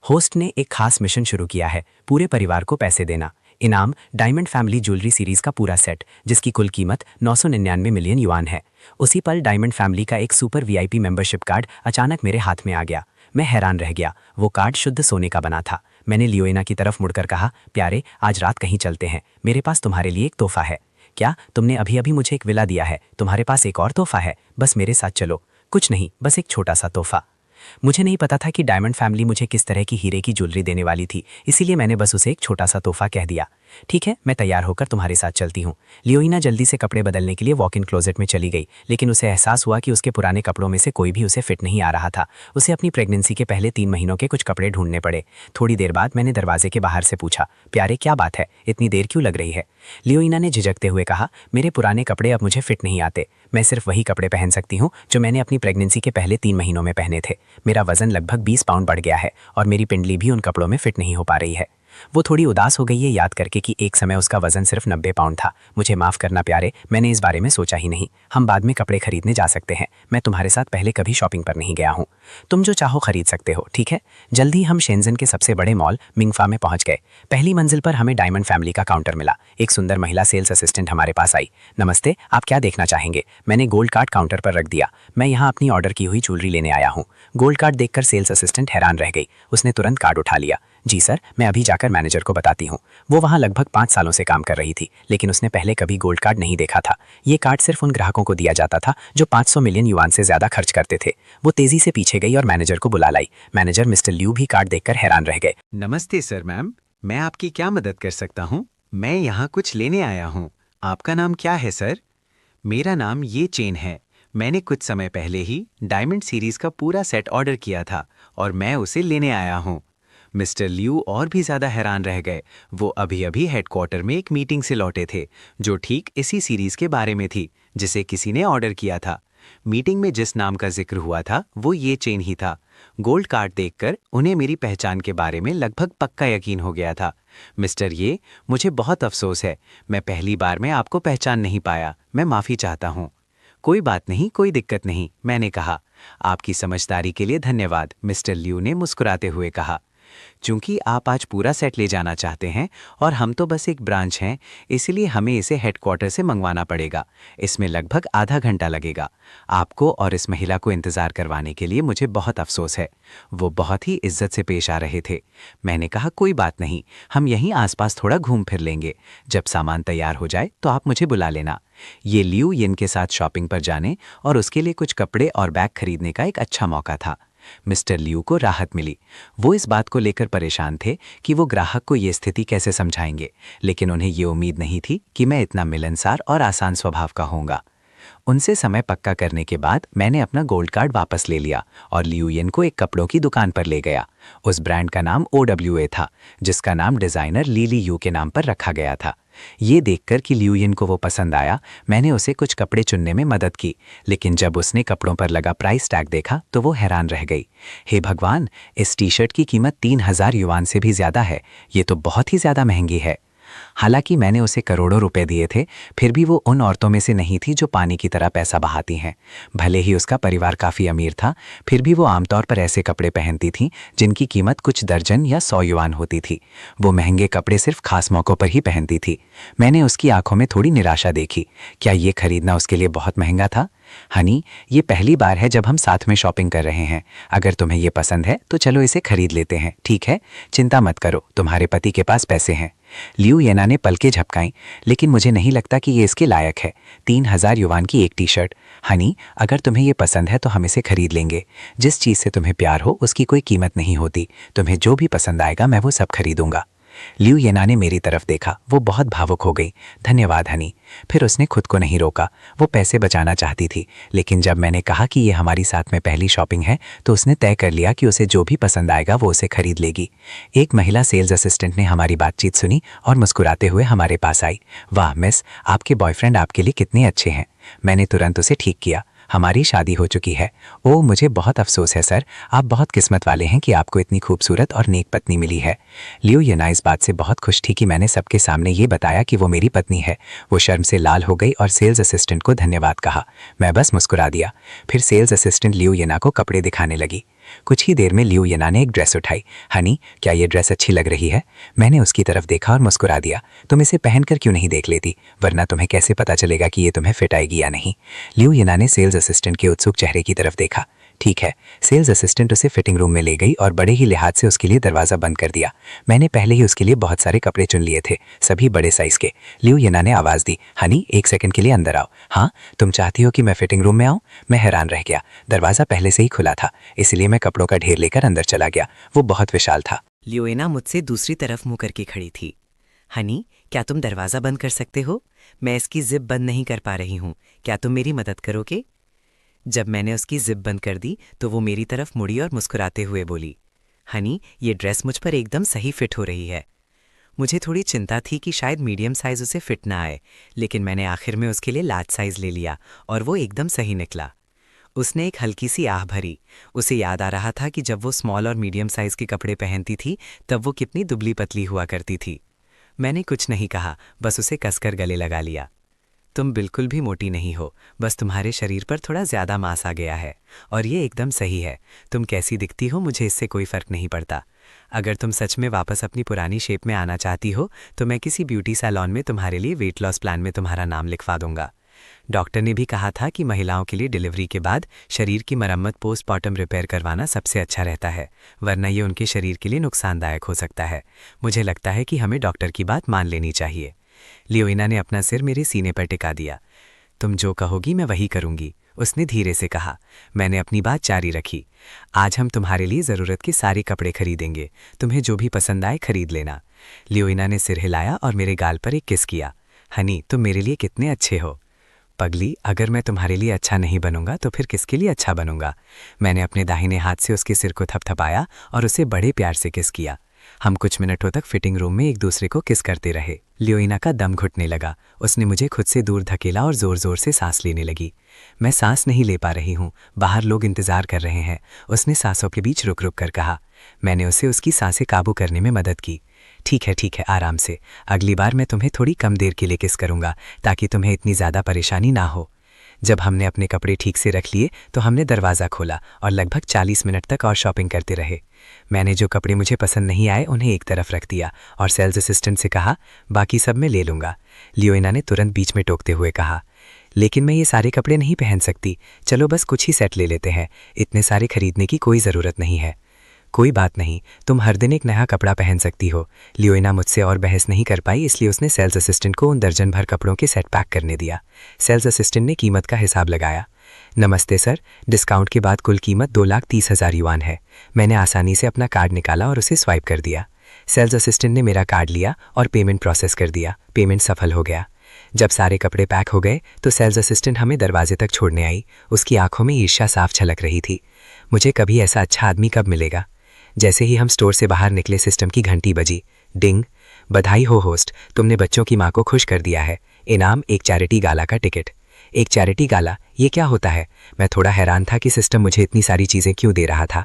होस्ट ने एक खास मिशन शुरू किया है, पूरे परिवार को पैसे देना। इनाम डायमंड फैमिली ज्वेलरी सीरीज का पूरा सेट, जिसकी कुल कीमत 999 मिलियन युआन है। उसी पल डायमंड फैमिली का एक सुपर वीआईपी मेंबरशिप कार्ड अचानक मेरे हाथ में आ गया। मैं हैरान रह गया। वो कार्ड शुद्ध सोने का बना था। मैंने लियोइना की तरफ मुड़कर कहा, प्यारे, आज रात कहीं चलते हैं, मेरे पास तुम्हारे लिए एक तोहफा है। क्या? तुमने अभी अभी मुझे एक विला दिया है, तुम्हारे पास एक और तोहफा है? बस मेरे साथ चलो। कुछ नहीं, बस एक छोटा सा तोहफा। मुझे नहीं पता था कि डायमंड फैमिली मुझे किस तरह की हीरे की ज्वेलरी देने वाली थी, इसीलिए मैंने बस उसे एक छोटा सा तोहफा कह दिया। ठीक है, मैं तैयार होकर तुम्हारे साथ चलती हूँ। लियोइना जल्दी से कपड़े बदलने के लिए वॉक इन क्लोजेट में चली गई, लेकिन उसे एहसास हुआ कि उसके पुराने कपड़ों में से कोई भी उसे फिट नहीं आ रहा था। उसे अपनी प्रेगनेंसी के पहले 3 महीनों के कुछ कपड़े ढूंढने पड़े। थोड़ी देर बाद मैंने दरवाजे के बाहर से पूछा, प्यारे क्या बात है, इतनी देर क्यों लग रही है? लियोइना ने झिझकते हुए कहा, मेरे पुराने कपड़े अब मुझे फिट नहीं आते। मैं सिर्फ वही कपड़े पहन सकती हूँ जो मैंने अपनी प्रेगनेंसी के पहले 3 महीनों में पहने थे। मेरा वजन लगभग 20 पाउंड बढ़ गया है और मेरी पिंडली भी उन कपड़ों में फिट नहीं हो पा रही है। वो थोड़ी उदास हो गई है याद करके कि एक समय उसका वजन सिर्फ 90 पाउंड था। मुझे माफ़ करना प्यारे, मैंने इस बारे में सोचा ही नहीं। हम बाद में कपड़े खरीदने जा सकते हैं। मैं तुम्हारे साथ पहले कभी शॉपिंग पर नहीं गया हूँ। तुम जो चाहो खरीद सकते हो, ठीक है? जल्दी हम शेंजन के सबसे बड़े मॉल मिंगफा में पहुंच गए। पहली मंजिल पर हमें डायमंड फैमिली का काउंटर मिला। एक सुंदर महिला सेल्स असिस्टेंट हमारे पास आई। नमस्ते, आप क्या देखना चाहेंगे? मैंने गोल्ड कार्ड काउंटर पर रख दिया। मैं यहाँ अपनी ऑर्डर की हुई ज्वेलरी लेने आया हूँ। गोल्ड कार्ड देखकर सेल्स असिस्टेंट हैरान रह गई। उसने तुरंत कार्ड उठा लिया। जी सर, मैं अभी जाकर मैनेजर को बताती हूँ। वो वहाँ लगभग 5 सालों से काम कर रही थी, लेकिन उसने पहले कभी गोल्ड कार्ड नहीं देखा था। ये कार्ड सिर्फ उन ग्राहकों को दिया जाता था जो 500 मिलियन युआन से ज्यादा खर्च करते थे। वो तेजी से पीछे गई और मैनेजर को बुला लाई। मैनेजर मिस्टर लियू भी कार्ड देखकर हैरान रह गए। नमस्ते सर मैम, मैं आपकी क्या मदद कर सकता हूँ? मैं यहाँ कुछ लेने आया हूँ। आपका नाम क्या है सर? मेरा नाम ये चेन है। मैंने कुछ समय पहले ही डायमंड सीरीज का पूरा सेट ऑर्डर किया था और मैं उसे लेने आया हूँ। मिस्टर लियू और भी ज़्यादा हैरान रह गए। वो अभी अभी हेडक्वार्टर में एक मीटिंग से लौटे थे जो ठीक इसी सीरीज़ के बारे में थी जिसे किसी ने ऑर्डर किया था। मीटिंग में जिस नाम का जिक्र हुआ था वो ये चेन ही था। गोल्ड कार्ड देखकर उन्हें मेरी पहचान के बारे में लगभग पक्का यकीन हो गया था। मिस्टर ये, मुझे बहुत अफसोस है, मैं पहली बार में आपको पहचान नहीं पाया। मैं माफ़ी चाहता हूँ। कोई बात नहीं, कोई दिक्कत नहीं, मैंने कहा। आपकी समझदारी के लिए धन्यवाद, मिस्टर लियू ने मुस्कुराते हुए कहा। चूंकि आप आज पूरा सेट ले जाना चाहते हैं और हम तो बस एक ब्रांच हैं, इसलिए हमें इसे हेडक्वार्टर से मंगवाना पड़ेगा। इसमें लगभग आधा घंटा लगेगा। आपको और इस महिला को इंतज़ार करवाने के लिए मुझे बहुत अफसोस है। वो बहुत ही इज्जत से पेश आ रहे थे। मैंने कहा, कोई बात नहीं, हम यहीं आसपास थोड़ा घूम फिर लेंगे। जब सामान तैयार हो जाए तो आप मुझे बुला लेना। ये लियू यिन के साथ शॉपिंग पर जाने और उसके लिए कुछ कपड़े और बैग खरीदने का एक अच्छा मौका था। मिस्टर लियू को राहत मिली। वो इस बात को लेकर परेशान थे कि वो ग्राहक को ये स्थिति कैसे समझाएंगे, लेकिन उन्हें ये उम्मीद नहीं थी कि मैं इतना मिलनसार और आसान स्वभाव का होऊंगा। उनसे समय पक्का करने के बाद मैंने अपना गोल्ड कार्ड वापस ले लिया और लियू यिन को एक कपड़ों की दुकान पर ले गया। उस ब्रांड का नाम OWA था, जिसका नाम डिज़ाइनर लीली यू के नाम पर रखा गया था। ये देखकर कि लियू यिन को वो पसंद आया, मैंने उसे कुछ कपड़े चुनने में मदद की, लेकिन जब उसने कपड़ों पर लगा प्राइस टैग देखा तो वो हैरान रह गई। हे भगवान, इस टी शर्ट की कीमत 3000 युआन से भी ज़्यादा है। ये तो बहुत ही ज़्यादा महंगी है। हालांकि मैंने उसे करोड़ों रुपए दिए थे, फिर भी वो उन औरतों में से नहीं थी जो पानी की तरह पैसा बहाती हैं। भले ही उसका परिवार काफ़ी अमीर था, फिर भी वो आमतौर पर ऐसे कपड़े पहनती थीं जिनकी कीमत कुछ दर्जन या 100 युआन होती थी। वो महंगे कपड़े सिर्फ खास मौक़ों पर ही पहनती थी। मैंने उसकी आंखों में थोड़ी निराशा देखी। क्या ये खरीदना उसके लिए बहुत महंगा था? हनी, ये पहली बार है जब हम साथ में शॉपिंग कर रहे हैं। अगर तुम्हें ये पसंद है तो चलो इसे खरीद लेते हैं, ठीक है? चिंता मत करो, तुम्हारे पति के पास पैसे हैं। लियू येना ने पलकें झपकाईं, लेकिन मुझे नहीं लगता कि ये इसके लायक है। 3000 युवान की एक टी शर्ट। हनी, अगर तुम्हें ये पसंद है तो हम इसे खरीद लेंगे। जिस चीज़ से तुम्हें प्यार हो उसकी कोई कीमत नहीं होती। तुम्हें जो भी पसंद आएगा मैं वो सब खरीदूंगा। लियू येना ने मेरी तरफ देखा। वो बहुत भावुक हो गई। धन्यवाद हनी। फिर उसने खुद को नहीं रोका। वो पैसे बचाना चाहती थी, लेकिन जब मैंने कहा कि ये हमारी साथ में पहली शॉपिंग है तो उसने तय कर लिया कि उसे जो भी पसंद आएगा वो उसे खरीद लेगी। एक महिला सेल्स असिस्टेंट ने हमारी बातचीत सुनी और मुस्कुराते हुए हमारे पास आई। वाह मिस, आपके बॉयफ्रेंड आपके लिए कितने अच्छे हैं। मैंने तुरंत उसे ठीक किया। हमारी शादी हो चुकी है। ओह, मुझे बहुत अफसोस है सर। आप बहुत किस्मत वाले हैं कि आपको इतनी खूबसूरत और नेक पत्नी मिली है। लियू येना इस बात से बहुत खुश थी कि मैंने सबके सामने ये बताया कि वो मेरी पत्नी है। वो शर्म से लाल हो गई और सेल्स असिस्टेंट को धन्यवाद कहा। मैं बस मुस्कुरा दिया। फिर सेल्स असिस्टेंट लियू येना को कपड़े दिखाने लगी। कुछ ही देर में लियू येना ने एक ड्रेस उठाई। हनी, क्या ये ड्रेस अच्छी लग रही है? मैंने उसकी तरफ देखा और मुस्कुरा दिया। तुम इसे पहनकर क्यों नहीं देख लेती? वरना तुम्हें कैसे पता चलेगा कि ये तुम्हें फिट आएगी या नहीं? लियू येना ने सेल्स असिस्टेंट के उत्सुक चेहरे की तरफ देखा। ठीक है। सेल्स असिस्टेंट उसे फिटिंग रूम में ले गई और बड़े ही लिहाज से उसके लिए दरवाज़ा बंद कर दिया। मैंने पहले ही उसके लिए बहुत सारे कपड़े चुन लिए थे, सभी बड़े साइज़ के। लियू येना ने आवाज़ दी, हनी, 1 सेकंड के लिए अंदर आओ। हाँ, तुम चाहती हो कि मैं फिटिंग रूम में आऊँ? मैं हैरान रह गया। दरवाज़ा पहले से ही खुला था, इसलिए मैं कपड़ों का ढेर लेकर अंदर चला गया। वो बहुत विशाल था। लियोना मुझसे दूसरी तरफ मुंह करके खड़ी थी। हनी, क्या तुम दरवाज़ा बंद कर सकते हो? मैं इसकी जिप बंद नहीं कर पा रही हूँ। क्या तुम मेरी मदद करोगे? जब मैंने उसकी जिप बंद कर दी तो वो मेरी तरफ मुड़ी और मुस्कुराते हुए बोली, हनी, ये ड्रेस मुझ पर एकदम सही फिट हो रही है। मुझे थोड़ी चिंता थी कि शायद मीडियम साइज़ उसे फिट ना आए, लेकिन मैंने आखिर में उसके लिए लार्ज साइज़ ले लिया और वो एकदम सही निकला। उसने एक हल्की सी आह भरी। उसे याद आ रहा था कि जब वो स्मॉल और मीडियम साइज़ के कपड़े पहनती थी तब वो कितनी दुबली पतली हुआ करती थी। मैंने कुछ नहीं कहा, बस उसे कसकर गले लगा लिया। तुम बिल्कुल भी मोटी नहीं हो, बस तुम्हारे शरीर पर थोड़ा ज़्यादा मांस आ गया है और ये एकदम सही है। तुम कैसी दिखती हो मुझे इससे कोई फ़र्क नहीं पड़ता। अगर तुम सच में वापस अपनी पुरानी शेप में आना चाहती हो तो मैं किसी ब्यूटी सैलॉन में तुम्हारे लिए वेट लॉस प्लान में तुम्हारा नाम लिखवा दूंगा। डॉक्टर ने भी कहा था कि महिलाओं के लिए डिलीवरी के बाद शरीर की मरम्मत पोस्टमार्टम रिपेयर करवाना सबसे अच्छा रहता है, वरना ये उनके शरीर के लिए नुकसानदायक हो सकता है। मुझे लगता है कि हमें डॉक्टर की बात मान लेनी चाहिए। लियोना ने अपना सिर मेरे सीने पर टिका दिया। तुम जो कहोगी मैं वही करूंगी, उसने धीरे से कहा। मैंने अपनी बात जारी रखी। आज हम तुम्हारे लिए ज़रूरत के सारे कपड़े खरीदेंगे, तुम्हें जो भी पसंद आए खरीद लेना। लियोना ने सिर हिलाया और मेरे गाल पर एक किस किया। हनी, तुम मेरे लिए कितने अच्छे हो। पगली, अगर मैं तुम्हारे लिए अच्छा नहीं बनूंगा तो फिर किसके लिए अच्छा बनूंगा? मैंने अपने दाहिने हाथ से उसके सिर को थपथपाया और उसे बड़े प्यार से किस किया। हम कुछ मिनटों तक फिटिंग रूम में एक दूसरे को किस करते रहे। लियोना का दम घुटने लगा। उसने मुझे खुद से दूर धकेला और ज़ोर ज़ोर से सांस लेने लगी। मैं सांस नहीं ले पा रही हूँ, बाहर लोग इंतज़ार कर रहे हैं, उसने सांसों के बीच रुक रुक कर कहा। मैंने उसे उसकी सांसें काबू करने में मदद की। ठीक है, आराम से। अगली बार मैं तुम्हें थोड़ी कम देर के लिए किस करूँगा ताकि तुम्हें इतनी ज़्यादा परेशानी ना हो। जब हमने अपने कपड़े ठीक से रख लिए तो हमने दरवाज़ा खोला और लगभग 40 मिनट तक और शॉपिंग करते रहे। मैंने जो कपड़े मुझे पसंद नहीं आए उन्हें एक तरफ रख दिया और सेल्स असिस्टेंट से कहा, बाकी सब मैं ले लूँगा। लियोना ने तुरंत बीच में टोकते हुए कहा, लेकिन मैं ये सारे कपड़े नहीं पहन सकती। चलो बस कुछ ही सेट ले लेते हैं, इतने सारे खरीदने की कोई ज़रूरत नहीं है। कोई बात नहीं, तुम हर दिन एक नया कपड़ा पहन सकती हो। लियोना मुझसे और बहस नहीं कर पाई, इसलिए उसने सेल्स असिस्टेंट को उन दर्जन भर कपड़ों के सेट पैक करने दिया। सेल्स असिस्टेंट ने कीमत का हिसाब लगाया। नमस्ते सर, डिस्काउंट के बाद कुल कीमत 2,30,000 युआन है। मैंने आसानी से अपना कार्ड निकाला और उसे स्वाइप कर दिया। सेल्स असिस्टेंट ने मेरा कार्ड लिया और पेमेंट प्रोसेस कर दिया। पेमेंट सफल हो गया। जब सारे कपड़े पैक हो गए तो सेल्स असिस्टेंट हमें दरवाजे तक छोड़ने आई। उसकी आंखों में ईर्ष्या साफ झलक रही थी। मुझे कभी ऐसा अच्छा आदमी कब मिलेगा। जैसे ही हम स्टोर से बाहर निकले सिस्टम की घंटी बजी। डिंग। बधाई हो होस्ट, तुमने बच्चों की माँ को खुश कर दिया है। इनाम एक चैरिटी गाला का टिकट। एक चैरिटी गाला, ये क्या होता है? मैं थोड़ा हैरान था कि सिस्टम मुझे इतनी सारी चीज़ें क्यों दे रहा था।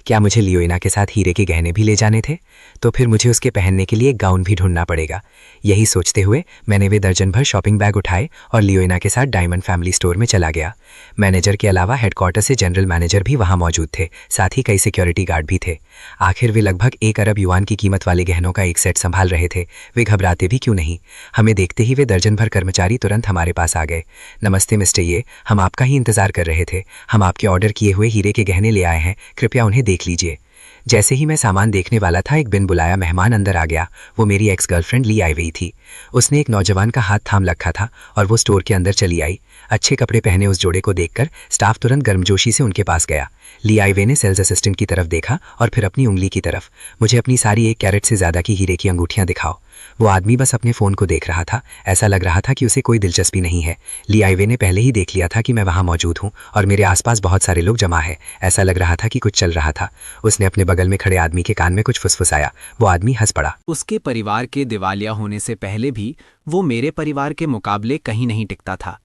क्या मुझे लियोइना के साथ हीरे के गहने भी ले जाने थे? तो फिर मुझे उसके पहनने के लिए एक गाउन भी ढूंढना पड़ेगा। यही सोचते हुए मैंने वे दर्जन भर शॉपिंग बैग उठाए और लियोइना के साथ डायमंड फैमिली स्टोर में चला गया। मैनेजर के अलावा हेडक्वार्टर से जनरल मैनेजर भी वहाँ मौजूद थे, साथ ही कई सिक्योरिटी गार्ड भी थे। आखिर वे लगभग 1 अरब युआन की कीमत वाले गहनों का एक सेट संभाल रहे थे। वे घबराते भी क्यों नहीं? हमें देखते ही वे दर्जन भर कर्मचारी तुरंत हमारे पास आ गए। नमस्ते मिस्टर ये, हम आपका ही इंतजार कर रहे थे। हम आपके ऑर्डर किए हुए हीरे के गहने ले आए हैं, कृपया उन्हें देख लीजिए। जैसे ही मैं सामान देखने वाला था, एक बिन बुलाया मेहमान अंदर आ गया। वो मेरी एक्स गर्लफ्रेंड ली आई हुई थी। उसने एक नौजवान का हाथ थाम रखा था और वो स्टोर के अंदर चली आई। अच्छे कपड़े पहने उस जोड़े को देखकर स्टाफ तुरंत गर्मजोशी से उनके पास गया। ली आईवे ने सेल्स असिस्टेंट की तरफ देखा और फिर अपनी उंगली की तरफ। मुझे अपनी सारी 1 कैरेट से ज़्यादा की हीरे की अंगूठियां दिखाओ। वो आदमी बस अपने फ़ोन को देख रहा था। ऐसा लग रहा था कि उसे कोई दिलचस्पी नहीं है। ली आईवे ने पहले ही देख लिया था कि मैं वहाँ मौजूद हूँ और मेरे आसपास बहुत सारे लोग जमा है। ऐसा लग रहा था कि कुछ चल रहा था। उसने अपने बगल में खड़े आदमी के कान में कुछ फुसफुसाया। वो आदमी हंस पड़ा। उसके परिवार के दिवालिया होने से पहले भी वो मेरे परिवार के मुकाबले कहीं नहीं टिकता था।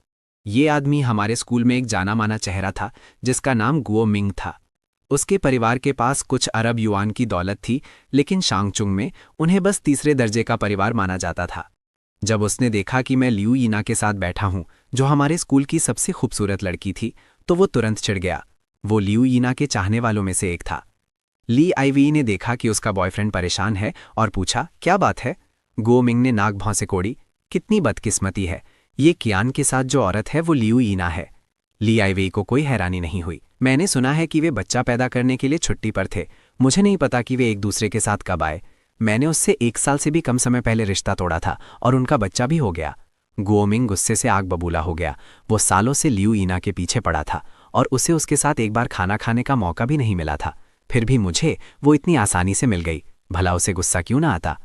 ये आदमी हमारे स्कूल में एक जाना माना चेहरा था जिसका नाम गुओ मिंग था। उसके परिवार के पास कुछ अरब युआन की दौलत थी, लेकिन शांगचुंग में उन्हें बस तीसरे दर्जे का परिवार माना जाता था। जब उसने देखा कि मैं लियू यीना के साथ बैठा हूं, जो हमारे स्कूल की सबसे खूबसूरत लड़की थी, तो वो तुरंत चिढ़ गया। वो लियू यीना के चाहने वालों में से एक था। ली आईवी ने देखा कि उसका बॉयफ्रेंड परेशान है और पूछा, क्या बात है? गुओ मिंग ने नाक भौं से कोड़ी, कितनी बदकिस्मती है, ये कियान के साथ जो औरत है वो लियू यीना है। ली आईवी को कोई हैरानी नहीं हुई। मैंने सुना है कि वे बच्चा पैदा करने के लिए छुट्टी पर थे। मुझे नहीं पता कि वे एक दूसरे के साथ कब आए। मैंने उससे 1 साल से भी कम समय पहले रिश्ता तोड़ा था और उनका बच्चा भी हो गया। गुओ मिंग गुस्से से आग बबूला हो गया। वो सालों से लियू यीना के पीछे पड़ा था और उसे उसके साथ एक बार खाना खाने का मौका भी नहीं मिला था। फिर भी मुझे वो इतनी आसानी से मिल गई। भला उसे गुस्सा क्यों ना आता?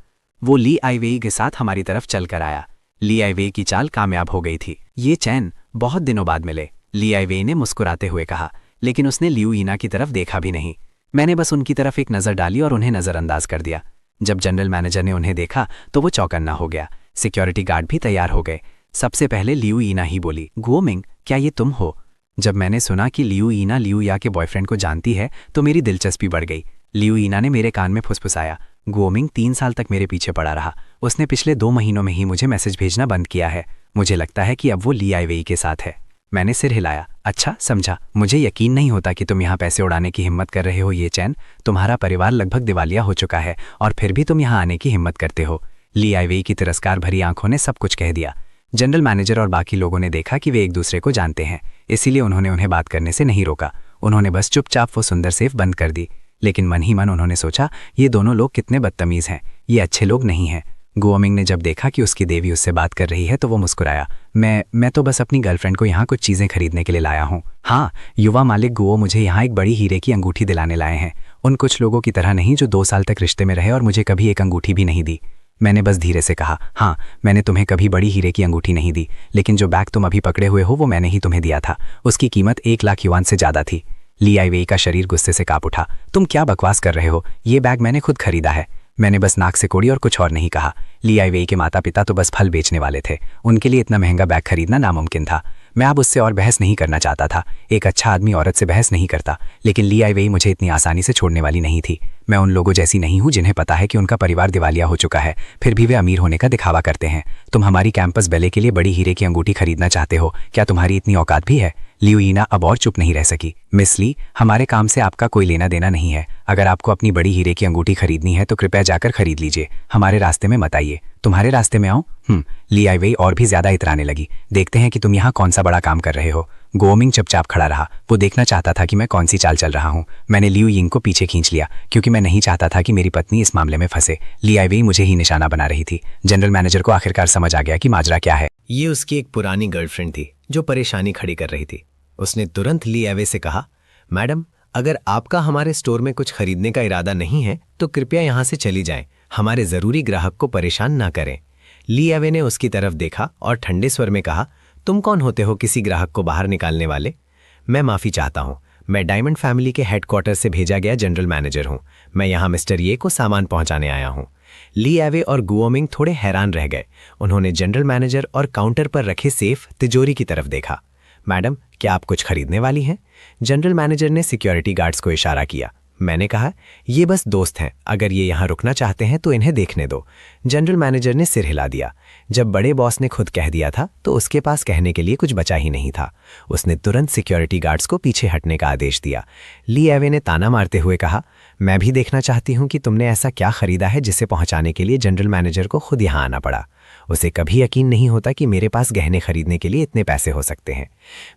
वो ली आईवेई के साथ हमारी तरफ चल कर आया। ली आईवेई की चाल कामयाब हो गई थी। ये चैन बहुत दिनों बाद मिले, ली आईवेई ने मुस्कुराते हुए कहा, लेकिन उसने लियू यीना की तरफ देखा भी नहीं। मैंने बस उनकी तरफ एक नज़र डाली और उन्हें नज़रअंदाज कर दिया। जब जनरल मैनेजर ने उन्हें देखा तो वो चौकन्ना हो गया। सिक्योरिटी गार्ड भी तैयार हो गए। सबसे पहले लियू यीना ही बोली, गुओ मिंग, क्या ये तुम हो? जब मैंने सुना कि लियू यीना लियू या के बॉयफ्रेंड को जानती है तो मेरी दिलचस्पी बढ़ गई। लियू यीना ने मेरे कान में फुसफुसाया, गुओ मिंग 3 साल तक मेरे पीछे पड़ा रहा। उसने पिछले 2 महीनों में ही मुझे मैसेज भेजना बंद किया है। मुझे लगता है कि अब वो ली आईवेई के साथ है। मैंने सिर हिलाया। अच्छा, समझा। मुझे यकीन नहीं होता कि तुम यहाँ पैसे उड़ाने की हिम्मत कर रहे हो ये चैन। तुम्हारा परिवार लगभग दिवालिया हो चुका है और फिर भी तुम यहाँ आने की हिम्मत करते हो। ली आईवेई की तिरस्कार भरी आंखों ने सब कुछ कह दिया। जनरल मैनेजर और बाकी लोगों ने देखा कि वे एक दूसरे को जानते हैं, इसीलिए उन्होंने उन्हें बात करने से नहीं रोका। उन्होंने बस चुपचाप वो सुंदर सेफ बंद कर दी। लेकिन मन ही मन उन्होंने सोचा, ये दोनों लोग कितने बदतमीज हैं, ये अच्छे लोग नहीं हैं। गुओ मिंग ने जब देखा कि उसकी देवी उससे बात कर रही है तो वो मुस्कुराया। मैं तो बस अपनी गर्लफ्रेंड को यहाँ कुछ चीज़ें खरीदने के लिए लाया हूँ। हाँ, युवा मालिक गुओ मुझे यहाँ एक बड़ी हीरे की अंगूठी दिलाने लाए हैं। उन कुछ लोगों की तरह नहीं जो 2 साल तक रिश्ते में रहे और मुझे कभी एक अंगूठी भी नहीं दी। मैंने बस धीरे से कहा, हाँ, मैंने तुम्हें कभी बड़ी हीरे की अंगूठी नहीं दी, लेकिन जो बैग तुम अभी पकड़े हुए हो वो मैंने ही तुम्हें दिया था। उसकी कीमत 1 लाख युआन से ज़्यादा थी। ली आईवेई का शरीर गुस्से से काँप उठा। तुम क्या बकवास कर रहे हो? ये बैग मैंने खुद खरीदा है। मैंने बस नाक से कोड़ी और कुछ और नहीं कहा। ली आईवेई के माता पिता तो बस फल बेचने वाले थे, उनके लिए इतना महंगा बैग खरीदना नामुमकिन था। मैं अब उससे और बहस नहीं करना चाहता था। एक अच्छा आदमी औरत से बहस नहीं करता, लेकिन ली आईवेई मुझे इतनी आसानी से छोड़ने वाली नहीं थी। मैं उन लोगों जैसी नहीं हूँ जिन्हें पता है कि उनका परिवार दिवालिया हो चुका है, फिर भी वे अमीर होने का दिखावा करते हैं। तुम हमारी कैंपस बेले के लिए बड़ी हीरे की अंगूठी खरीदना चाहते हो? क्या तुम्हारी इतनी औकात भी है? लियू यीना अब और चुप नहीं रह सकी। मिस ली, हमारे काम से आपका कोई लेना देना नहीं है। अगर आपको अपनी बड़ी हीरे की अंगूठी खरीदनी है तो कृपया जाकर खरीद लीजिए, हमारे रास्ते में मत आइए। तुम्हारे रास्ते में आऊं? ली आईवेई और भी ज्यादा इतराने लगी। देखते हैं कि तुम यहाँ कौन सा बड़ा काम कर रहे हो। गुओ मिंग चुपचाप खड़ा रहा। वो देखना चाहता था कि मैं कौन सी चाल चल रहा हूँ। मैंने लियू यिंग को पीछे खींच लिया क्योंकि मैं नहीं चाहता था कि मेरी पत्नी इस मामले में फंसे। ली आईवेई मुझे ही निशाना बना रही थी। जनरल मैनेजर को आखिरकार समझ आ गया कि माजरा क्या है। ये उसकी एक पुरानी गर्लफ्रेंड थी जो परेशानी खड़ी कर रही थी। उसने तुरंत ली आईवेई से कहा, मैडम, अगर आपका हमारे स्टोर में कुछ खरीदने का इरादा नहीं है तो कृपया यहाँ से चली जाएं। हमारे ज़रूरी ग्राहक को परेशान ना करें। ली आईवेई ने उसकी तरफ देखा और ठंडे स्वर में कहा, तुम कौन होते हो किसी ग्राहक को बाहर निकालने वाले? मैं माफ़ी चाहता हूँ। मैं डायमंड फैमिली के हेडक्वार्टर से भेजा गया जनरल मैनेजर हूँ। मैं यहाँ मिस्टर ये को सामान पहुँचाने आया हूँ। ली आईवेई और गुओ मिंग थोड़े हैरान रह गए। उन्होंने जनरल मैनेजर और काउंटर पर रखे सेफ तिजोरी की तरफ देखा। मैडम, क्या आप कुछ खरीदने वाली हैं? जनरल मैनेजर ने सिक्योरिटी गार्ड्स को इशारा किया। मैंने कहा, ये बस दोस्त हैं, अगर ये यहाँ रुकना चाहते हैं तो इन्हें देखने दो। जनरल मैनेजर ने सिर हिला दिया। जब बड़े बॉस ने खुद कह दिया था तो उसके पास कहने के लिए कुछ बचा ही नहीं था। उसने तुरंत सिक्योरिटी गार्ड्स को पीछे हटने का आदेश दिया। ली एवे ने ताना मारते हुए कहा, मैं भी देखना चाहती हूँ कि तुमने ऐसा क्या खरीदा है जिसे पहुँचाने के लिए जनरल मैनेजर को खुद यहाँ आना पड़ा। उसे कभी यकीन नहीं होता कि मेरे पास गहने खरीदने के लिए इतने पैसे हो सकते हैं।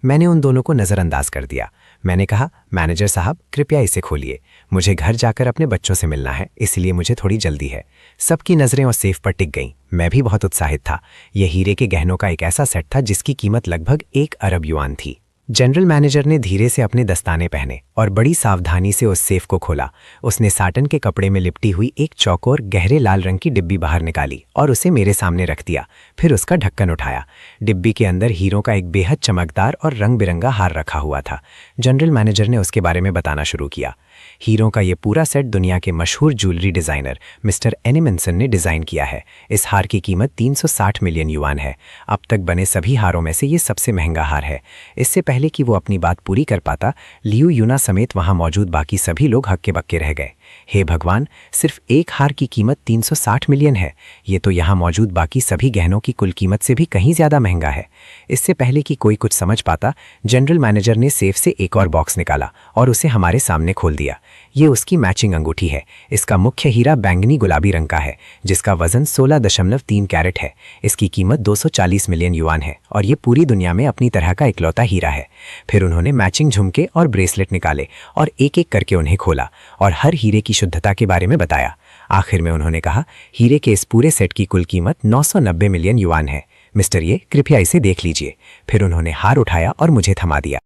मैंने उन दोनों को नज़रअंदाज कर दिया। मैंने कहा, मैनेजर साहब, कृपया इसे खोलिए। मुझे घर जाकर अपने बच्चों से मिलना है, इसलिए मुझे थोड़ी जल्दी है। सबकी नज़रें उस सेफ पर टिक गईं। मैं भी बहुत उत्साहित था। यह हीरे के गहनों का एक ऐसा सेट था जिसकी कीमत लगभग 1 अरब युआन थी। जनरल मैनेजर ने धीरे से अपने दस्ताने पहने और बड़ी सावधानी से उस सेफ को खोला। उसने साटन के कपड़े में लिपटी हुई एक चौकोर गहरे लाल रंग की डिब्बी बाहर निकाली और उसे मेरे सामने रख दिया। फिर उसका ढक्कन उठाया। डिब्बी के अंदर हीरों का एक बेहद चमकदार और रंग बिरंगा हार रखा हुआ था। जनरल मैनेजर ने उसके बारे में बताना शुरू किया। हीरों का ये पूरा सेट दुनिया के मशहूर ज्वेलरी डिज़ाइनर मिस्टर एनिमंसन ने डिज़ाइन किया है। इस हार की कीमत 360 मिलियन युआन है। अब तक बने सभी हारों में से ये सबसे महंगा हार है। इससे पहले कि वो अपनी बात पूरी कर पाता, लियू यूना समेत वहां मौजूद बाकी सभी लोग हक्के बक्के रह गए। हे भगवान, सिर्फ एक हार की कीमत 360 मिलियन है। ये तो यहाँ मौजूद बाकी सभी गहनों की कुल कीमत से भी कहीं ज़्यादा महंगा है। इससे पहले कि कोई कुछ समझ पाता, जनरल मैनेजर ने सेफ से एक और बॉक्स निकाला और उसे हमारे सामने खोल दिया। ये उसकी मैचिंग अंगूठी है। इसका मुख्य हीरा बैंगनी गुलाबी रंग का है, जिसका वजन 16.3 कैरेट है। इसकी कीमत 240 मिलियन युआन है और ये पूरी दुनिया में अपनी तरह का इकलौता हीरा है। फिर उन्होंने मैचिंग झुमके और ब्रेसलेट निकाले और एक एक करके उन्हें खोला और हर हीरे की शुद्धता के बारे में बताया। आखिर में उन्होंने कहा, हीरे के इस पूरे सेट की कुल कीमत 990 मिलियन युआन है। मिस्टर, ये कृपया इसे देख लीजिए। फिर उन्होंने हार उठाया और मुझे थमा दिया।